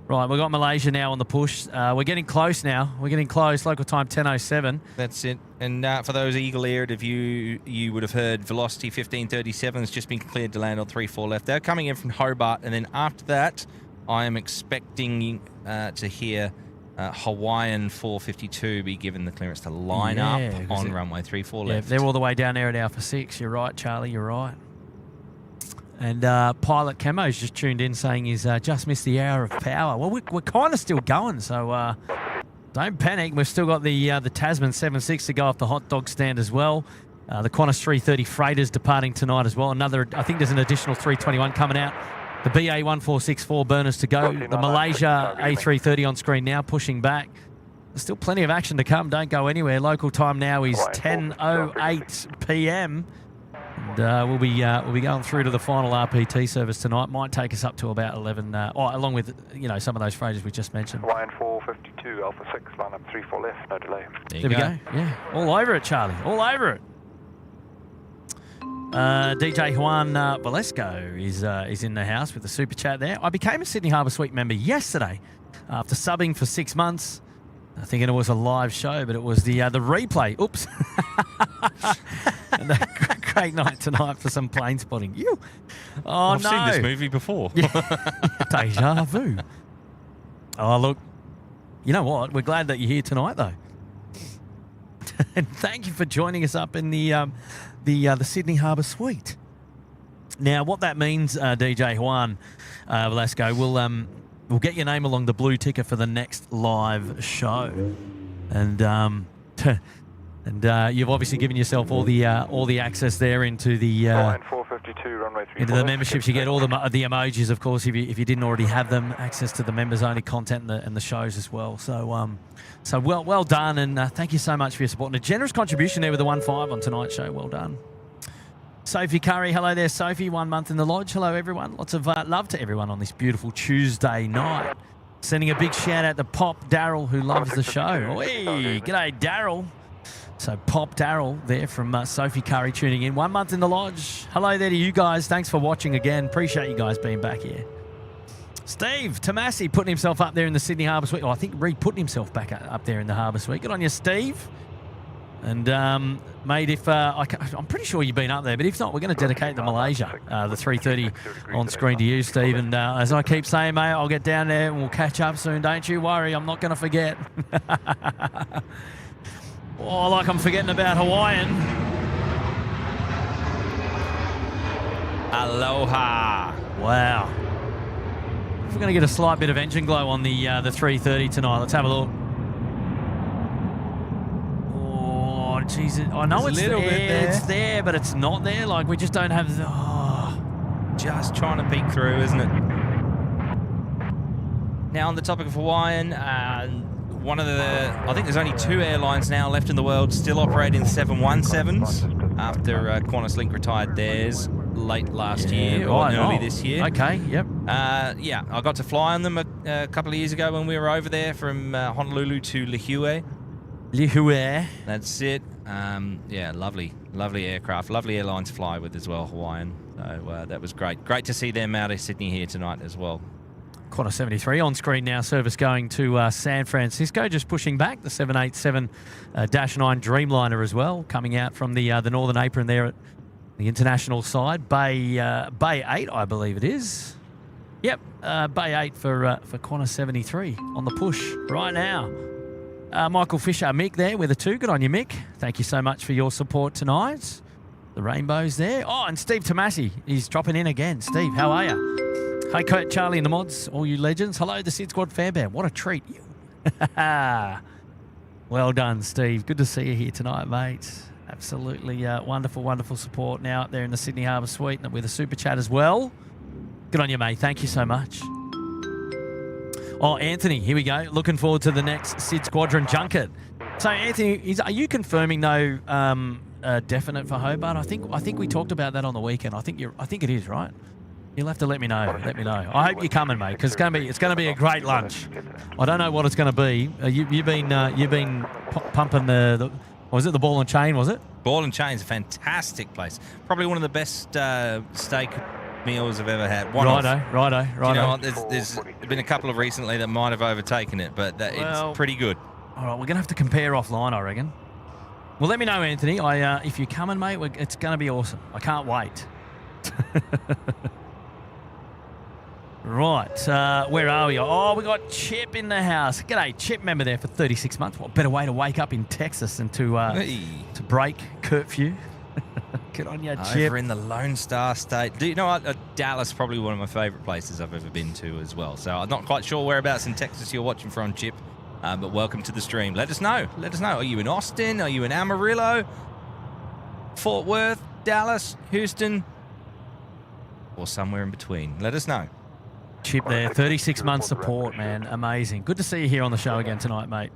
Right, we've got Malaysia now on the push. We're getting close now. We're getting close. Local time 10:07. That's it. And for those eagle-eared of you would have heard Velocity 1537 has just been cleared to land on 3-4 left. They're coming in from Hobart, and then after that, I am expecting to hear Hawaiian 452 be given the clearance to line up on runway 34 left. Yeah, they're all the way down there at Alpha 6. You're right, Charlie, you're right. And Pilot Camo's just tuned in saying he's just missed the hour of power. Well, we're kind of still going, so don't panic. We've still got the Tasman 76 to go off the hot dog stand as well. The Qantas 330 freighters departing tonight as well. I think there's an additional 321 coming out. The BA 1464 burners to go. The Malaysia A380 on screen now, pushing back. There's still plenty of action to come. Don't go anywhere. Local time now is 10:08 p.m. And we'll be going through to the final RPT service tonight. Might take us up to about 11, along with some of those freighters we just mentioned. Hawaiian 452, Alpha 6, line up 3-4 left, no delay. There we go. Yeah, all over it, Charlie. All over it. DJ Juan Valesco is in the house with the super chat there. I became a Sydney Harbour Suite member yesterday after subbing for 6 months. Thinking it was a live show, but it was the replay. Oops. And a great night tonight for some plane spotting. I've seen this movie before. Deja vu. Oh, look. You know what? We're glad that you're here tonight, though. And thank you for joining us up in the Sydney Harbour Suite. Now, what that means, DJ Juan Velasco, we'll get your name along the blue ticker for the next live show, and you've obviously given yourself all the access there into the 52, runway 34 into the memberships. You get all the emojis, of course, if you didn't already have them. Access to the members-only content and the shows as well. So well done, and thank you so much for your support. And a generous contribution there with the 1.5 on tonight's show. Well done. Sophie Curry, hello there, Sophie. 1 month in the lodge. Hello, everyone. Lots of love to everyone on this beautiful Tuesday night. Sending a big shout out to Pop Daryl, who loves the show. Hey, g'day, Daryl. So Pop Daryl there from Sophie Curry tuning in. 1 month in the lodge. Hello there to you guys. Thanks for watching again. Appreciate you guys being back here. Steve Tomasi putting himself up there in the Sydney Harbour Suite. Oh, I think putting himself back up there in the Harbour Suite. Good on you, Steve. And, mate, if I'm pretty sure you've been up there, but if not, we're going to dedicate the Malaysia, the 330 on screen to you, Steve. And as I keep saying, mate, I'll get down there and we'll catch up soon. Don't you worry. I'm not going to forget. Oh, like I'm forgetting about Hawaiian. Aloha. Wow. If we're going to get a slight bit of engine glow on the 330 tonight, let's have a look. Oh, jeez. I know it's there. It's there, but it's not there. Like, we just don't have the... Oh. Just trying to peek through, isn't it? Now, on the topic of Hawaiian, one of the... I think there's only 2 airlines now left in the world still operating 717s after Qantas Link retired theirs late last year or early this year. Okay, yep. Yeah, I got to fly on them a couple of years ago when we were over there from Honolulu to Lihue. Lihue. That's it. Yeah, lovely aircraft. Lovely airline to fly with as well, Hawaiian. So that was great. Great to see them out of Sydney here tonight as well. Qantas 73 on screen now. Service going to San Francisco, just pushing back. The 787-9 Dreamliner as well, coming out from the northern apron there at the international side. Bay 8, I believe it is. Yep, Bay 8 for Qantas 73 on the push right now. Michael Fisher, Mick there with a 2. Good on you, Mick. Thank you so much for your support tonight. The rainbows there. Oh, and Steve Tomasi, he's dropping in again. Steve, how are you? Hey, Kurt, Charlie and the mods, all you legends. Hello, the SydSquad Fairbairn. What a treat. Well done, Steve. Good to see you here tonight, mate. Absolutely wonderful, wonderful support now up there in the Sydney Harbour Suite and with a super chat as well. Good on you, mate. Thank you so much. Oh, Anthony, here we go. Looking forward to the next Sid Squadron junket. So, Anthony, are you confirming no definite for Hobart? I think we talked about that on the weekend. I think it is, right? You'll have to let me know. Let me know. I hope you're coming, mate, because it's going to be a great lunch. I don't know what it's going to be. You've been pumping the was it the Ball and Chain? Was it? Ball and Chain's a fantastic place. Probably one of the best steak meals I've ever had. Righto. You know what? There's been a couple of recently that might have overtaken it, but it's pretty good. All right, we're going to have to compare offline, I reckon. Well, let me know, Anthony. If you're coming, mate, it's going to be awesome. I can't wait. Right, where are we? Oh, we got Chip in the house. G'day, Chip member there for 36 months. What better way to wake up in Texas than to break curfew? Good on you, Chip. Over in the Lone Star State. Do you know what? Dallas is probably one of my favourite places I've ever been to as well. So I'm not quite sure whereabouts in Texas you're watching from, Chip. But welcome to the stream. Let us know. Are you in Austin? Are you in Amarillo? Fort Worth? Dallas? Houston? Or somewhere in between? Let us know. Chip there, 36 months support, man. Amazing. Good to see you here on the show again tonight, mate.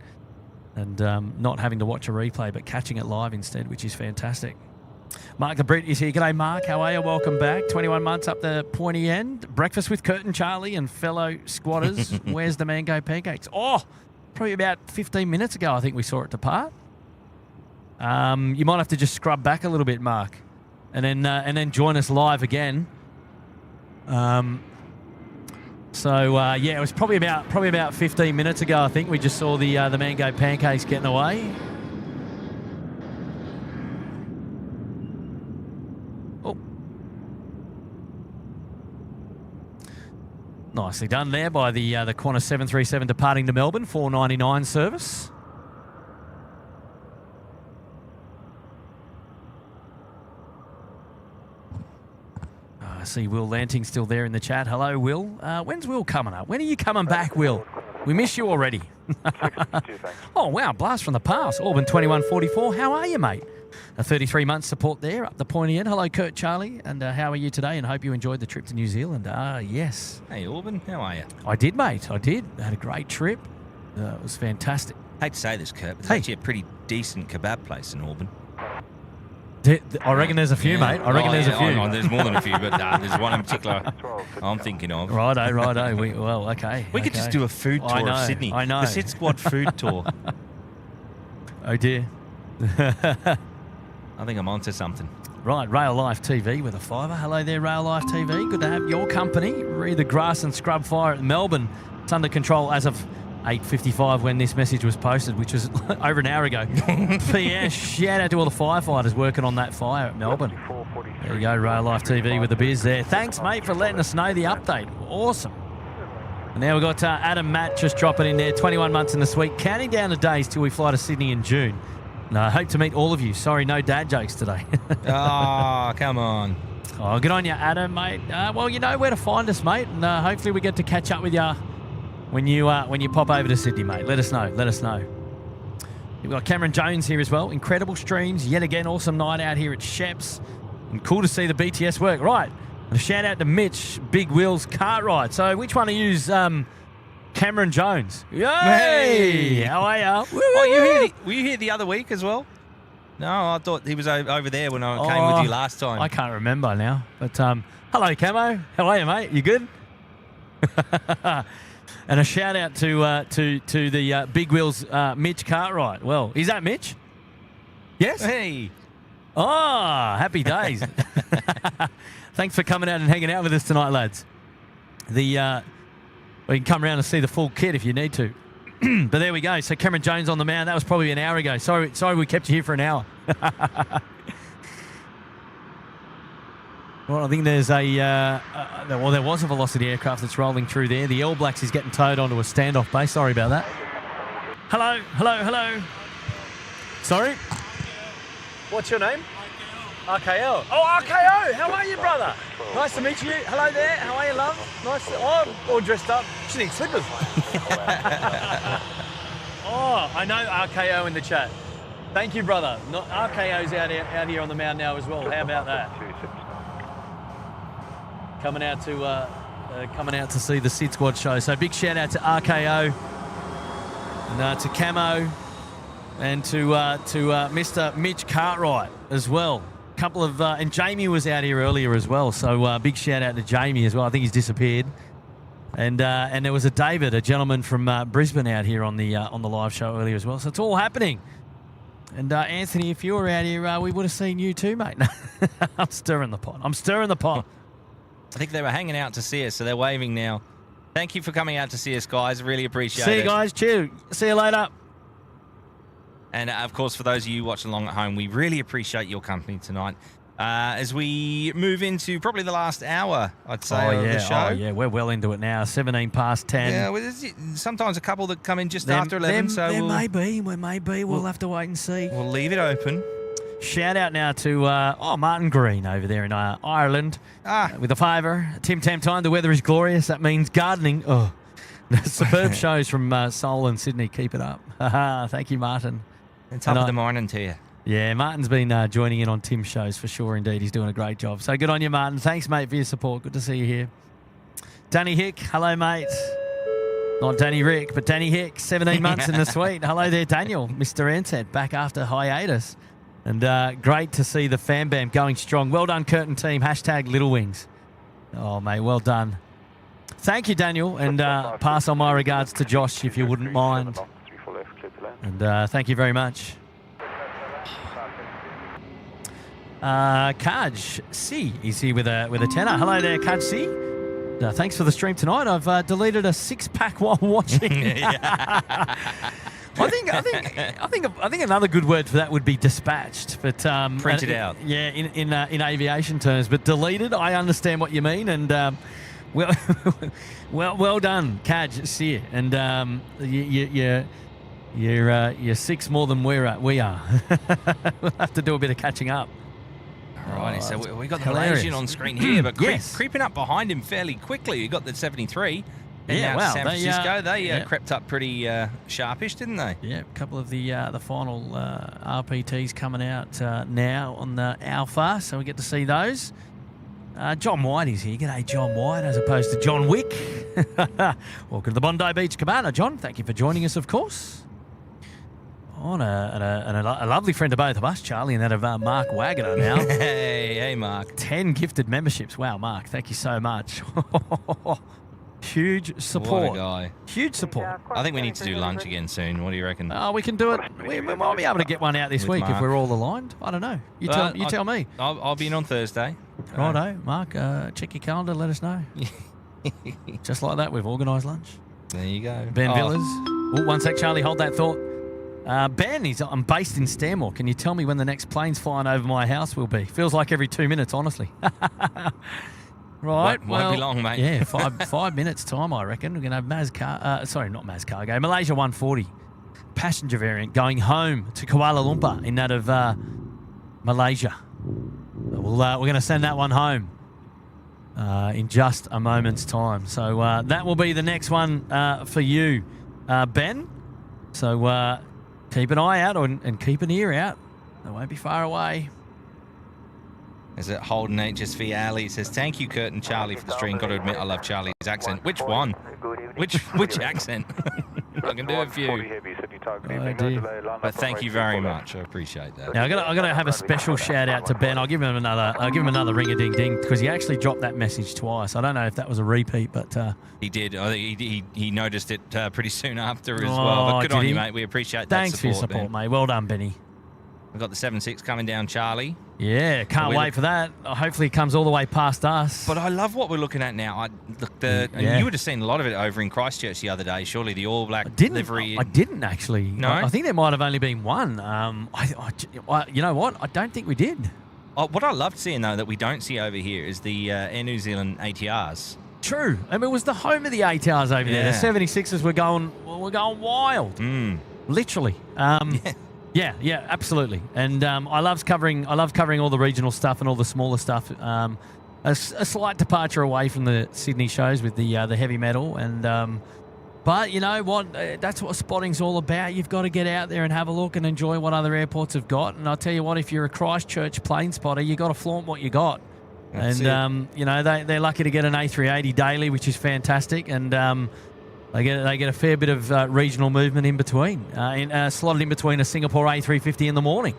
And not having to watch a replay, but catching it live instead, which is fantastic. Mark the Brit is here. G'day, Mark. How are you? Welcome back. 21 months up the pointy end. Breakfast with Kurt and Charlie and fellow squatters. Where's the mango pancakes? Oh, probably about 15 minutes ago, I think we saw it depart. You might have to just scrub back a little bit, Mark, and then join us live again. Yeah, it was probably about 15 minutes ago. I think we just saw the mango pancakes getting away. Oh, nicely done there by the Qantas 737 departing to Melbourne, 499 service. I see Will Lanting still there in the chat. Hello, Will. When's Will coming up? When are you coming back, Will? We miss you already. 652, thanks. Oh, wow. Blast from the past. Auburn 2144. How are you, mate? A 33-month support there up the pointy end. Hello, Kurt Charlie. And how are you today? And hope you enjoyed the trip to New Zealand. Yes. Hey, Auburn, how are you? I did, mate. I did. I had a great trip. It was fantastic. Hate to say this, Kurt, but there's Hey. actually a pretty decent kebab place in Auburn. I reckon there's a few, mate. I reckon there's a few. Oh, there's more than a few, but there's one in particular I'm thinking of. Righto. Okay. We could just do a food I tour know, of Sydney. I know. The SydSquad food tour. Oh, dear. I think I'm onto something. Right, Rail Life TV with a fiver. Hello there, Rail Life TV. Good to have your company. Read the grass and scrub fire at Melbourne. It's under control as of 8:55 when this message was posted, which was over an hour ago. P.S. Shout out to all the firefighters working on that fire at Melbourne. There you go, Rail Life TV with the biz there. Thanks, mate, for letting us know the update. Awesome. And now we've got Adam Matt just dropping in there, 21 months in the suite, counting down the days till we fly to Sydney in June. And I hope to meet all of you. Sorry, no dad jokes today. Oh, come on. Oh, good on you, Adam, mate. Well, you know where to find us, mate. And hopefully we get to catch up with you when you pop over to Sydney, mate. Let us know. We've got Cameron Jones here as well. Incredible streams. Yet again, awesome night out here at Sheps. And cool to see the BTS work. Right. And a shout out to Mitch, Big Wheels Kart Ride. So which one of you's Cameron Jones? Yay! Hey! How are you? Oh, were you here the other week as well? No, I thought he was over there when I came with you last time. I can't remember now. But hello, Camo. How are you, mate? You good? And a shout out to the Big Wheels Mitch Cartwright. Well, is that Mitch? Yes. Hey. Oh, happy days. Thanks for coming out and hanging out with us tonight, lads. We can come around and see the full kit if you need to. But there we go. So Cameron Jones on the mound. That was probably an hour ago. Sorry we kept you here for an hour. Well, I think there's there was a Velocity aircraft that's rolling through there. The All Blacks is getting towed onto a standoff base. Sorry about that. Hello. Sorry? What's your name? RKO. Oh, RKO! How are you, brother? Nice to meet you. Hello there. How are you, love? Nice to... Oh, all dressed up. She needs slippers. Oh, I know RKO in the chat. Thank you, brother. RKO's out here on the mound now as well. How about that? Coming out to see the SydSquad show. So big shout out to RKO and to Camo and to Mr. Mitch Cartwright as well. Couple of and Jamie was out here earlier as well. So big shout out to Jamie as well. I think he's disappeared. And there was a David, a gentleman from Brisbane, out here on the live show earlier as well. So it's all happening. And Anthony, if you were out here, we would have seen you too, mate. I'm stirring the pot. I think they were hanging out to see us, so they're waving now. Thank you for coming out to see us, guys. Really appreciate it. See you guys. Cheers. See you later. And, of course, for those of you watching along at home, we really appreciate your company tonight. As we move into probably the last hour, I'd say, of the show. Oh, yeah. We're well into it now. 17 past 10. Yeah, well, there's sometimes a couple that come in just after 11. There may be. We'll have to wait and see. We'll leave it open. Shout out now to Martin Green over there in Ireland with a fiver. Tim Tam Time, the weather is glorious. That means gardening. Oh, superb shows from Seoul and Sydney. Keep it up. Thank you, Martin. And top of the morning to you. Yeah, Martin's been joining in on Tim's shows for sure. Indeed, he's doing a great job. So good on you, Martin. Thanks, mate, for your support. Good to see you here. Danny Hick, hello, mate. Not Danny Rick, but Danny Hick, 17 months in the suite. Hello there, Daniel. Mr. Ansett, back after hiatus. And great to see the fan bam going strong. Well done, Curtin team. Hashtag Little Wings. Oh, mate, well done. Thank you, Daniel. And pass on my regards to Josh, if you wouldn't mind. And thank you very much. Kaj C is here with a tenner. Hello there, Kaj C. Thanks for the stream tonight. I've deleted a 6-pack while watching. I think another good word for that would be dispatched, but printed out. Yeah, in aviation terms, but deleted. I understand what you mean, and well done, Kaj Sear, and you're 6 more than we are. We'll have to do a bit of catching up. Alrighty, so we got the hilarious. Malaysian on screen here, but yes. creeping up behind him fairly quickly. You got the 73. And Yeah, out to wow, San they, Francisco. They yeah. crept up pretty sharpish, didn't they? Yeah, a couple of the final RPTs coming out now on the Alpha, so we get to see those. John White is here. G'day, John White, as opposed to John Wick. Welcome to the Bondi Beach Cabana, John. Thank you for joining us, of course. And a lovely friend of both of us, Charlie, and that of Mark Waggoner now. Hey, Mark. 10 gifted memberships. Wow, Mark, thank you so much. Huge support. What a guy. Huge support. I think we need to do lunch again soon. What do you reckon? Oh, we can do it. We might be able to get one out this With week if Mark. we're all aligned. I don't know. You tell me. I'll be in on Thursday. Righto, Mark, check your calendar, let us know. Just like that, we've organised lunch. There you go. Ben Villas. Oh, one sec, Charlie, hold that thought. Ben, I'm based in Stanmore. Can you tell me when the next plane's flying over my house will be? Feels like every 2 minutes, honestly. Right, won't be long, mate. Yeah, 5 minutes time, I reckon. We're going to have Maz Cargo, Malaysia 140 passenger variant going home to Kuala Lumpur in that of Malaysia. We're going to send that one home in just a moment's time. So that will be the next one for you, Ben. So keep an eye out and keep an ear out. They won't be far away. Is it Holden HSV Ali? It says, thank you, Kurt and Charlie, for the stream. Got to admit, I love Charlie's accent. Which one? Which accent? I can do a few. Oh, dear. But thank you very much. I appreciate that. Now I got to have a special shout out to Ben. I'll give him another ring a ding ding because he actually dropped that message twice. I don't know if that was a repeat, but he did. I think he noticed it pretty soon after as well. But good on you, mate. We appreciate that. Thanks for your support, mate. Well done, Benny. We've got the 7.6 coming down, Charlie. Yeah, can't wait for that. Hopefully it comes all the way past us. But I love what we're looking at now. And you would have seen a lot of it over in Christchurch the other day. Surely the All Black livery. I didn't actually. No? I think there might have only been one. You know what? I don't think we did. What I loved seeing, though, that we don't see over here is the Air New Zealand ATRs. True. I mean, it was the home of the ATRs over there. The 76ers were going wild. Literally. Yeah, absolutely. And I love covering all the regional stuff and all the smaller stuff. A slight departure away from the Sydney shows with the heavy metal. And but you know what? That's what spotting's all about. You've got to get out there and have a look and enjoy what other airports have got. And I'll tell you what, if you're a Christchurch plane spotter, you got to flaunt what you got. That's and you know they're lucky to get an A380 daily, which is fantastic. And They get a fair bit of regional movement in between, slotted in between a Singapore A350 in the morning.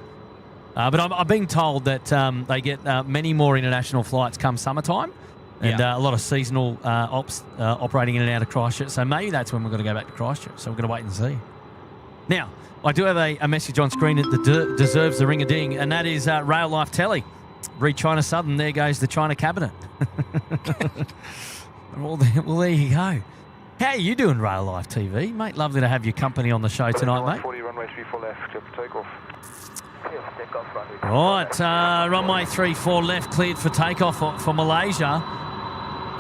But I've been told that they get many more international flights come summertime and a lot of seasonal ops operating in and out of Christchurch. So maybe that's when we're going to go back to Christchurch. So we're going to wait and see. Now, I do have a message on screen that deserves the ring-a-ding, and that is Rail Life Telly. Read China Southern, there goes the China Cabinet. Well, there you go. How are you doing, Rail Life TV? Mate, lovely to have your company on the show tonight, mate. 40, runway 34 left, clear for takeoff. Right, runway 34 left, cleared for takeoff for Malaysia.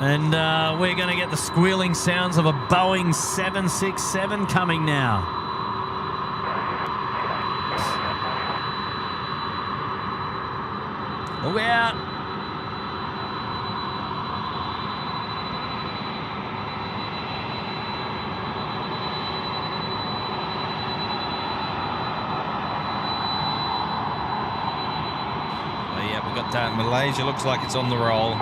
And we're going to get the squealing sounds of a Boeing 767 coming now. Look out. Malaysia looks like it's on the roll.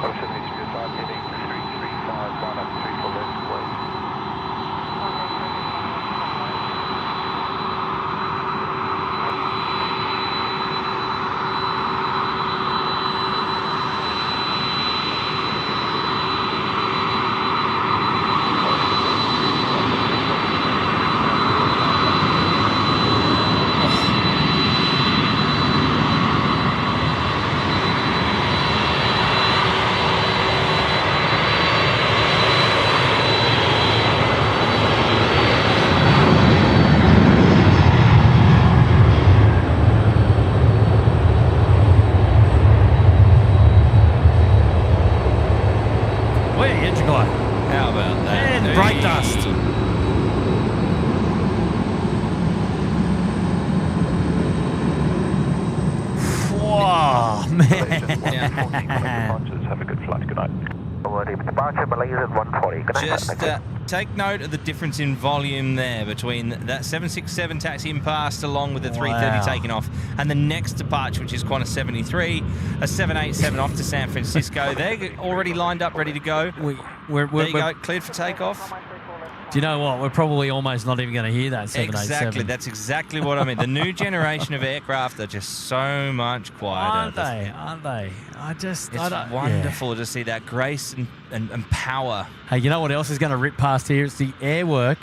Have a good flight. Good night. Departure Malaysia at 140. Good night. Take note of the difference in volume there between that 767 taxiing past along with the 330 taking off and the next departure, which is Qantas 73, a 787 off to San Francisco. They're already lined up, ready to go. We're there you go, cleared for takeoff. Do you know what? We're probably almost not even going to hear that 787. Exactly, that's exactly what I mean. The new generation of aircraft are just so much quieter. Aren't they? It's wonderful to see that grace and power. Hey, you know what else is going to rip past here? It's the Airwork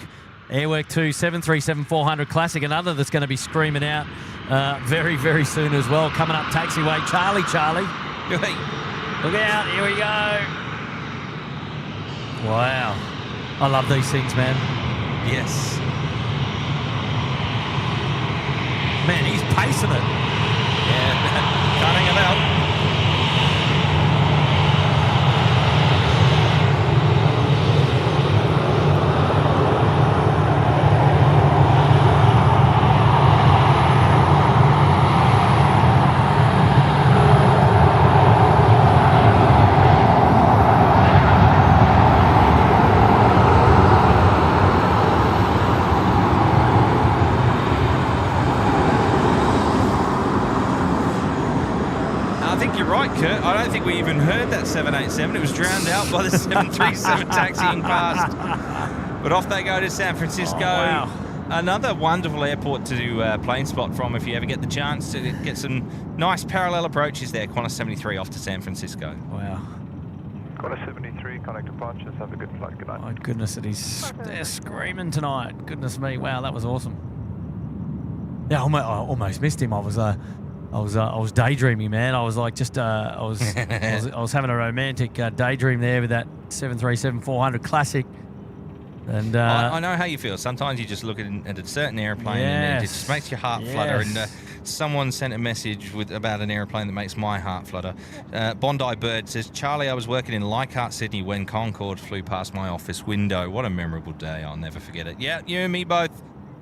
2 737-400 Classic, another that's going to be screaming out very, very soon as well. Coming up taxiway, Charlie. Hey. Look out, here we go. Wow. I love these things, man. Yes. Man, he's pacing it. Yeah, cutting it out. Kurt, I don't think we even heard that 787. It was drowned out by the 737 taxiing past. But off they go to San Francisco. Oh, wow. Another wonderful airport to plane spot from if you ever get the chance to get some nice parallel approaches there. Qantas 73 off to San Francisco. Wow. Qantas 73, connect departures. Have a good flight. Good night. My goodness, they're screaming tonight. Goodness me. Wow, that was awesome. Yeah, I almost missed him. I was daydreaming, man. I was like I was having a romantic daydream there with that 737-400 Classic. And I know how you feel. Sometimes you just look at a certain airplane and it just makes your heart flutter. And someone sent a message about an airplane that makes my heart flutter. Bondi Bird says, Charlie, I was working in Leichhardt, Sydney when Concorde flew past my office window. What a memorable day. I'll never forget it. Yeah, you and me both.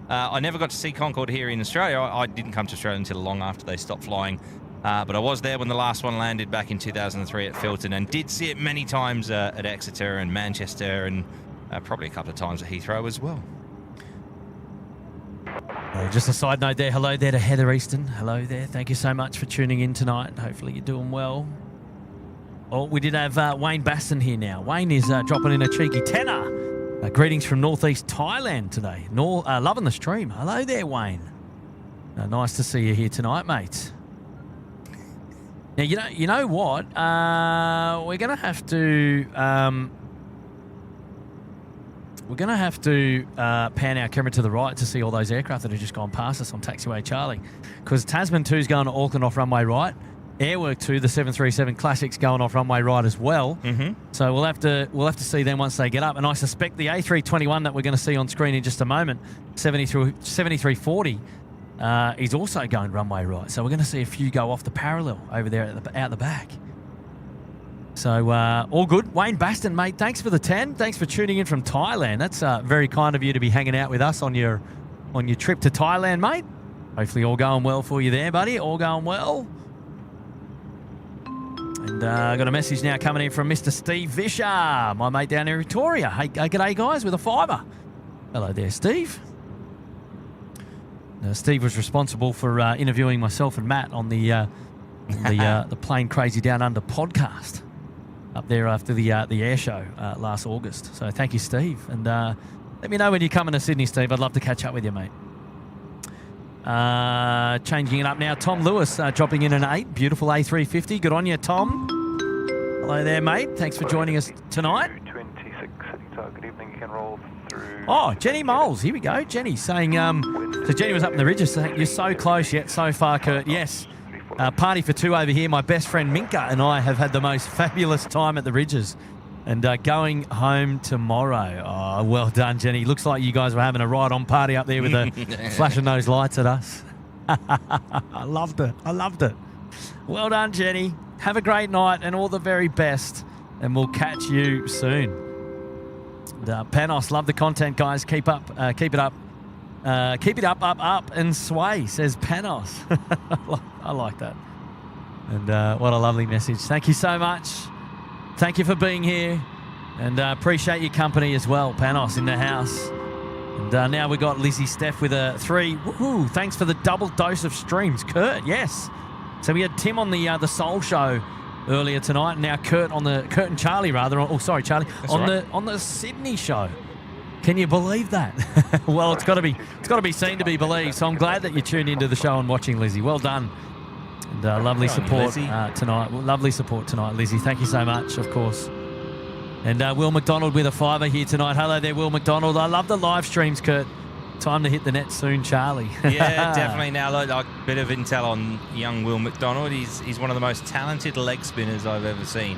I never got to see Concorde here in Australia. I didn't come to Australia until long after they stopped flying. But I was there when the last one landed back in 2003 at Filton and did see it many times at Exeter and Manchester and probably a couple of times at Heathrow as well. Just a side note there. Hello there to Heather Easton. Hello there. Thank you so much for tuning in tonight. Hopefully you're doing well. Oh, we did have Wayne Baston here now. Wayne is dropping in a cheeky tenner. Greetings from northeast Thailand today. Loving the stream. Hello there, Wayne. Nice to see you here tonight, mate. Now, you know what? We're going to have to pan our camera to the right to see all those aircraft that have just gone past us on taxiway Charlie, because Tasman 2's going to Auckland off runway right. Airwork 2, the 737 Classic's going off runway right as well. Mm-hmm. So we'll have to see them once they get up. And I suspect the A321 that we're going to see on screen in just a moment, 7340, is also going runway right. So we're going to see a few go off the parallel over there out the back. So all good. Wayne Baston, mate, thanks for the 10. Thanks for tuning in from Thailand. That's very kind of you to be hanging out with us on your trip to Thailand, mate. Hopefully all going well for you there, buddy. All going well. And I got a message now coming in from Mr. Steve Vischer, my mate down in Victoria. Hey, g'day, guys, with a $5. Hello there, Steve. Steve was responsible for interviewing myself and Matt on the Plane Crazy Down Under podcast up there after the air show last August. So thank you, Steve. And let me know when you're coming to Sydney, Steve. I'd love to catch up with you, mate. Changing it up now. Tom Lewis dropping in an 8. Beautiful A350. Good on you, Tom. Hello there, mate. Thanks for joining us tonight. 26, good evening. You can roll through. Oh, Jenny Moles. Here we go. Jenny saying, so Jenny was up in the ridges saying, you're so close yet so far, Kurt. Yes. Party for two over here. My best friend Minka and I have had the most fabulous time at the ridges. And going home tomorrow. Oh, well done, Jenny. Looks like you guys were having a ride-on party up there with flashing those lights at us. I loved it. Well done, Jenny. Have a great night and all the very best. And we'll catch you soon. Panos, love the content, guys. Keep it up. Keep it up, and sway, says Panos. I like that. And what a lovely message. Thank you so much. Thank you for being here. And appreciate your company as well, Panos in the house. And now we got Lizzie Steph with a 3. Woohoo! Thanks for the double dose of streams, Kurt. Yes. So we had Tim on the Soul Show earlier tonight, and now Kurt and Charlie rather. Oh, sorry, Charlie. On the Sydney show. Can you believe that? Well, it's got to be seen to be believed. So I'm glad that you tuned into the show and watching, Lizzie. Well done. And lovely support tonight. Lovely support tonight, Lizzie. Thank you so much, of course. And Will McDonald with a 5 here tonight. Hello there, Will McDonald. I love the live streams, Kurt. Time to hit the net soon, Charlie. Yeah, definitely. Now, a bit of intel on young Will McDonald. He's one of the most talented leg spinners I've ever seen.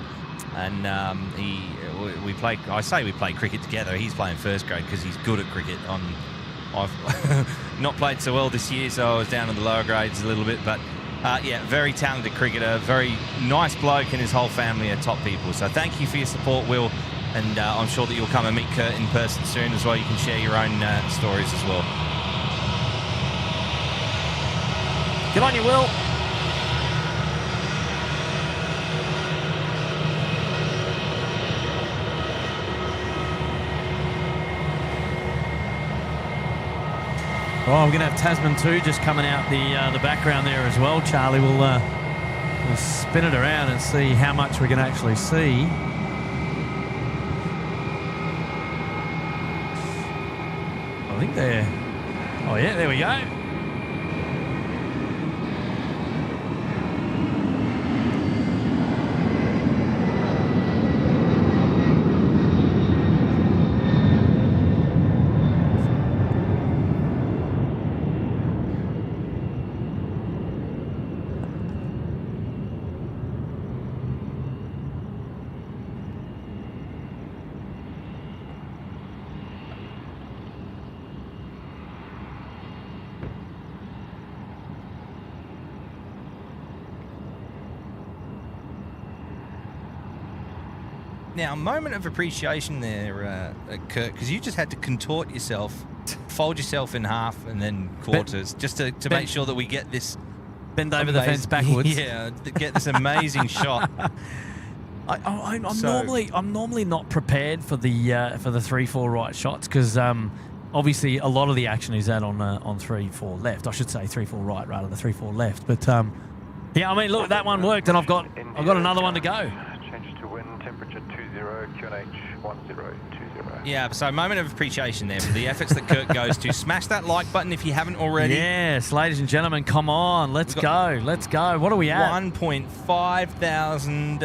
And we play cricket together. He's playing first grade because he's good at cricket. I've not played so well this year, so I was down in the lower grades a little bit. But yeah, very talented cricketer, very nice bloke, and his whole family are top people. So thank you for your support, Will, and I'm sure that you'll come and meet Kurt in person soon as well. You can share your own stories as well. Good on you, Will. Oh, we're going to have Tasman 2 just coming out the background there as well, Charlie. We'll spin it around and see how much we can actually see. I think they're... Oh, yeah, there we go. Now, a moment of appreciation there, Kurt, because you just had to contort yourself, fold yourself in half and then quarters, just to make sure that we get this... Bend over the fence backwards. Yeah, to get this amazing shot. I'm normally not prepared for the 3-4 right shots because obviously a lot of the action is out on 3-4 left. I should say 3-4 right rather than 3-4 left. But yeah, I mean, look, that one worked, and I've got another one to go. Change to wind, temperature 20, QNH 1020. Yeah, so a moment of appreciation there for the efforts that Kurt goes to. Smash that like button if you haven't already. Yes, ladies and gentlemen, come on, let's go. What are we at? 1.5 thousand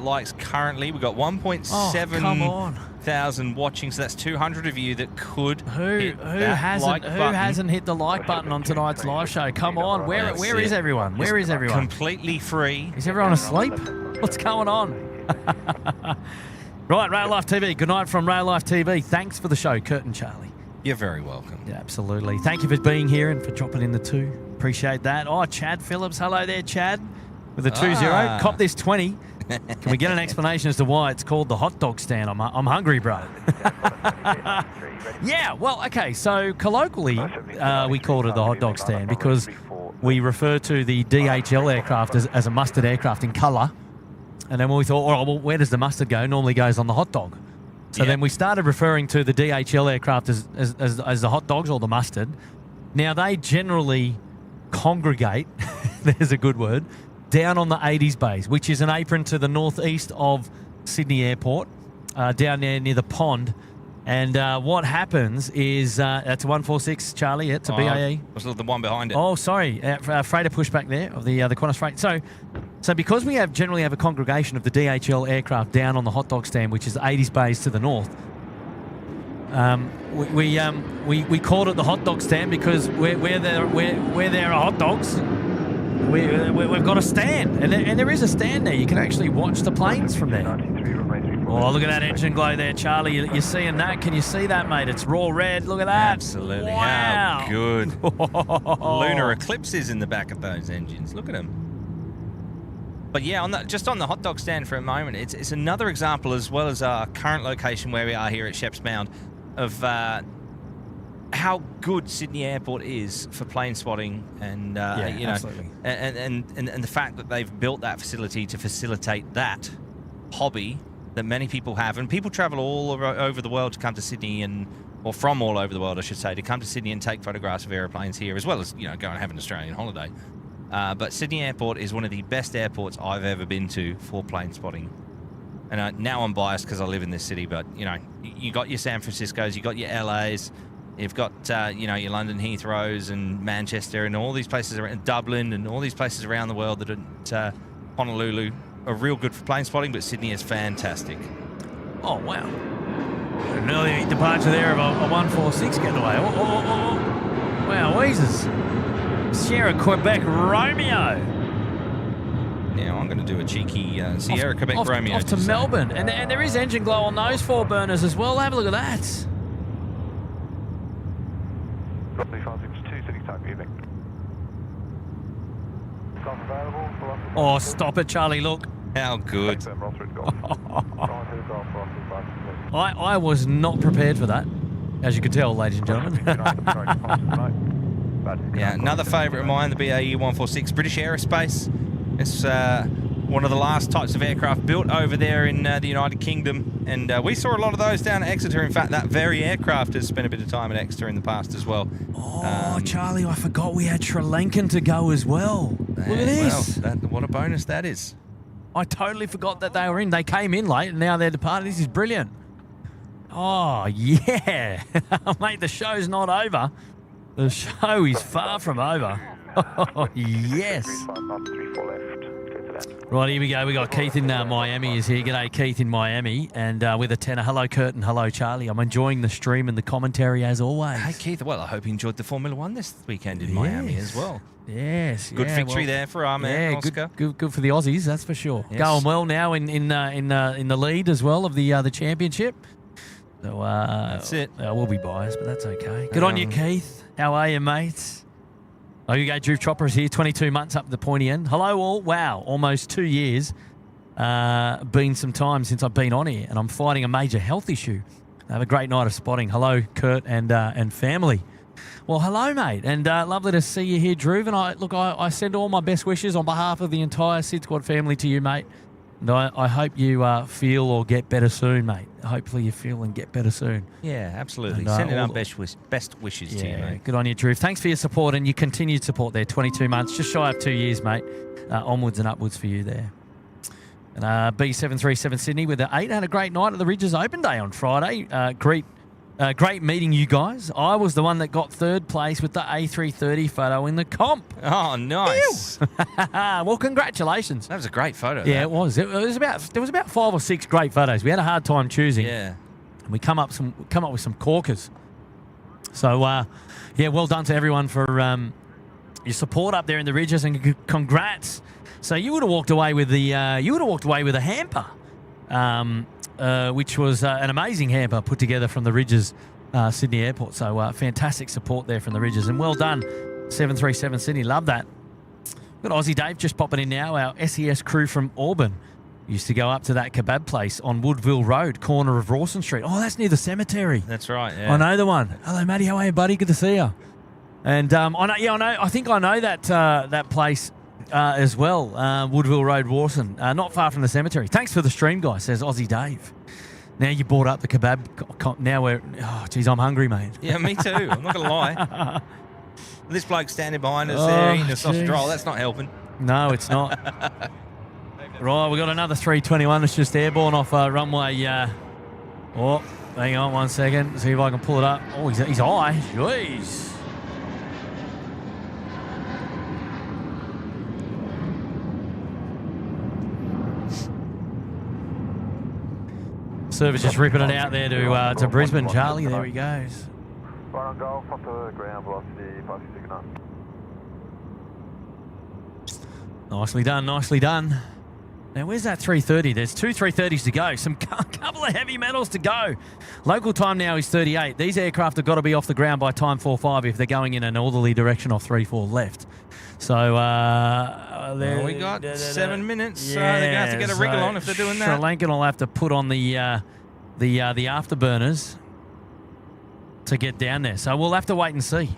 likes currently. We've got 1.7 thousand watching, so that's 200 of you that could hit that like button. Who hasn't hit the like button on tonight's live show? Come on, where is everyone? Where is everyone? Completely free. Is everyone asleep? What's going on? Right, Rail Life TV. Good night from Rail Life TV. Thanks for the show, Kurt and Charlie. You're very welcome. Yeah, absolutely. Thank you for being here and for dropping in the 2. Appreciate that. Oh, Chad Phillips. Hello there, Chad. With a 2-0. Cop this 20. Can we get an explanation as to why it's called the hot dog stand? I'm hungry, bro. Yeah, well, okay. So colloquially, we called it the hot dog stand because we refer to the DHL aircraft as a mustard aircraft in colour. And then we thought, well, where does the mustard go? Normally goes on the hot dog. So then we started referring to the DHL aircraft as the hot dogs or the mustard. Now, they generally congregate, there's a good word, down on the 80s bays, which is an apron to the northeast of Sydney Airport, down there near the pond. And what happens is, that's a 146, Charlie, it's a BAE. Was the one behind it. Oh, sorry, freighter pushback there of the Qantas freight. So because we generally have a congregation of the DHL aircraft down on the hot dog stand, which is 80s bays to the north, we called it the hot dog stand because where there are hot dogs, we've got a stand, and there is a stand there. You can actually watch the planes from there. Oh, look at that engine glow there, Charlie. You're seeing that? Can you see that, mate? It's raw red. Look at that. Absolutely. Wow. How good. Lunar eclipses in the back of those engines. Look at them. But yeah, just on the hot dog stand for a moment, it's another example, as well as our current location where we are here at Sheps Mound, of how good Sydney Airport is for plane spotting, and you know, absolutely. and the fact that they've built that facility to facilitate that hobby that many people have, and people travel all over the world to come to Sydney, or from all over the world, I should say, to come to Sydney and take photographs of aeroplanes here, as well as, you know, go and have an Australian holiday. But Sydney Airport is one of the best airports I've ever been to for plane spotting. And now I'm biased because I live in this city, but, you know, you got your San Franciscos, you got your LAs, you've got, you know, your London Heathrows and Manchester and all these places around Dublin and all these places around the world that are Honolulu are real good for plane spotting, but Sydney is fantastic. Oh, wow. An early departure there of a 146 getting away. Wow, Weezers. Sierra Quebec Romeo. Now I'm going to do a cheeky Sierra Quebec Romeo. Off to Melbourne. And there is engine glow on those 4 burners as well. Have a look at that. 562, City type, evening. Golf available, Oh, stop it, Charlie, look. How good. I was not prepared for that, as you could tell, ladies and gentlemen. Yeah, another favourite of mine, the BAE 146, British Aerospace. It's one of the last types of aircraft built over there in the United Kingdom, and we saw a lot of those down at Exeter. In fact, that very aircraft has spent a bit of time at Exeter in the past as well. Oh, Charlie, I forgot we had Sri Lankan to go as well. Look at this. Well, what a bonus that is. I totally forgot that they were in. They came in late, and now they're departed. This is brilliant. Oh, yeah. Mate, the show's not over. The show is far from over. Oh, yes. Right, here we go. We got Keith in Miami is here. G'day, Keith in Miami. And with a tenner. Hello, Kurt, and hello, Charlie. I'm enjoying the stream and the commentary as always. Hey, Keith. Well, I hope you enjoyed the Formula One this weekend in Miami as well. Yes. Good victory there for our man, Oscar. Good for the Aussies, that's for sure. Yes. Going well now in the lead as well of the championship. So that's it. We'll be biased, but that's okay. Good on you, Keith. How are you, mates? Oh, you go, Drew Chopper is here, 22 months up the pointy end. Hello, all. Wow, almost 2 years. Been some time since I've been on here, and I'm fighting a major health issue. Have a great night of spotting. Hello, Kurt and family. Well, hello, mate, and lovely to see you here, Drew. And I send all my best wishes on behalf of the entire SydSquad family to you, mate. And I hope you feel or get better soon, mate. Hopefully you feel and get better soon. Yeah, absolutely. Sending our best wishes to you, mate. Good on you, Drew. Thanks for your support and your continued support there. 22 months, just shy of 2 years, mate. Onwards and upwards for you there. And B737 Sydney with the 8 had a great night at the Ridges Open Day on Friday. Great meeting you guys. I was the one that got 3rd place with the A330 photo in the comp. Oh, nice. Well, congratulations. That was a great photo. Yeah, it was. There was about 5 or 6 great photos. We had a hard time choosing. Yeah. And we come up with some corkers. So, well done to everyone for your support up there in the Ridges, and congrats. So you would have walked away with a hamper. Which was an amazing hamper put together from the Ridges Sydney Airport. So fantastic support there from the Ridges. And well done, 737 Sydney. Love that. Got Aussie Dave just popping in now, our SES crew from Auburn. Used to go up to that kebab place on Woodville Road, corner of Rawson Street. Oh, that's near the cemetery. That's right, yeah. I know the one. Hello, Matty. How are you, buddy? Good to see you. And I know. I think I know that place as well, Woodville Road, Rawson, not far from the cemetery. Thanks for the stream, guys, says Aussie Dave. Now you brought up the kebab. Now I'm hungry, mate. Yeah, me too. I'm not going to lie. This bloke standing behind us there eating a sausage roll, that's not helping. No, it's not. Right, we got another 321 that's just airborne off runway. Oh, hang on 1 second. See if I can pull it up. Oh, he's high. Jeez. Service just ripping it out there to Brisbane, Charlie. There he goes. Right on golf, up to ground velocity, 560 knots. Nicely done, nicely done. Now, where's that 330? There's 2 330s to go. Some couple of heavy metals to go. Local time now is 38. These aircraft have got to be off the ground by time 4-5 if they're going in a northerly direction off 3-4 left. So, we got 7 minutes. They're going to have to get a wriggle on if they're doing that. Sri Lankan will have to put on the afterburners to get down there. So we'll have to wait and see.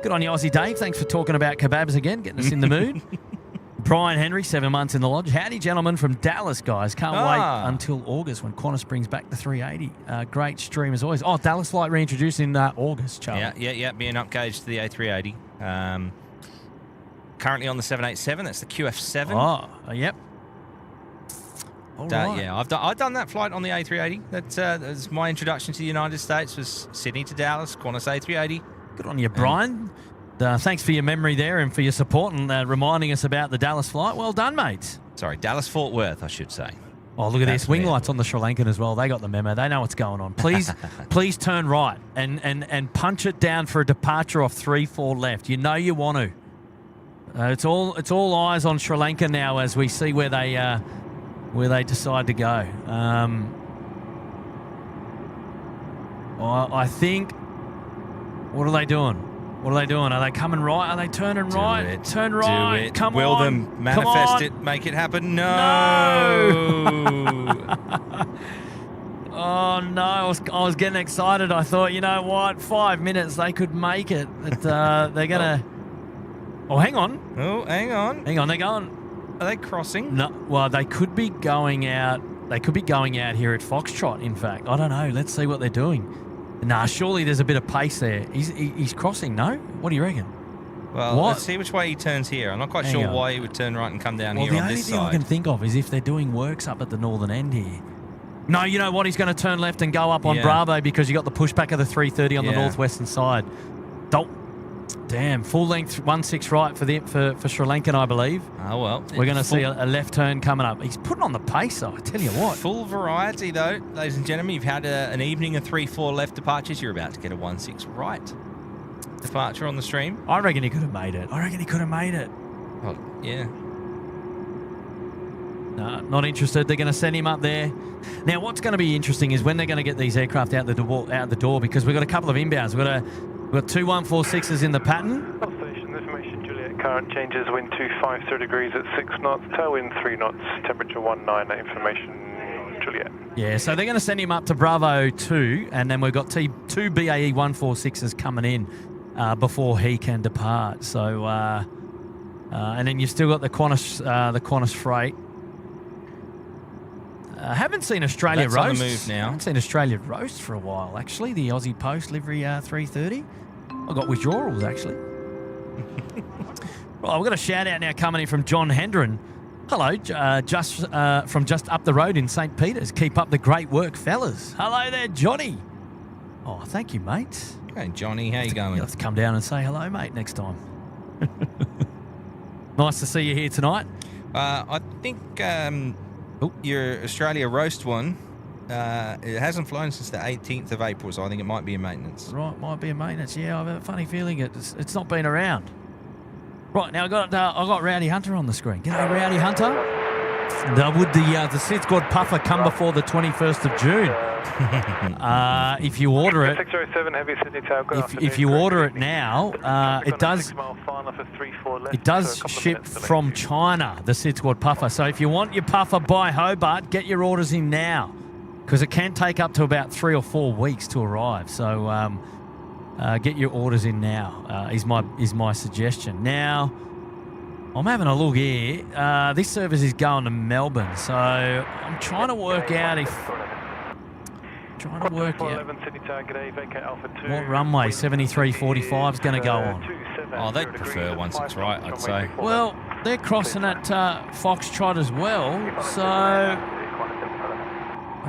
Good on you, Aussie Dave. Thanks for talking about kebabs again, getting us in the mood. Brian Henry, 7 months in the lodge. Howdy, gentlemen from Dallas, guys. Can't wait until August when Qantas brings back the 380. Great stream as always. Oh, Dallas flight reintroduced in August, Charlie. Yeah. Being upgauged to the A380. Currently on the 787. That's the QF7. Oh, yep. All right. Yeah, I've done that flight on the A380. That was my introduction to the United States, was Sydney to Dallas, Qantas A380. Good on you, Brian. Thanks for your memory there and for your support and reminding us about the Dallas flight. Well done, mate. Sorry, Dallas-Fort Worth, I should say. Oh, look at this. Wing lights on the Sri Lankan as well. They got the memo. They know what's going on. Please turn right and punch it down for a departure off 3-4 left. You know you want to. It's all eyes on Sri Lanka now as we see where they decide to go. I think. What are they doing? What are they doing? Are they coming right? Are they turning right? Turn right. Do it. Come Will on. them manifest it, make it happen? No. Oh, no. I was getting excited. I thought, you know what? 5 minutes, they could make it. But they're going to... Oh, hang on. Oh, hang on. Hang on. They're going... Are they crossing? No. Well, they could be going out. They could be going out here at Foxtrot, in fact. I don't know. Let's see what they're doing. Nah, surely there's a bit of pace there. He's crossing, no? What do you reckon? Well, let's see which way he turns here. I'm not quite sure why he would turn right and come down here on this side. The only thing I can think of is if they're doing works up at the northern end here. No, you know what? He's going to turn left and go up on Bravo because you got the pushback of the 330 on the northwestern side. Damn, full length 1-6 right for Sri Lankan, I believe. Oh, well. We're going to see a left turn coming up. He's putting on the pace, though, I tell you what. Full variety, though, ladies and gentlemen. You've had an evening of 3-4 left departures. You're about to get a 1-6 right departure on the stream. I reckon he could have made it. Oh, yeah. No, not interested. They're going to send him up there. Now, what's going to be interesting is when they're going to get these aircraft out the door because we've got a couple of inbounds. We've got two 146s in the pattern. Station information, Juliet. Current changes, wind 250 degrees at 6 knots, tailwind 3 knots, temperature 19. Information, Juliet. Yeah, so they're going to send him up to Bravo 2, and then we've got two BAE 146s coming in before he can depart. So, and then you've still got the Qantas freight. I haven't seen Australia That's roast. On the move now. I haven't seen Australia roast for a while, actually. The Aussie Post livery 330. I got withdrawals, actually. Well, we've got a shout out now coming in from John Hendren. Hello, from just up the road in St. Peter's. Keep up the great work, fellas. Hello there, Johnny. Oh, thank you, mate. Hey, Johnny, how you going? You'll have to come down and say hello, mate, next time. Nice to see you here tonight. I think your Australia roast one, it hasn't flown since the 18th of April, so I think it might be in maintenance. Right, might be in maintenance. Yeah, I've a funny feeling it's not been around. Right, now I got Rowdy Hunter on the screen. G'day, Rowdy Hunter. Would the SydSquad puffer come before the 21st of June? If you order it, 607 heavy Sydney tail. if you order it now, it does ship from China, the SydSquad puffer. So if you want your puffer by Hobart, get your orders in now, because it can take up to about 3 or 4 weeks to arrive. So get your orders in now. Is my suggestion. Now, I'm having a look here. This service is going to Melbourne, so I'm trying to work out what runway 7345 is going to go on. Oh, they'd prefer 1-6 right, I'd say. Well, they're crossing at Foxtrot as well, so I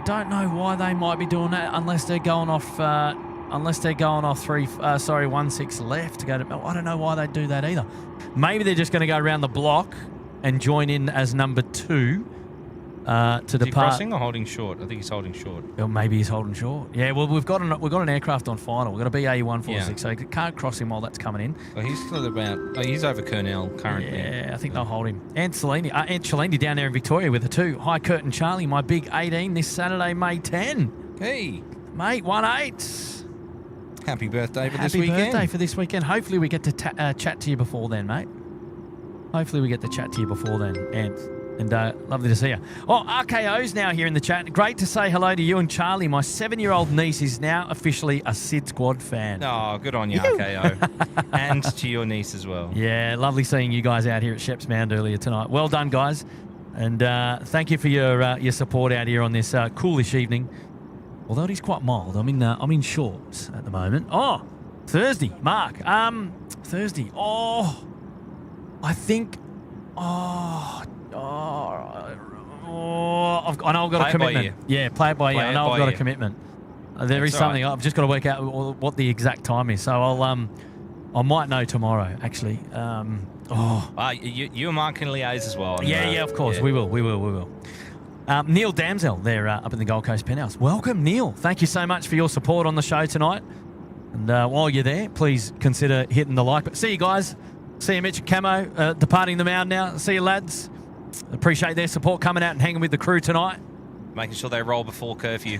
don't know why they might be doing that unless they're going off 1-6 left to go to. I don't know why they do that either. Maybe they're just going to go around the block and join in as number 2 to depart. Is he crossing or holding short? I think he's holding short. Or maybe he's holding short. Yeah, well, we've got an aircraft on final. We've got a BAE 146, so you can't cross him while that's coming in. Well, he's still about. Oh, he's over Kurnell currently. Yeah, I think they'll hold him. Aunt Cellini down there in Victoria with the 2. Hi, Kurt and Charlie. My big 18 this Saturday, May 10. Hey, mate, 18. Happy birthday for this weekend. weekend. Happy birthday for this weekend. Hopefully we get to chat to you before then, mate. Hopefully we get to chat to you before then, Ant. And lovely to see you. Oh, RKO's now here in the chat. Great to say hello to you and Charlie. My 7-year-old niece is now officially a SydSquad fan. Oh, good on you, RKO. And to your niece as well. Yeah, lovely seeing you guys out here at Sheps Mound earlier tonight. Well done, guys. And thank you for your support out here on this coolish evening. Although it is quite mild. I'm in shorts at the moment. Oh, Thursday, Mark. Thursday. Oh, I think. I know I've got a commitment. Yeah, play it by ear. I know I've got a commitment. There is something. I've just got to work out what the exact time is. So I might know tomorrow. Actually. You and Mark can liaise as well. Yeah, of course. Yeah. We will. Neil Damsel there up in the Gold Coast penthouse. Welcome, Neil. Thank you so much for your support on the show tonight. And while you're there, please consider hitting the like button. See you guys. See you, Mitch and Camo, departing the mound now. See you, lads. Appreciate their support coming out and hanging with the crew tonight. Making sure they roll before curfew.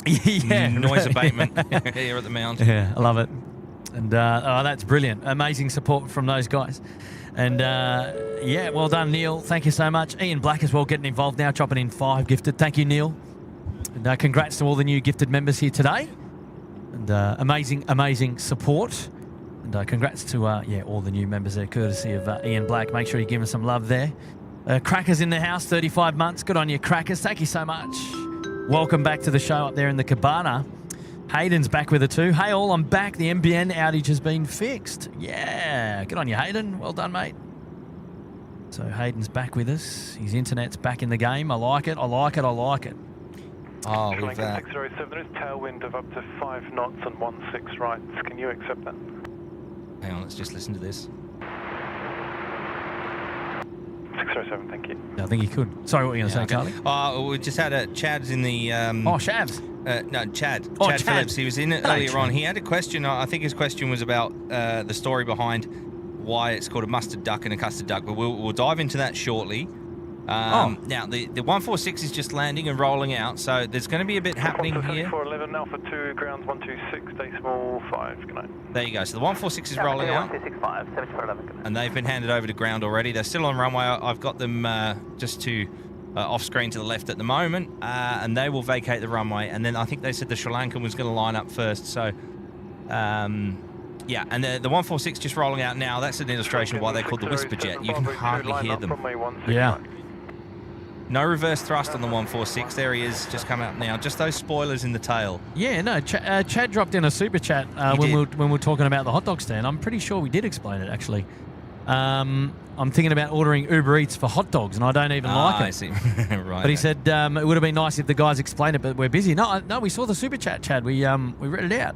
Yeah. Noise abatement here at the mound. Yeah, I love it. And that's brilliant. Amazing support from those guys. And well done, Neil. Thank you so much. Ian Black as well getting involved now, chopping in 5 gifted. Thank you, Neil. And congrats to all the new gifted members here today. And amazing support. And congrats to all the new members there, courtesy of Ian Black. Make sure you give him some love there. Crackers in the house, 35 months. Good on you, Crackers. Thank you so much. Welcome back to the show up there in the cabana. Hayden's back with it too. Hey all, I'm back. The NBN outage has been fixed. Yeah, good on you, Hayden. Well done, mate. So Hayden's back with us. His internet's back in the game. I like it. Oh, with that. 607, there is tailwind of up to 5 knots and 16 rights. Can you accept that? Hang on, let's just listen to this. 607, thank you. I think he could. Sorry, what were you going to say, Charlie? We just had Chad's in the... Shavs. No, Chad. Oh, Chad Phillips. He was in it earlier on. He had a question. I think his question was about the story behind why it's called a mustard duck and a custard duck, but we'll dive into that shortly. Now, the 146 is just landing and rolling out, so there's going to be a bit happening here. 411, Alpha 2, ground 126.5. Good night. There you go. So the 146 is rolling out. 126.5, and they've been handed over to ground already. They're still on runway. I've got them just to off screen to the left at the moment, and they will vacate the runway. And then I think they said the Sri Lankan was going to line up first. So, and the 146 just rolling out now. That's an illustration of why they're called the Whisper Jet. You can hardly hear them. Yeah. No reverse thrust on the 146. There he is, just come out now. Just those spoilers in the tail. Yeah, no. Chad dropped in a super chat when we were talking about the hot dog stand. I'm pretty sure we did explain it, actually. I'm thinking about ordering Uber Eats for hot dogs, and I don't even like it. I see. Right. But he said it would have been nice if the guys explained it, but we're busy. No, we saw the super chat, Chad. We read it out.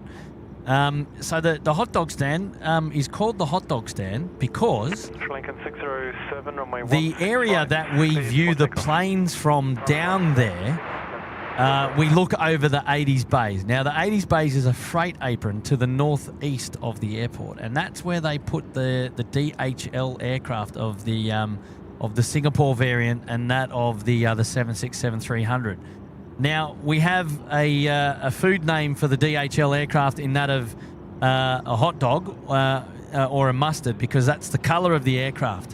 So the hot dog stand is called the hot dog stand because the area that we view the planes from down there, we look over the 80s bays. Now, the 80s bays is a freight apron to the northeast of the airport, and that's where they put the DHL aircraft of the Singapore variant and that of the 767-300. Now, we have a food name for the DHL aircraft in that of a hot dog or a mustard, because that's the colour of the aircraft.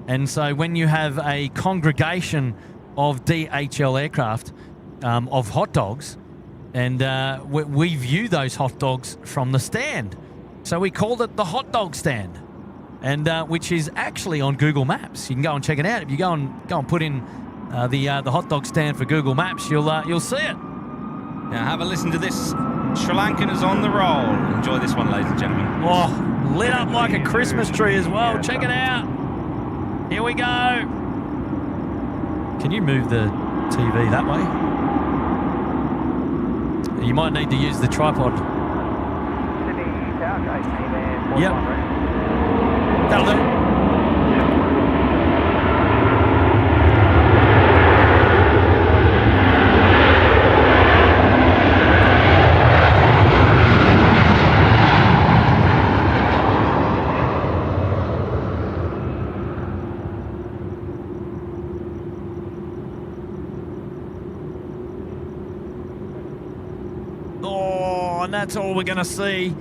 And so when you have a congregation of DHL aircraft of hot dogs, and we view those hot dogs from the stand. So we called it the hot dog stand, and which is actually on Google Maps. You can go and check it out. If you go and put in the hot dog stand for Google Maps, you'll see it. Now have a listen to this. Sri Lankan is on the roll. Enjoy this one, ladies and gentlemen. Oh, lit up like a Christmas tree as well. Check it out. Here we go. Can you move the TV that way? You might need to use the tripod. Yep. That'll do. And that's all we're going to see.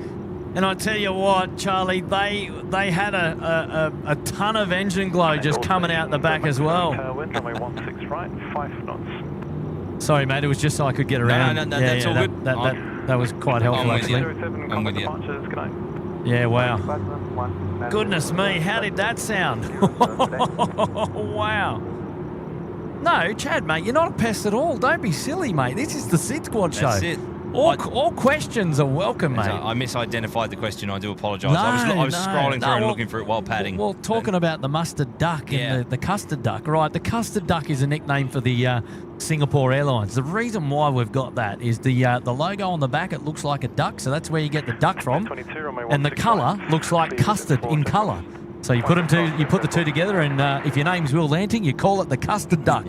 And I tell you what, Charlie, they had a ton of engine glow just coming out the back as well. Wind runway 16 right, 5 knots. Sorry, mate, it was just so I could get around. No, that's all good. That was quite helpful, actually. I'm with you. Yeah, wow. Goodness me, how did that sound? Wow. No, Chad, mate, you're not a pest at all. Don't be silly, mate. This is the SydSquad show. That's it. All questions are welcome, mate. I misidentified the question. I do apologise. No, I was scrolling through and well, looking for it while padding. Well, talking about the mustard duck and the custard duck, right? The custard duck is a nickname for the Singapore Airlines. The reason why we've got that is the logo on the back. It looks like a duck, so that's where you get the duck from. And the colour looks like custard in colour. So you put the two together, and if your name's Will Lanting, you call it the custard duck.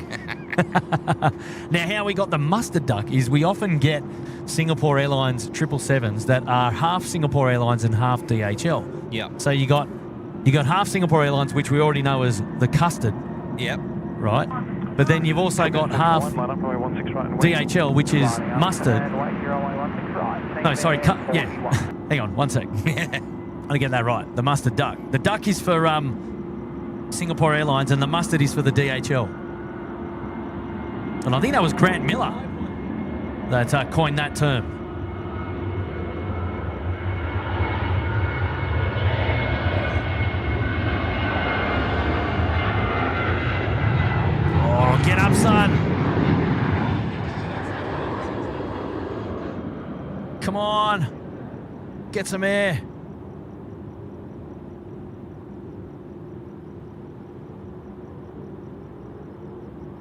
Now, how we got the mustard duck is we often get Singapore Airlines 777s that are half Singapore Airlines and half DHL. Yeah. So you got half Singapore Airlines, which we already know as the custard. Yep. Right. But then you've also got half DHL, which is mustard. No, sorry. Yeah. Hang on, 1 sec. I get that right. The mustard duck. The duck is for Singapore Airlines, and the mustard is for the DHL. And I think that was Grant Miller that coined that term. Oh, get up, son. Come on. Get some air.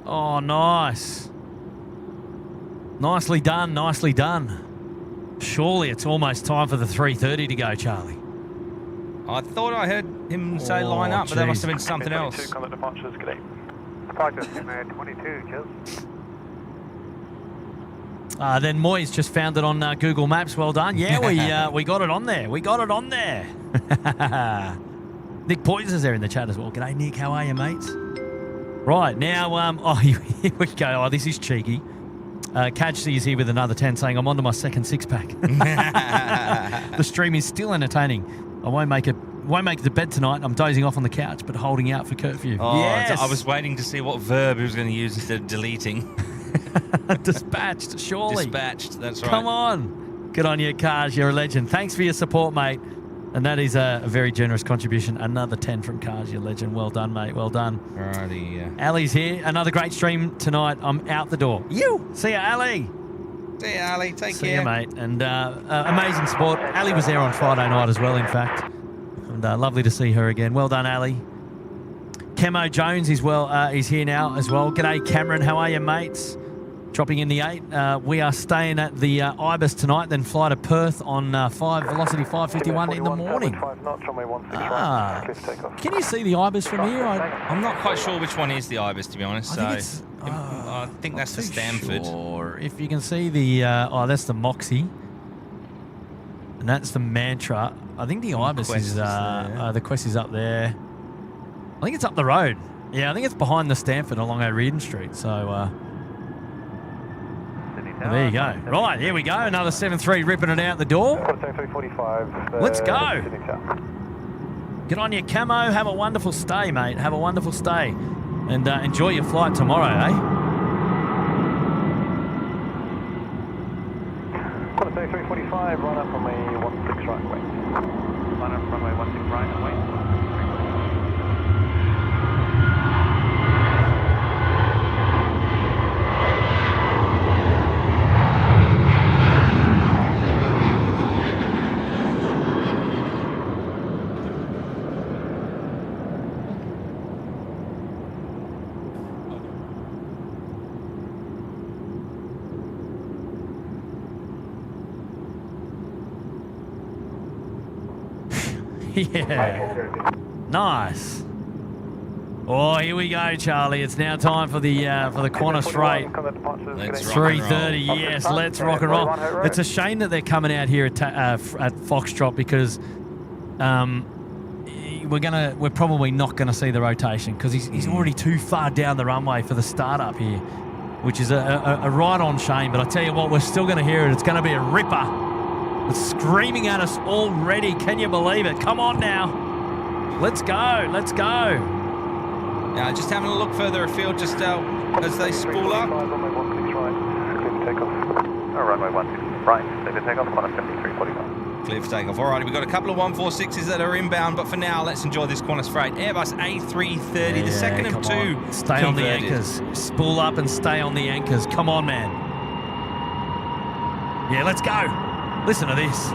Oh, nice. Nicely done, nicely done. Surely it's almost time for the 330 to go, Charlie. I thought I heard him say line up, but that must have been something else. 22 departures, good day. 22, cheers. Then Moy's just found it on Google Maps. Well done. Yeah, we got it on there. We got it on there. Nick Poyser's there in the chat as well. G'day, Nick. How are you, mates? Right, now, here we go. Oh, this is cheeky. Catchy is here with another 10 saying, I'm onto my second six-pack. The stream is still entertaining. I won't make it to bed tonight. I'm dozing off on the couch, but holding out for curfew. Oh, yes! I was waiting to see what verb he was going to use instead of deleting. Dispatched, surely. Dispatched, that's right. Come on. Good on you, Cars. You're a legend. Thanks for your support, mate. And that is a very generous contribution. Another 10 from Cars, you legend. Well done, mate. Well done. Alrighty. Ali's here. Another great stream tonight. I'm out the door. See ya, Ali. See ya, Ali. Take care. See ya, mate. And amazing sport. Ali was there on Friday night as well, in fact. And lovely to see her again. Well done, Ali. Camo Jones is he's here now as well. G'day, Cameron. How are you, mates? Dropping in the 8. We are staying at the Ibis tonight, then fly to Perth on Velocity 551 in the morning. Can you see the Ibis from here? I'm not quite sure which one is the Ibis, to be honest. I think that's the Stanford. Or if you can see the that's the Moxie, and that's the Mantra. I think the Ibis is the Quest is up there. I think it's up the road. Yeah, I think it's behind the Stanford along O'Riordan Street. So. There you go. Right, here we go. Another 7-3 ripping it out the door. Let's go. Get on your camo. Have a wonderful stay, mate. Have a wonderful stay. And enjoy your flight tomorrow, eh? Quarter 345, run up runway 16 right and wait. Line up runway 16 right and wait. Yeah. Nice. Oh, here we go, Charlie. It's now time for the Qantas freight. 330. Yes, let's rock and roll. It's a shame that they're coming out here at Foxtrot because we're probably not gonna see the rotation because he's already too far down the runway for the startup here, which is a right-on shame. But I tell you what, we're still gonna hear it. It's gonna be a ripper. It's screaming at us already. Can you believe it? Come on now. Let's go. Let's go. Now, just having a look further afield, just as they spool up. Runway 16 right, clear for takeoff. Runway 16 right, clear for takeoff, Qantas 7345. Clear for takeoff. Alrighty, we've got a couple of 146s that are inbound, but for now, let's enjoy this Qantas freight. Airbus A330, the second of two. Stay on the converted. anchors. Spool up and stay on the anchors. Come on, man. Yeah, let's go. Listen to this.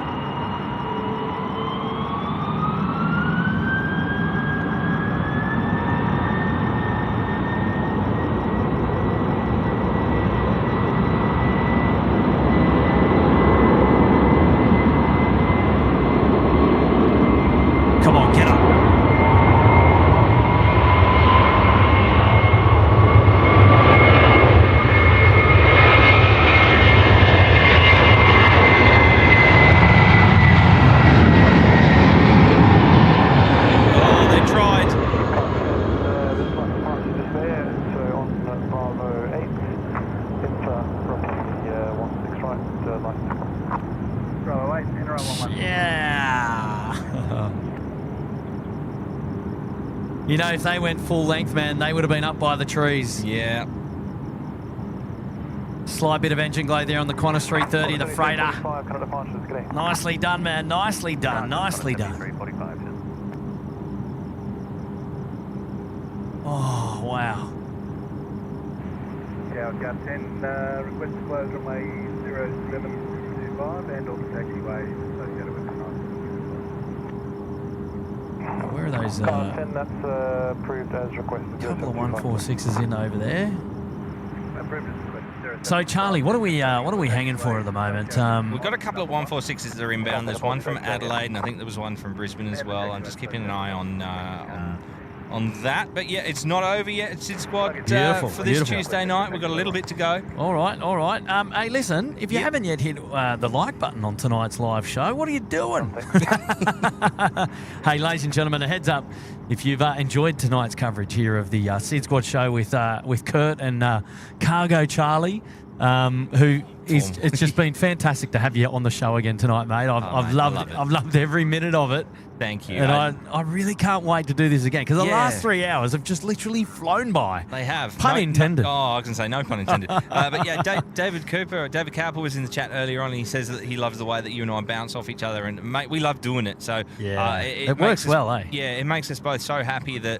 Come on, get up. Oh, they tried. This one departure just there, so on Bravo 8, it's from the 16 right, line. Bravo 8, enter on 11. Yeah. You know, if they went full length, man, they would have been up by the trees. Yeah. Slight bit of engine glow there on the Qantas 330, the freighter. Kind of departures, good day. Nicely done, man. Nicely done. Nicely done. 345, Oh, wow. yeah, I've got 10 request to close runway 0725 and all the taxiway associated with the Where are those? 10, that's approved as requested. Couple of 146s in over there. Approved as requested. So, Charlie, what are we hanging for at the moment? We've got a couple of 146s that are inbound. There's one from Adelaide, and I think there was one from Brisbane as well. I'm just keeping an eye on that. But yeah, it's not over yet at SydSquad Beautiful, for this beautiful. Tuesday night. We've got a little bit to go. All right, all right. Hey, listen, if you haven't yet hit the like button on tonight's live show, what are you doing? Hey, ladies and gentlemen, a heads up. If you've enjoyed tonight's coverage here of the SydSquad show with Kurt and Cargo Charlie, who is, it's just been fantastic to have you on the show again tonight, mate. I've loved every minute of it. Thank you. And I really can't wait to do this again because the Yeah. last 3 hours have just literally flown by. They have. Pun intended. Oh, I was going to say no pun intended. But yeah, David Cowper was in the chat earlier on, and he says that he loves the way that you and I bounce off each other, and mate, we love doing it. So Yeah. it It makes works us- well, eh? Yeah, it makes us both so happy that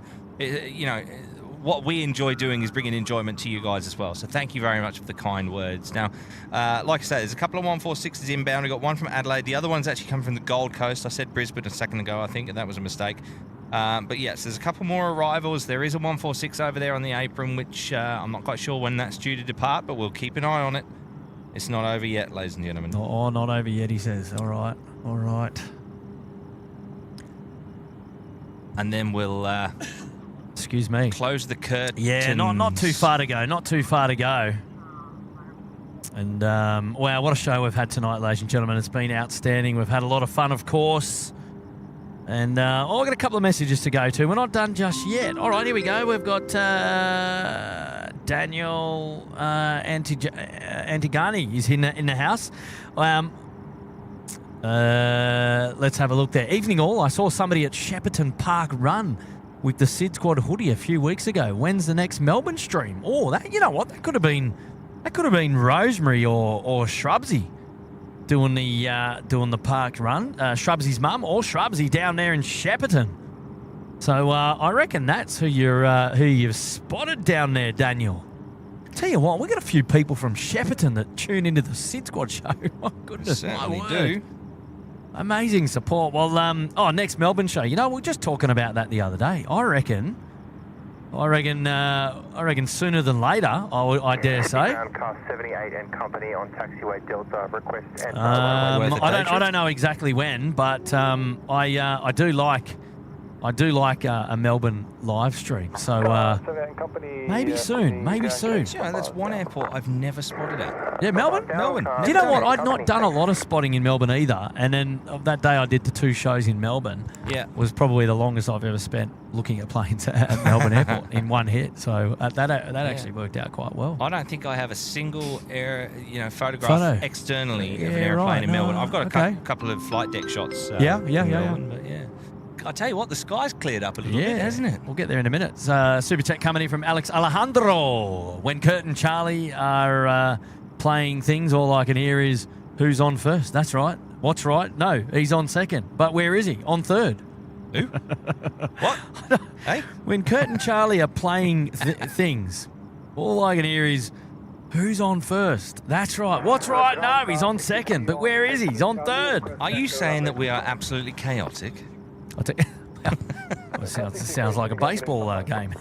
what we enjoy doing is bringing enjoyment to you guys as well. So thank you very much for the kind words. Now, like I said, there's a couple of 146s inbound. We've got one from Adelaide. The other one's actually come from the Gold Coast. I said Brisbane a second ago, I think, and that was a mistake. But yes, there's a couple more arrivals. There is a 146 over there on the apron, which I'm not quite sure when that's due to depart, but we'll keep an eye on it. It's not over yet, ladies and gentlemen. Oh, not over yet, he says. All right, all right. And then we'll Excuse me. close the curtains. Yeah, not too far to go. Not too far to go. And wow, what a show we've had tonight, ladies and gentlemen. It's been outstanding. We've had a lot of fun, of course. And I've got a couple of messages to go to. We're not done just yet. All right, here we go. We've got Daniel Antigani is in the house. Let's have a look there. Evening all. I saw somebody at Shepparton Park Run with the SydSquad hoodie a few weeks ago. When's the next Melbourne stream? Oh, that, you know what? That could have been Rosemary or Shrubsy doing the park run. Shrubsy's mum or Shrubsy down there in Shepparton. So I reckon that's who you've spotted down there, Daniel. Tell you what, we got a few people from Shepparton that tune into the SydSquad show. My goodness, my Certainly word. do. Amazing support. Well, next Melbourne show. You know, we were just talking about that the other day. I reckon sooner than later. I dare say. Car 78 and company on taxiway Delta request and worth a day I trip. don't know exactly when, but I I do like a Melbourne live stream. So maybe soon. Maybe soon. You know, that's one airport I've never spotted at. Yeah, Melbourne? Melbourne. Do you know what? I'd not done a lot of spotting in Melbourne either. And then that day I did the 2 shows in Melbourne. Yeah. Was probably the longest I've ever spent looking at planes at Melbourne Airport in one hit. So that actually worked out quite well. I don't think I have a single photograph externally of an airplane in Melbourne. I've got a couple of flight deck shots. Yeah. But yeah. I tell you what, the sky's cleared up a little bit, hasn't it? We'll get there in a minute. Super chat coming in from Alex Alejandro. When Kurt and Charlie are playing things, all I can hear is, who's on first? That's right. What's right? No, he's on second. But where is he? On third. Who? What? Hey? When Kurt and Charlie are playing things, all I can hear is, who's on first? That's right. What's right? No, he's on second. But where is he? He's on third. Are you saying that we are absolutely chaotic? I'll take. Well, it sounds like a baseball game.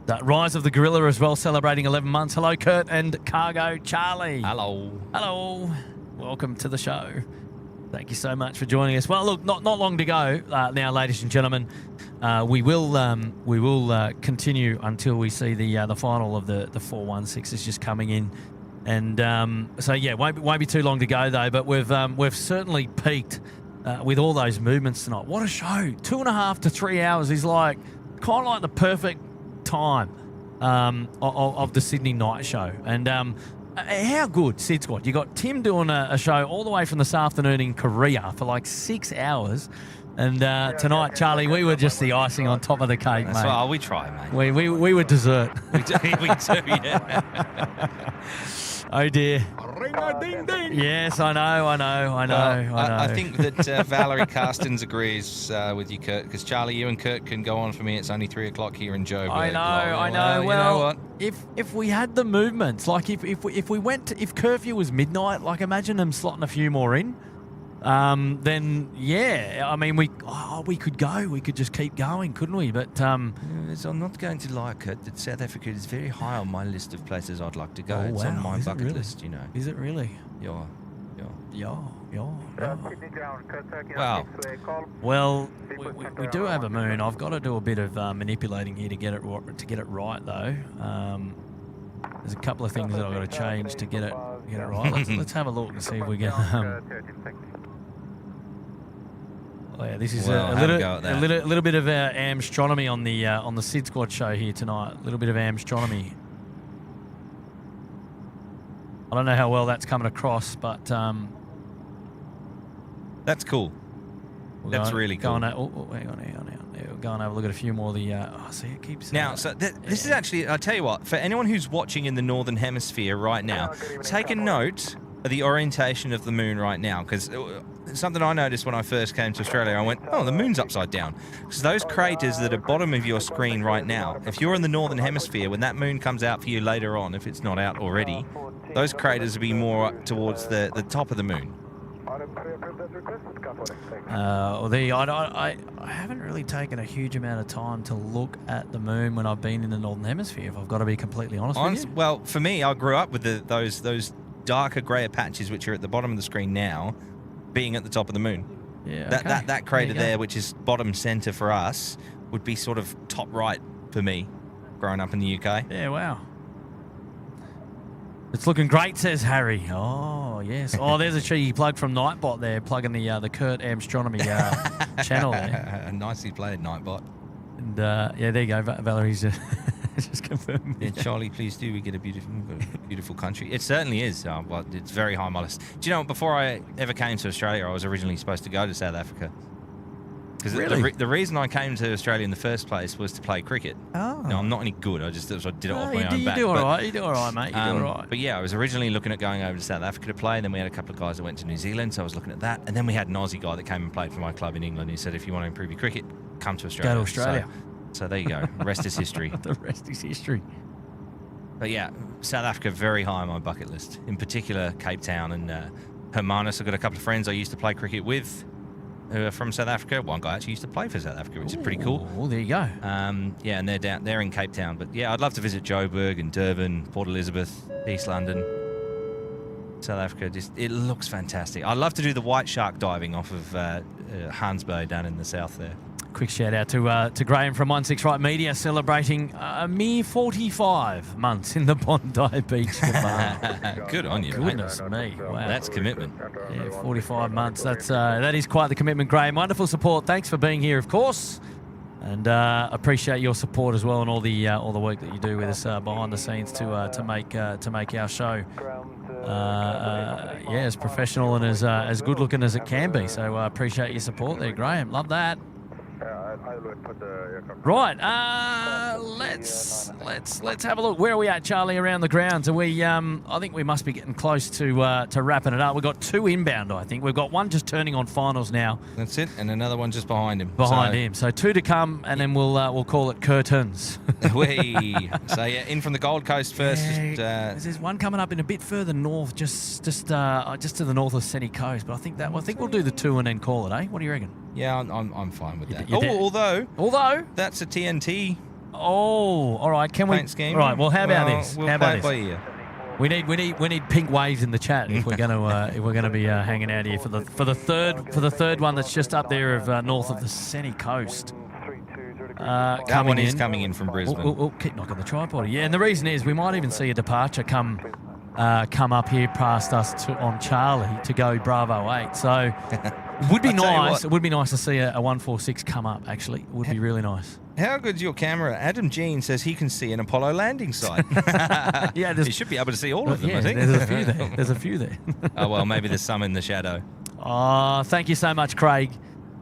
The Rise of the Gorilla as well, celebrating 11 months. Hello, Kurt and Cargo Charlie. Hello. Hello. Welcome to the show. Thank you so much for joining us. Well, look, not long to go now, ladies and gentlemen. We will continue until we see the final of the 416s just coming in. And so yeah, won't be too long to go though. But we've certainly peaked with all those movements tonight. What a show! 2.5 to 3 hours is like kind of like the perfect time of the Sydney night show. And how good, SydSquad? You got Tim doing a show all the way from this afternoon in Korea for like 6 hours. And tonight, Charlie, we were just the icing on top of the cake, That's mate. right. We try, mate. We were dessert. We do, yeah. Oh dear. Ring-a-ding-ding. Yes, I know. I think that Valerie Carstens agrees with you, Kurt, because Charlie, you and Kurt can go on for me. It's only 3 o'clock here in Joburg. I know. Well, you know what? If we had the movements, like if we went if curfew was midnight, like imagine them slotting a few more in. Then yeah, I mean we could go. We could just keep going, couldn't we? But I'm not going to lie, Kurt, that South Africa is very high on my list of places I'd like to go. It's on my bucket list, you know. Is it really? Yeah. Well, we do have a moon. I've got to do a bit of manipulating here to get it right, though. There's a couple of things that I've got to change to get it right. Let's have a look and see if we get. Oh yeah, this is a little bit of Astronomy on the SydSquad show here tonight. A little bit of Astronomy. I don't know how well that's coming across, but that's cool. That's really cool. Hang on. We're going to have a look at a few more of the. See, it keeps. Now, so this is actually. I'll tell you what. For anyone who's watching in the Northern Hemisphere right now, take a note of the orientation of the moon right now, because something I noticed when I first came to Australia, I went, oh, the moon's upside down. Because those craters that are bottom of your screen right now, if you're in the Northern Hemisphere, when that moon comes out for you later on, if it's not out already, those craters will be more up towards the top of the moon. I haven't really taken a huge amount of time to look at the moon when I've been in the Northern Hemisphere, if I've got to be completely honest with you. Well, for me, I grew up with those darker, grayer patches which are at the bottom of the screen now, being at the top of the moon. Yeah, that crater there, which is bottom centre for us, would be sort of top right for me, growing up in the UK. Yeah, wow. It's looking great, says Harry. Oh, yes. Oh, there's a cheeky plug from Nightbot there, plugging the Kurt Astronomy channel there. Nicely played, Nightbot. And yeah, there you go. Valerie's just confirmed. Yeah, Charlie, please do. We get a beautiful country. It certainly is. Well, it's very high on my list. Do you know, before I ever came to Australia, I was originally supposed to go to South Africa. Because really? the reason I came to Australia in the first place was to play cricket. Oh. No, I'm not any good. I did it off my own you back. You do all right, mate. You do all right. But yeah, I was originally looking at going over to South Africa to play. Then we had a couple of guys that went to New Zealand, so I was looking at that. And then we had an Aussie guy that came and played for my club in England. He said, if you want to improve your cricket, come to Australia. Go to Australia. So there you go. The rest is history. The rest is history. But yeah, South Africa, very high on my bucket list. In particular, Cape Town and Hermanus. I've got a couple of friends I used to play cricket with who are from South Africa. One guy actually used to play for South Africa, which is pretty cool. Oh, there you go. Yeah, and they're in Cape Town. But yeah, I'd love to visit Joburg and Durban, Port Elizabeth, East London. South Africa, it looks fantastic. I'd love to do the white shark diving off of Hansbo down in the south there. Quick shout out to Graham from 16 Right Media, celebrating a mere 45 months in the Bondi Beach Cabana. Good on you, Goodness mate. me, wow. That's commitment. Yeah, 45 months. That is quite the commitment, Graham. Wonderful support. Thanks for being here, of course, and appreciate your support as well and all the work that you do with us behind the scenes to make our show as professional and as good looking as it can be. So appreciate your support there, Graham. Love that. Right, let's have a look. Where are we at, Charlie, around the grounds? Are we? I think we must be getting close to wrapping it up. We've got 2 inbound, I think. We've got one just turning on finals now. That's it, and another one just behind him. Behind him. So 2 to come, and then we'll call it curtains. So yeah, in from the Gold Coast first. Yeah, there's one coming up in a bit further north, just to the north of Sunny Coast. But I think we'll do the 2 and then call it, eh? What do you reckon? Yeah, I'm fine with that. Although that's a TNT. Oh, all right. Can we? Paint scheme. All right. Well, how about this? We'll how about play this? it by ear. We need pink waves in the chat if we're gonna be hanging out here for the third one that's just up there of north of the Sunny Coast. That one is coming in from Brisbane. Keep knocking the tripod. Yeah, and the reason is we might even see a departure come up here past us on Charlie to go Bravo 8. So it would be nice. It would be nice to see a 146 come up. Actually, it would be really nice. How good's your camera? Adam Jean says he can see an Apollo landing site. Yeah, he should be able to see all of them. Yeah, I think there's a few there. Oh well, maybe there's some in the shadow. Oh, thank you so much, Craig.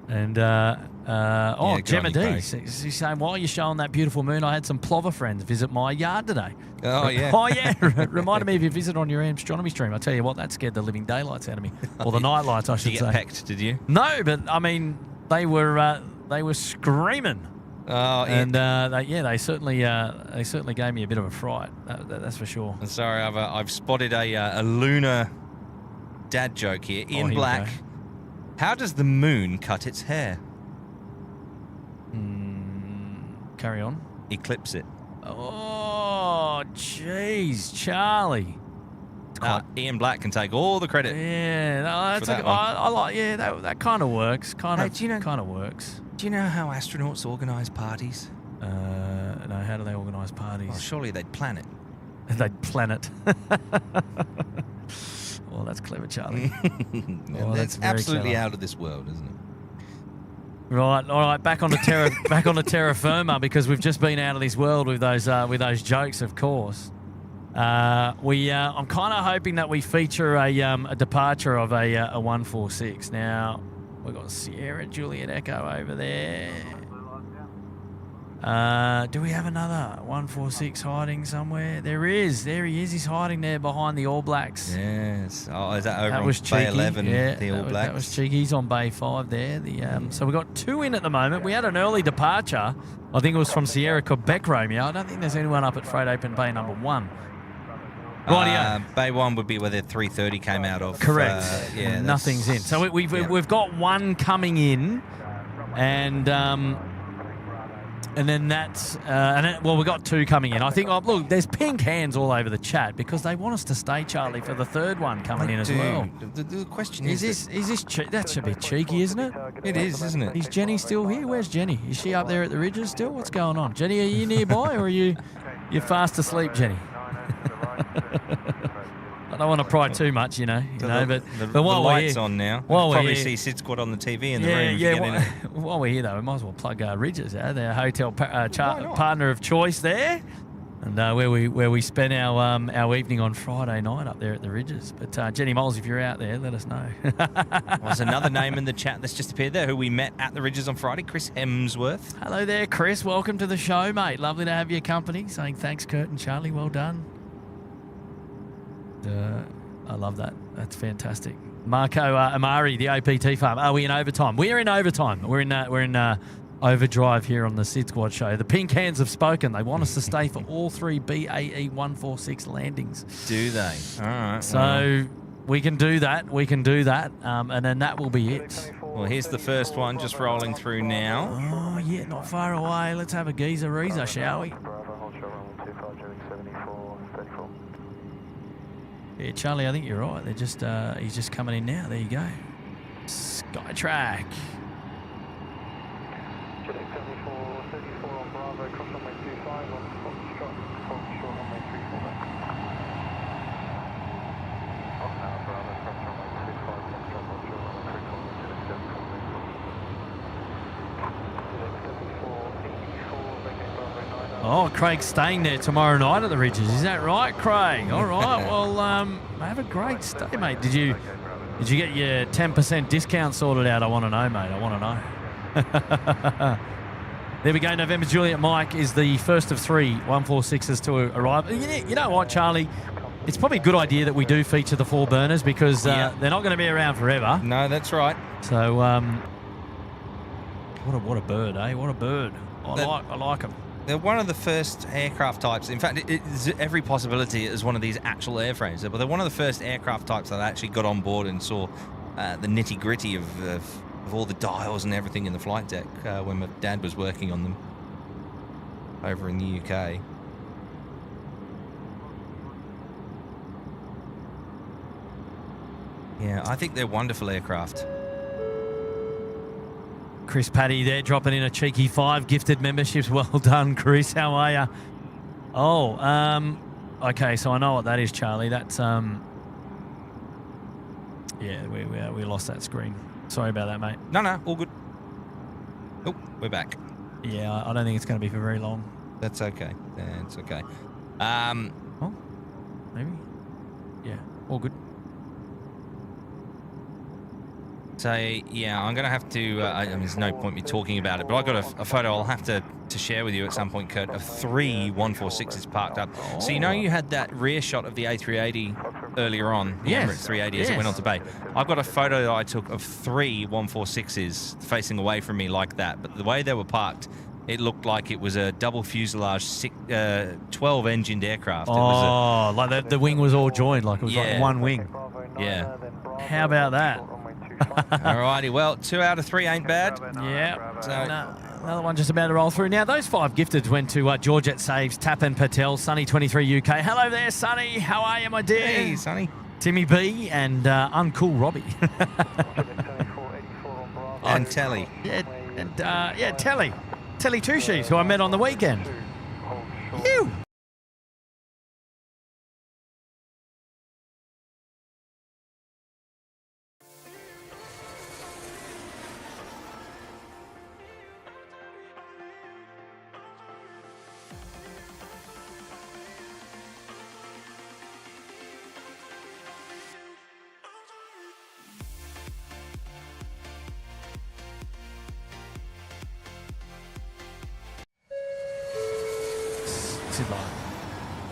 And Gemma D. She's saying, while you're showing that beautiful moon, I had some plover friends visit my yard today. Oh, yeah. Oh, yeah. Reminded me of your visit on your Astronomy stream. I tell you what, that scared the living daylights out of me. Or the night lights, I should say. Did you get pecked, did you? No, but, I mean, they were screaming. Oh, and they certainly gave me a bit of a fright. That's for sure. I'm sorry, I've spotted a lunar dad joke here. Ian Black. How does the moon cut its hair? Carry on. Eclipse it. Oh, jeez, Charlie. Ian Black can take all the credit. Yeah, no, that's I like. Yeah, that kind of works. Kind of works. Do you know how astronauts organise parties? No, how do they organise parties? Well, surely they'd plan it. They'd plan it. Well, that's clever, Charlie. That's absolutely clever. Out of this world, isn't it? Right, all right. Back on the terra firma, because we've just been out of this world with those jokes, of course. I'm kind of hoping that we feature a departure of a 146. Now we've got Sierra Juliet Echo over there. Do we have another 146 hiding somewhere? There is. There he is. He's hiding there behind the All Blacks. Yes. Oh, is that over that on was Bay cheeky. 11, yeah, the All Blacks? That was cheeky. He's on Bay 5 there. So we've got 2 in at the moment. We had an early departure. I think it was from Sierra Quebec Romeo. I don't think there's anyone up at Freight Open Bay number 1. Bay 1 would be where the 330 came out of. Correct. Nothing's in. So we've got one coming in, and then that's we've got 2 coming in. I think. Oh, look, there's pink hands all over the chat because they want us to stay, Charlie, for the 3rd one coming in as well. The question is this that's a bit cheeky, isn't it? It is, isn't it? Is Jenny still here? Where's Jenny? Is she up there at the ridges still? What's going on? Jenny, are you nearby or are you fast asleep, Jenny? I don't want to pry too much, but while the we're light's here, on now. While we're probably here, see SydSquad on the TV in the room. While we're here, though, we might as well plug Ridges, their hotel partner of choice there, and where we spent our evening on Friday night up there at the Ridges. But Jenny Moles, if you're out there, let us know. There's another name in the chat that's just appeared there who we met at the Ridges on Friday, Chris Hemsworth. Hello there, Chris. Welcome to the show, mate. Lovely to have your company. Saying thanks, Kurt and Charlie. Well done. I love that. That's fantastic. Marco Amari, the OPT farm. Are we in overtime? We're in overtime. We're in overdrive here on the SydSquad show. The pink hands have spoken. They want us to stay for all 3 BAE 146 landings. Do they? All right. So we can do that. And then that will be it. Well, here's the first one just rolling through now. Oh, yeah, not far away. Let's have a geezer-reezer, shall we? Yeah, Charlie, I think you're right. They're just he's just coming in now. There you go. Skytrack. Jet 74, 34 on Bravo, cross runway 25 on Foxtrot, hold short runway 34 back. Off now, Bravo, cross runway 25, Foxtrot, hold short runway 34, Jet 74, 84, vacate Bravo 9. Oh, Craig's staying there tomorrow night at the Ridges. Is that right, Craig? All right. Well, have a great stay, mate. Did you get your 10% discount sorted out? I want to know, mate. I want to know. There we go. November Juliet Mike is the first of 3 146s to arrive. You know what, Charlie? It's probably a good idea that we do feature the 4 burners because they're not going to be around forever. No, that's right. So, what a bird, eh? What a bird. I like them. They're one of the first aircraft types. In fact, it's every possibility is one of these actual airframes. But they're one of the first aircraft types that I actually got on board and saw the nitty gritty of all the dials and everything in the flight deck when my dad was working on them over in the UK. Yeah, I think they're wonderful aircraft. Chris Paddy there dropping in a cheeky 5 gifted memberships. Well done, Chris. How are you? Oh, okay. So I know what that is, Charlie. That's yeah. We lost that screen. Sorry about that, mate. No, all good. Oh, we're back. Yeah, I don't think it's going to be for very long. That's okay. That's okay. Oh, maybe. Yeah, all good. So, yeah, I'm going to have to, there's no point me talking about it, but I've got a photo I'll have to share with you at some point, Kurt, of 3 146s parked up. Oh. So, you know you had that rear shot of the A380 earlier on, the Emirates 380 as it went on to bay. I've got a photo that I took of 3 146s facing away from me like that, but the way they were parked, it looked like it was a double fuselage 12-engined aircraft. Oh, like the wing was all joined, like it was like one wing. Yeah. How about that? Alrighty, well, 2 out of 3 ain't bad. Yeah. So, another one just about to roll through. Now, those 5 gifteds went to Georgette Saves, Tapan Patel, Sunny23 UK. Hello there, Sunny. How are you, my dear? Hey, Sunny. Timmy B and Uncool Robbie. And Telly. Yeah, and Telly. Telly Two Shoes, who I met on the weekend. Phew.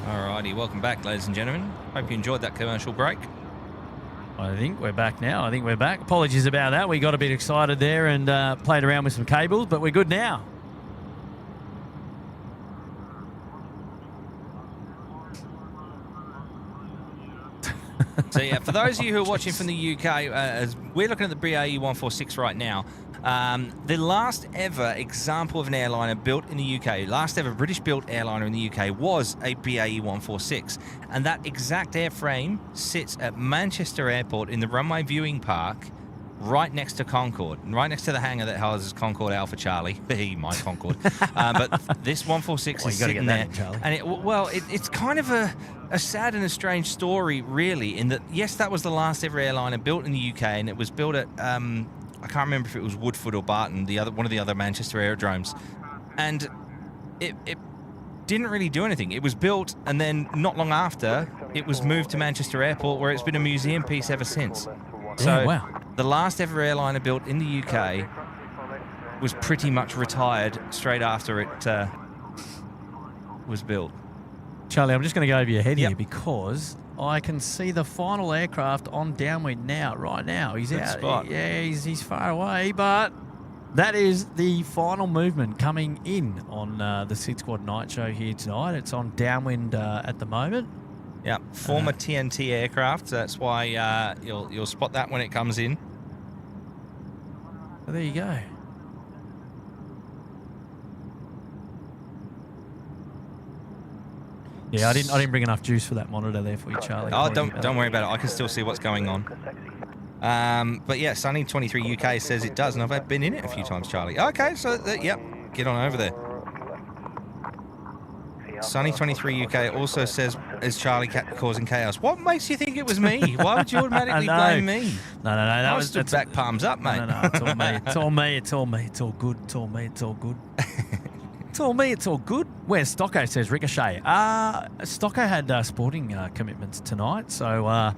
Alrighty, welcome back, ladies and gentlemen. Hope you enjoyed that commercial break. I think we're back now. Apologies about that. We got a bit excited there and played around with some cables, but we're good now. So yeah, for those of you who are watching from the UK, as we're looking at the BAE 146 right now. The last ever example of an airliner built in the UK, last ever British-built airliner in the UK was a BAE 146, and that exact airframe sits at Manchester Airport in the runway viewing park, right next to Concorde, right next to the hangar that houses Concorde Alpha Charlie. My Concorde. But this 146 is sitting there, and it's kind of a sad and a strange story, really, in that yes, that was the last ever airliner built in the UK, and it was built at I can't remember if it was Woodford or Barton, one of the other Manchester aerodromes, and it didn't really do anything. It was built, and then not long after, it was moved to Manchester Airport, where it's been a museum piece ever since. So the last ever airliner built in the UK was pretty much retired straight after it was built. Charlie, I'm just going to go over your head here because I can see the final aircraft on downwind now, right now. He's out. Spot. Yeah, he's far away, but that is the final movement coming in on the SydSquad night show here tonight. It's on downwind at the moment. Yeah, former TNT aircraft. So that's why you'll spot that when it comes in. Well, there you go. Yeah, I didn't bring enough juice for that monitor there for you, Charlie. Oh, don't worry about it. I can still see what's going on. But yeah, Sunny 23 UK says it does, and I've been in it a few times, Charlie. Okay, so yep, get on over there. Sunny 23 UK also says, "Is Charlie causing chaos?" What makes you think it was me? Why would you automatically blame me? No. That was stood back, palms up, mate. No, it's all me. It's all me. It's all me. It's all good. It's all me. It's all good. It's all me. It's all good. Where's Stocko? Says Ricochet. Stocko had sporting commitments tonight, so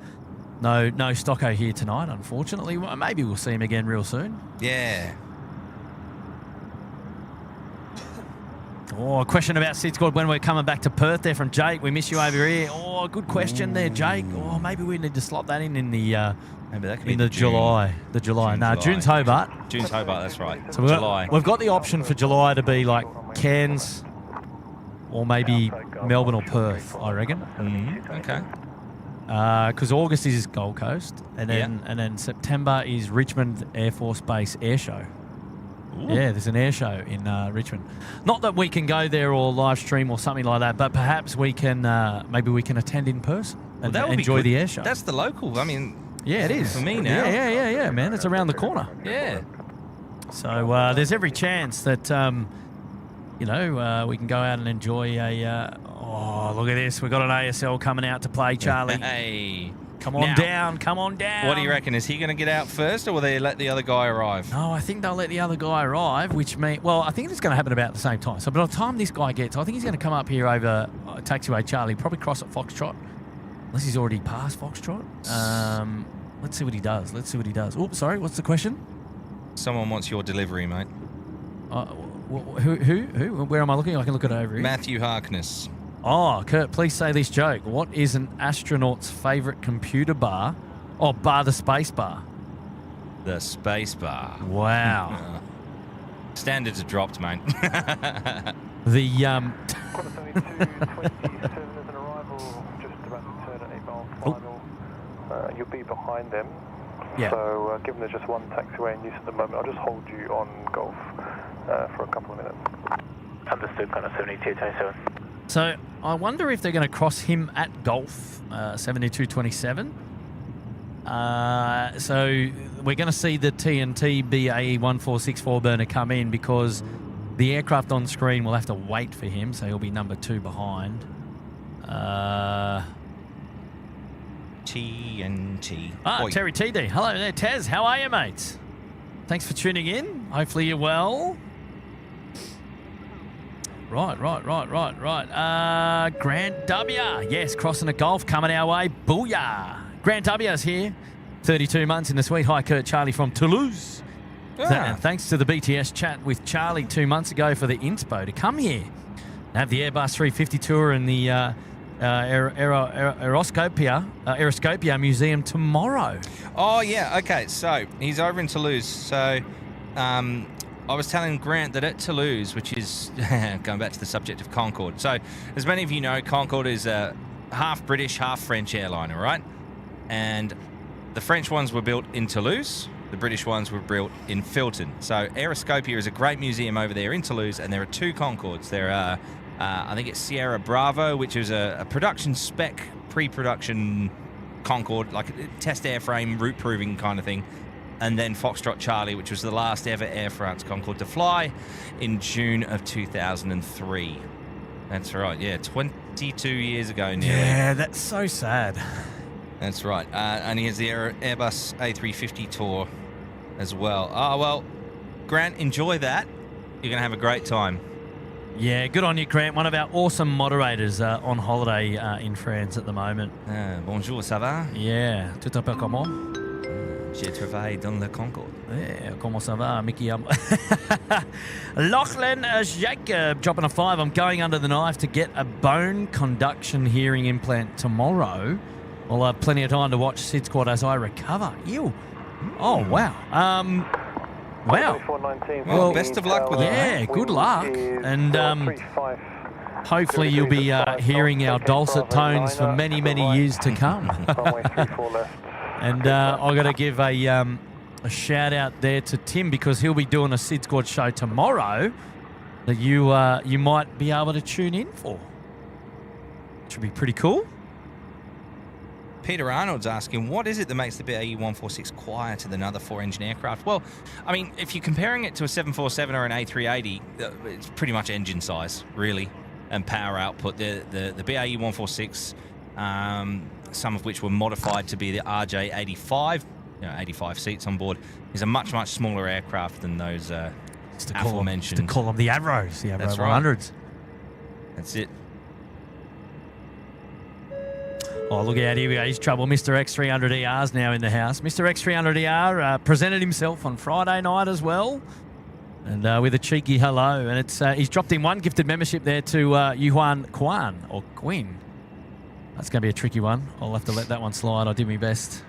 no Stocko here tonight, unfortunately. Well, maybe we'll see him again real soon. Yeah. Oh, a question about SydSquad when we're coming back to Perth there from Jake. We miss you over here. Oh, good question there, Jake. Oh, maybe we need to slot that in the Maybe that could be July. The July. No, June's Hobart. June's Hobart, that's right. So July. We've got the option for July to be like Cairns or maybe Melbourne or Perth, I reckon. Okay. Because August is Gold Coast, and then September is Richmond Air Force Base Air Show. Ooh. Yeah, there's an air show in Richmond. Not that we can go there or live stream or something like that, but perhaps we can. Maybe we can attend in person and enjoy the air show. That's the local. I mean, yeah, it is for me now. Yeah, man. It's around the corner. Yeah. So there's every chance that we can go out and enjoy a. Oh, look at this! We've got an ASL coming out to play, Charlie. Hey. Come on down. What do you reckon? Is he going to get out first, or will they let the other guy arrive? No, I think they'll let the other guy arrive, which means... Well, I think it's going to happen about the same time. So by the time this guy gets... I think he's going to come up here over taxiway Charlie, probably cross at Foxtrot, unless he's already passed Foxtrot. Let's see what he does. Oh, sorry, what's the question? Someone wants your delivery, mate. Who? Where am I looking? I can look it over here. Matthew Harkness. Oh, Kurt, please say this joke. What is an astronaut's favourite computer bar? Oh, bar the space bar. The space bar. Wow. Standards are dropped, mate. The You'll be behind them. Yeah. So given there's just one taxiway in use at the moment, I'll just hold you on Golf for a couple of minutes. Understood, kind of 7227. So I wonder if they're going to cross him at Golf 7227. So we're going to see the TNT BAE 1464 burner come in because the aircraft on screen will have to wait for him, so he'll be number 2 behind. TNT. Terry TD. Hello there, Tez. How are you, mates? Thanks for tuning in. Hopefully you're well. Right. Grant W. Yes, crossing the Gulf, coming our way. Booyah. Grant W's here. 32 months in the sweet. Hi, Kurt. Charlie from Toulouse. Thanks to the BTS chat with Charlie 2 months ago for the inspo to come here. Have the Airbus 350 tour and the Aeroscopia Museum tomorrow. Oh, yeah. Okay, so he's over in Toulouse. So I was telling Grant that at Toulouse, which is going back to the subject of Concorde. So as many of you know, Concorde is a half British, half French airliner, right? And the French ones were built in Toulouse. The British ones were built in Filton. So Aeroscopia is a great museum over there in Toulouse, and there are 2 Concordes. There are, I think it's Sierra Bravo, which is a production spec, pre-production Concorde, like a test airframe, route proving kind of thing. And then Foxtrot Charlie, which was the last ever Air France Concorde to fly in June of 2003. That's right, yeah, 22 years ago nearly. Yeah, that's so sad. That's right. And he has the Airbus A350 tour as well. Oh, well, Grant, enjoy that. You're going to have a great time. Yeah, good on you, Grant. One of our awesome moderators on holiday in France at the moment. Bonjour, ça va? Yeah, tout à fait comment? J'ai travaillé dans le Concorde. Yeah, comment ça va, Mickey? Lachlan Jacob dropping a 5. I'm going under the knife to get a bone conduction hearing implant tomorrow. I'll have plenty of time to watch SydSquad as I recover. Ew. Oh, wow. Wow. Well, best of luck with it. Yeah, good luck. And hopefully you'll be hearing our dulcet tones for many, many years to come. And I've got to give a shout out there to Tim because he'll be doing a SydSquad show tomorrow that you might be able to tune in for. which would be pretty cool. Peter Arnold's asking, what is it that makes the BAE 146 quieter than other 4-engine aircraft? Well, I mean, if you're comparing it to a 747 or an A380, it's pretty much engine size, really, and power output. The BAE 146, some of which were modified to be the RJ85, 85 seats on board, is a much, much smaller aircraft than those aforementioned. To call them the Avros, the Avro That's 100s. right. That's it. Oh, look out, here we go. He's trouble. Mr. X300ER's now in the house. Mr. X300ER presented himself on Friday night as well, and with a cheeky hello. And it's he's dropped in one gifted membership there to Yuan Kwan, or Quinn. That's going to be a tricky one. I'll have to let that one slide. I did my best.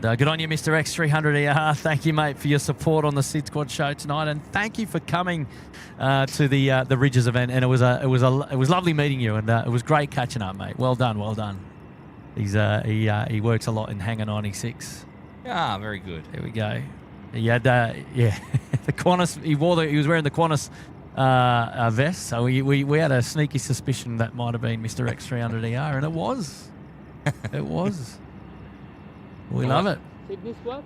And, good on you, Mr. X300ER. Thank you, mate, for your support on the Sid Squad show tonight, and thank you for coming to the Ridges event. And it was lovely meeting you, and it was great catching up, mate. Well done, well done. He works a lot in Hangar 96. Ah, very good. There we go. He had the Qantas. He was wearing the Qantas vest, so we had a sneaky suspicion that might have been Mr. X300ER, and it was. It was. We love it. Sydney Squad?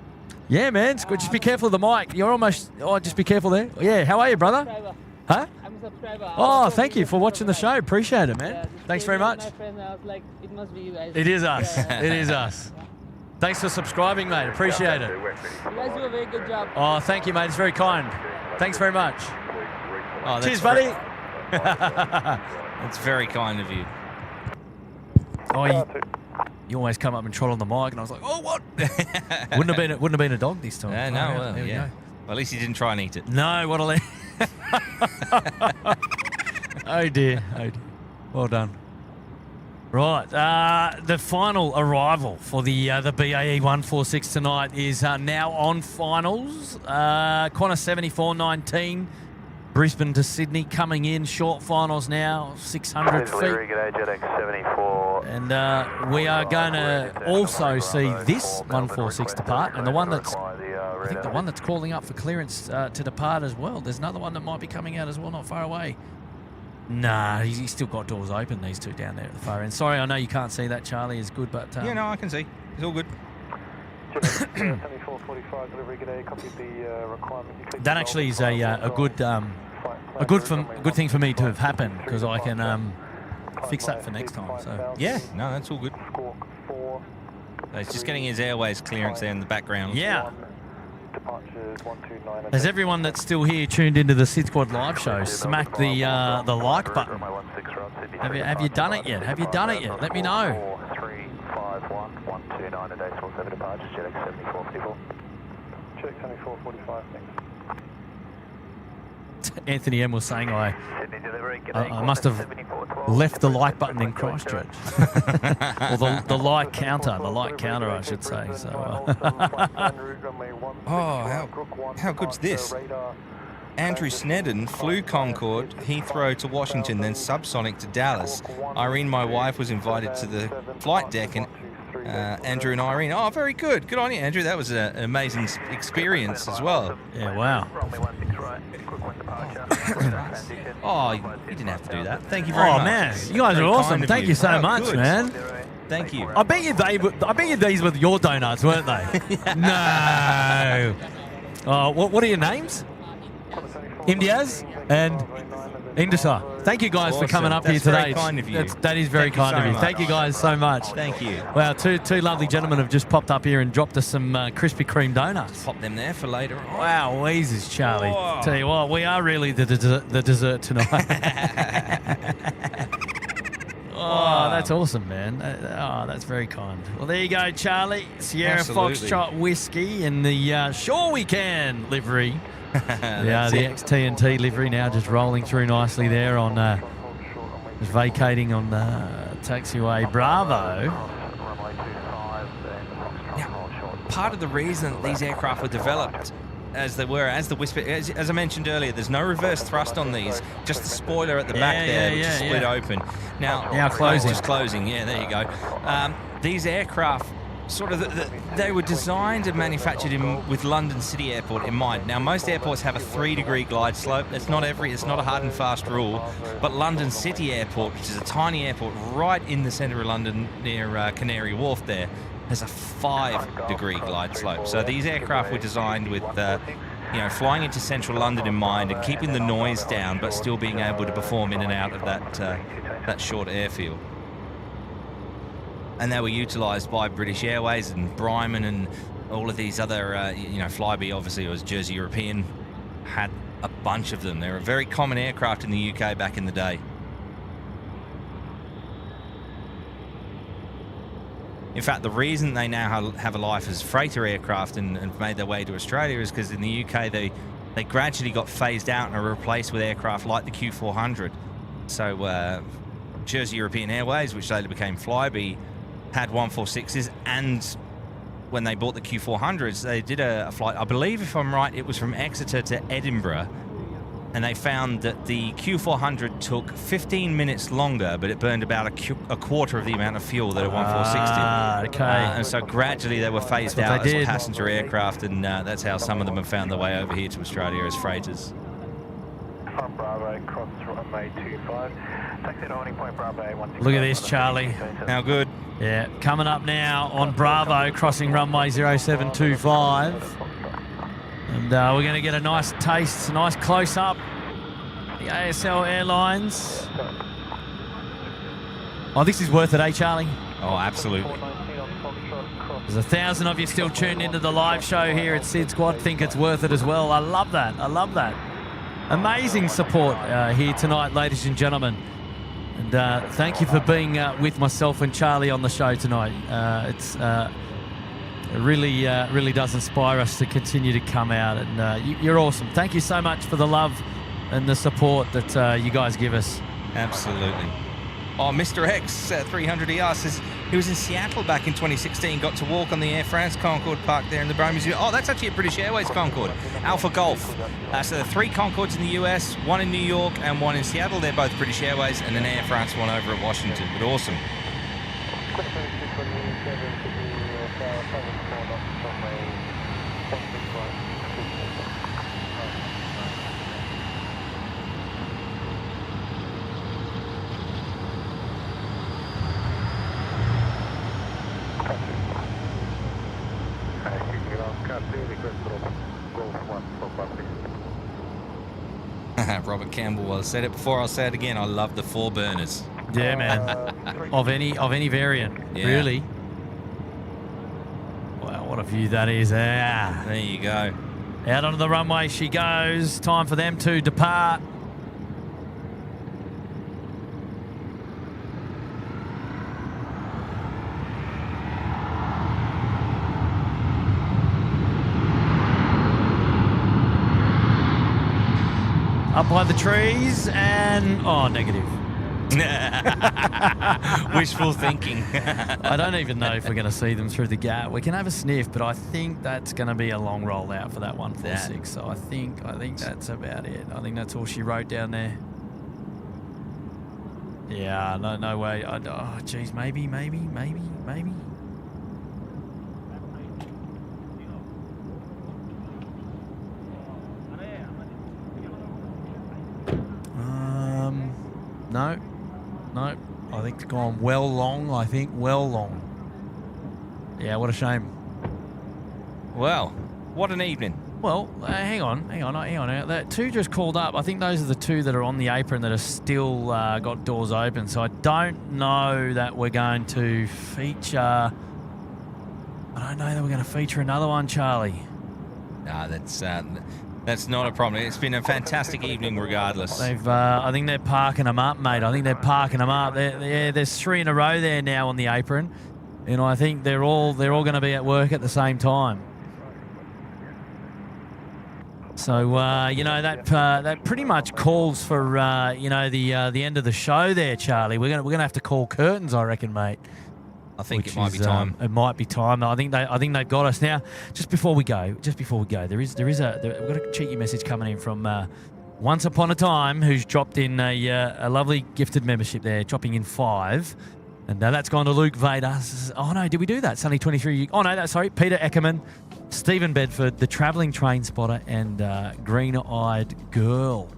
Yeah, man. Just be careful of the mic. You're almost. Oh, just be careful there. Yeah. How are you, brother? Subscriber. Huh? I'm a subscriber. Oh, thank you for watching the show. Appreciate it, man. Yeah, Thanks very much. My friend, I was like, it must be you guys. It is us. Yeah. It is us. Thanks for subscribing, mate. Appreciate it. You guys do a very good job. Oh, thank you, mate. It's very kind. Thanks very much. Oh, Cheers, buddy. That's very kind of you. Oh, you always come up and trot on the mic, and I was like, oh, what? wouldn't have been a dog this time. Yeah, no, Oh, well, there we yeah. go. Well, at least you didn't try and eat it. No, what a Oh dear. Well done. Right, the final arrival for the BAE 146 tonight is now on finals. Qantas 7419, Brisbane to Sydney coming in, short finals now, 600 feet. And we are going to also see this 146 depart, and I think the one that's calling up for clearance to depart as well. There's another one that might be coming out as well, not far away. Nah, he's still got doors open, these two down there at the far end. Sorry, I know you can't see that, Charlie, is good, but... yeah, no, I can see. It's all good. That actually is a good thing for me to have happened, because I can fix that for next time. So Yeah, no, that's all good. So he's just getting his airways clearance there in the background. yeah. Has everyone that's still here tuned into the Sid Squad live show smacked the like button? Have you done it yet? Have you done it yet? Let me know. Anthony M was saying I must have left the like button in Christchurch. Or the like counter, I should say. So, Oh, how good's this? Andrew Snedden flew Concorde, Heathrow to Washington, then subsonic to Dallas. Irene, my wife, was invited to the flight deck, and Andrew and Irene. Oh, very good. Good on you, Andrew. That was an amazing experience as well. yeah, wow. Oh, you didn't have to do that. Thank you very much. Oh man, you guys are Very awesome. kind of Thank you so Oh, much, good. man. Thank you. I bet you these were your donuts, weren't they? No. Oh, what are your names? Imdiaz and Indusar. Thank you guys for coming up here That's today. very kind of you. That is very Thank you kind so of you. much. Thank you guys so much. Thank you. Wow, two lovely gentlemen have just popped up here and dropped us some Krispy Kreme donuts. Pop them there for later on. Wow, Weezers, Charlie. Whoa. Tell you what, we are really the dessert tonight. Oh, that's awesome, man. That's very kind. Well, there you go, Charlie. Sierra Absolutely. Foxtrot Whiskey in the Sure We Can livery. Yeah, the XT&T livery now just rolling through nicely there on just vacating on taxiway Bravo. Part of the reason that these aircraft were developed as they were, as I mentioned earlier, there's no reverse thrust on these, just the spoiler at the back there, which is split open. Now closing. Just closing, yeah, there you go. These aircraft sort of they were designed and manufactured with London City Airport in mind. Now, most airports have a 3-degree glide slope. It's not a hard and fast rule, but London City Airport, which is a tiny airport right in the centre of London near Canary Wharf there, has a 5-degree glide slope. So these aircraft were designed with flying into central London in mind and keeping the noise down, but still being able to perform in and out of that short airfield. And they were utilised by British Airways and Bryman and all of these other, Flybe obviously was Jersey European, had a bunch of them. They were a very common aircraft in the UK back in the day. In fact, the reason they now have a life as freighter aircraft and made their way to Australia is because in the UK they gradually got phased out and are replaced with aircraft like the Q400. So Jersey European Airways, which later became Flybe, had 146s, and when they bought the Q400s, they did a flight, I believe, if I'm right, it was from Exeter to Edinburgh, and they found that the Q400 took 15 minutes longer, but it burned about a quarter of the amount of fuel that a 146 did. Okay. And so gradually they were phased out as passenger aircraft, and that's how some of them have found their way over here to Australia as freighters. From Bravo, cross runway 25. Taxi to holding point Bravo A1. Look at this, Charlie. How good? Yeah, coming up now on Bravo, crossing runway 0725. And we're going to get a nice taste, a nice close-up. The ASL Airlines. Oh, this is worth it, eh, Charlie? Oh, absolutely. There's 1,000 of you still tuned into the live show here at SydSquad. Think it's worth it as well. I love that. I love that. Amazing support here tonight, ladies and gentlemen. And thank you for being with myself and Charlie on the show tonight. It really does inspire us to continue to come out. And you're awesome. Thank you so much for the love and the support that you guys give us. Absolutely. Oh, Mr. X 300ER says he was in Seattle back in 2016, got to walk on the Air France Concorde parked there in the Brown Museum. Oh, that's actually a British Airways Concorde, Alpha Golf. So there are 3 Concordes in the US, 1 in New York and 1 in Seattle. They're both British Airways, and an Air France one over at Washington. But awesome. Robert Campbell, well, I said it before, I'll say it again. I love the 4 burners. Yeah, man. of any variant, yeah. Really. Wow, what a view that is. Ah. There you go. Out onto the runway she goes. Time for them to depart. Up by the trees and... Oh, negative. Wishful thinking. I don't even know if we're going to see them through the gap. We can have a sniff, but I think that's going to be a long rollout for that 146. So I think that's about it. I think that's all she wrote down there. Yeah, no way. Oh, geez, maybe. No. I think it's gone well long. Yeah, what a shame. Well, what an evening. Well, hang on. That 2 just called up. I think those are the 2 that are on the apron that are still got doors open. So I don't know that we're going to feature... I don't know that we're going to feature another one, Charlie. No, that's not a problem. It's been a fantastic evening regardless. I think they're parking them up, mate. There's 3 in a row there now on the apron. And I think they're all going to be at work at the same time. So, that pretty much calls for, the end of the show there, Charlie. We're going to have to call curtains, I reckon, mate. I think it might be time. It might be time. I think they've got us now. Just before we go, we've got a cheeky message coming in from Once Upon a Time, who's dropped in a lovely gifted membership there, dropping in 5. And that's gone to Luke Vader. Oh, no, did we do that? Sunny 23. Oh, no, that's sorry. Peter Eckerman, Stephen Bedford, the travelling train spotter, and green-eyed girl.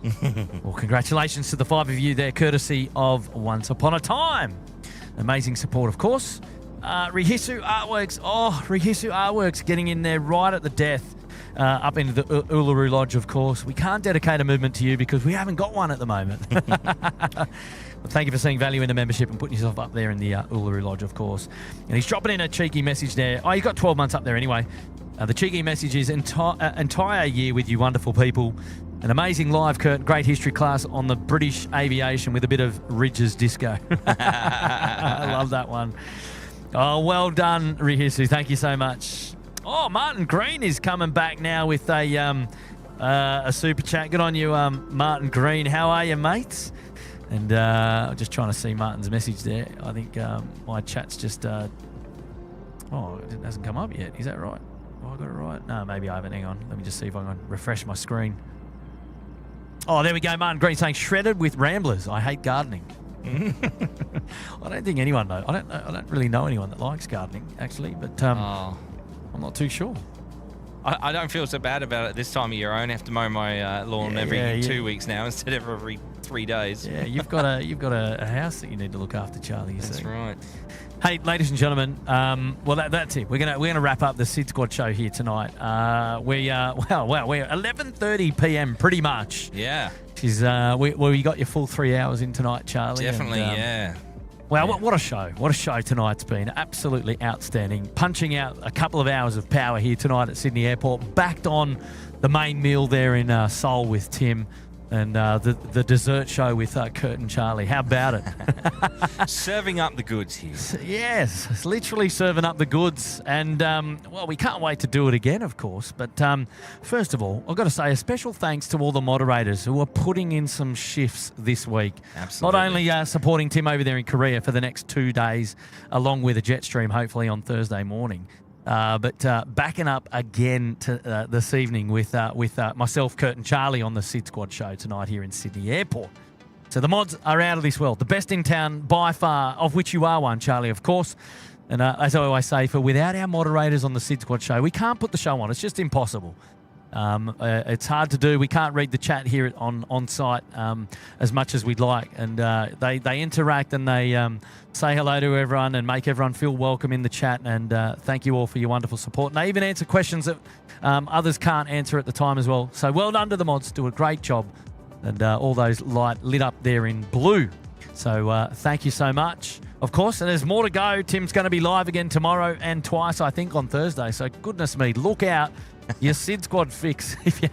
Well, congratulations to the 5 of you there, courtesy of Once Upon a Time. Amazing support, of course. Rihisu Artworks. Oh, Rihisu Artworks getting in there right at the death. Up into the Uluru Lodge, of course. We can't dedicate a movement to you because we haven't got one at the moment. But thank you for seeing value in the membership and putting yourself up there in the Uluru Lodge, of course. And he's dropping in a cheeky message there. Oh, you got 12 months up there anyway. The cheeky message is entire year with you wonderful people. An amazing live curtain, great history class on the British aviation with a bit of Ridges disco. I love that one. Oh, well done, Rihisu. Thank you so much. Oh, Martin Green is coming back now with a super chat. Good on you, Martin Green. How are you, mates? And I'm just trying to see Martin's message there. I think my chat's just... it hasn't come up yet. Is that right? Oh, I got it right? No, maybe I haven't. Hang on. Let me just see if I can refresh my screen. Oh, there we go. Martin Green saying, shredded with ramblers. I hate gardening. I don't think anyone knows. I don't really know anyone that likes gardening, actually. But I'm not too sure. I don't feel so bad about it this time of year. I only have to mow my lawn every 2 weeks now instead of every 3 days. Yeah, you've got a house that you need to look after, Charlie. That's right. Hey, ladies and gentlemen, that's it. We're gonna wrap up the Sid Squad show here tonight. We're 11:30 p.m. pretty much. Yeah. We got your full 3 hours in tonight, Charlie. Definitely, yeah. Well, what a show. What a show tonight's been. Absolutely outstanding. Punching out a couple of hours of power here tonight at Sydney Airport. Backed on the main meal there in Seoul with Tim. And the dessert show with Kurt and Charlie. How about it? Serving up the goods here. Yes, it's literally serving up the goods. And, we can't wait to do it again, of course. But first of all, I've got to say a special thanks to all the moderators who are putting in some shifts this week. Absolutely. Not only supporting Tim over there in Korea for the next 2 days, along with a jet stream, hopefully on Thursday morning. But backing up again to this evening with myself, Kurt and Charlie on the Sid Squad show tonight here in Sydney Airport. So the mods are out of this world. The best in town by far, of which you are one, Charlie, of course. And as I always say, without our moderators on the Sid Squad show, we can't put the show on. It's just impossible. It's hard to do. We can't read the chat here on site as much as we'd like. And they interact and they say hello to everyone and make everyone feel welcome in the chat. And thank you all for your wonderful support. And they even answer questions that others can't answer at the time as well. So well done to the mods. Do a great job. And all those lit up there in blue. So thank you so much. Of course, and there's more to go. Tim's going to be live again tomorrow and twice, I think, on Thursday. So goodness me, look out. Your Sid Squad fix. If you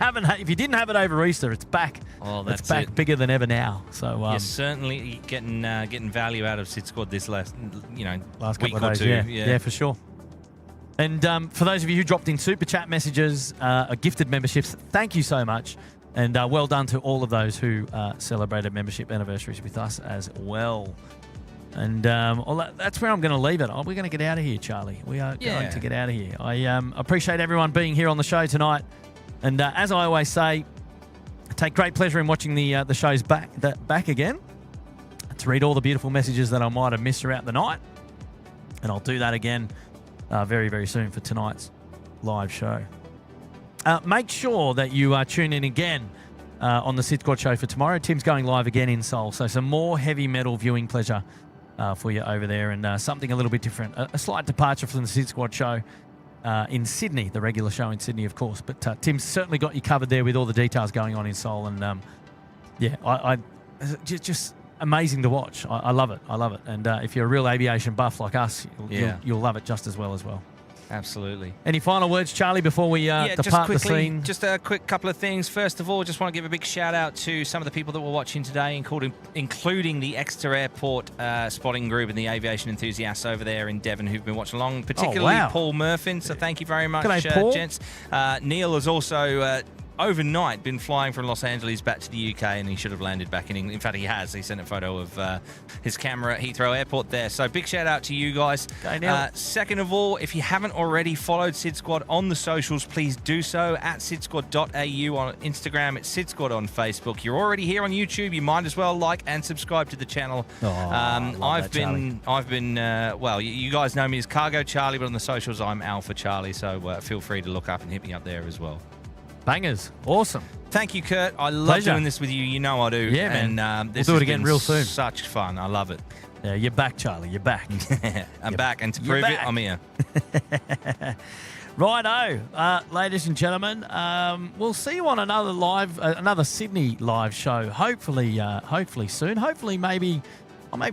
didn't have it over Easter, it's back. Oh, that's it's back bigger than ever now. So you're certainly getting value out of Sid Squad this last couple week of days, or two. Yeah, for sure. And for those of you who dropped in super chat messages, gifted memberships, thank you so much. And well done to all of those who celebrated membership anniversaries with us as well. And that's where I'm going to leave it. We're going to get out of here, Charlie. We are going to get out of here. I appreciate everyone being here on the show tonight. And as I always say, I take great pleasure in watching the shows back again to read all the beautiful messages that I might have missed throughout the night. And I'll do that again very, very soon for tonight's live show. Make sure that you tune in again on the Sid Squad show for tomorrow. Tim's going live again in Seoul. So some more heavy metal viewing pleasure for you over there, and something a little bit different. A slight departure from the Sid Squad show in Sydney, the regular show in Sydney, of course. But Tim's certainly got you covered there with all the details going on in Seoul. And I just amazing to watch. I love it. I love it. And if you're a real aviation buff like us, you'll love it just as well. Absolutely. Any final words, Charlie, before we depart the scene? Just a quick couple of things. First of all, just want to give a big shout out to some of the people that were watching today, including the Exeter Airport spotting group and the aviation enthusiasts over there in Devon who've been watching along, particularly Paul Murphin. So thank you very much, G'day, Paul. gents. Neil has also overnight been flying from Los Angeles back to the UK, and he should have landed back in England. In fact, he has. He sent a photo of his camera at Heathrow Airport there. So big shout out to you guys. Go Neil. Second of all, if you haven't already followed SydSquad on the socials, please do so at sydsquad.au on Instagram. It's SydSquad on Facebook. You're already here on YouTube. You might as well like and subscribe to the channel. I've been, well, you guys know me as Cargo Charlie, but on the socials, I'm Alpha Charlie. So feel free to look up and hit me up there as well. Bangers. Awesome. Thank you, Kurt. I love Pleasure. doing this with you. You know I do. Yeah, man. And We'll do it again real soon. Such fun. I love it. Yeah, you're back, Charlie. You're back. I'm back, and to prove it, I'm here. Righto, ladies and gentlemen. We'll see you on another another Sydney live show. Hopefully soon. Hopefully, maybe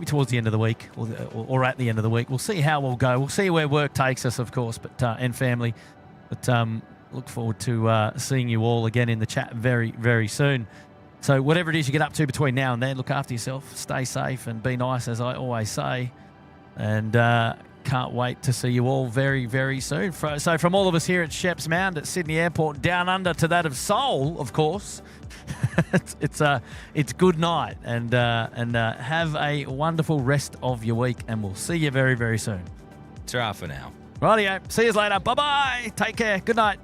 towards the end of the week, or at the end of the week. We'll see how we'll go. We'll see where work takes us, of course, but and family. But look forward to seeing you all again in the chat very, very soon. So whatever it is you get up to between now and then, look after yourself, stay safe, and be nice, as I always say. And can't wait to see you all very, very soon. So from all of us here at Sheps Mound at Sydney Airport, down under to that of Seoul, of course, it's good night, and have a wonderful rest of your week, and we'll see you very, very soon. Ta-ra for now. Rightio. See you later. Bye-bye. Take care. Good night.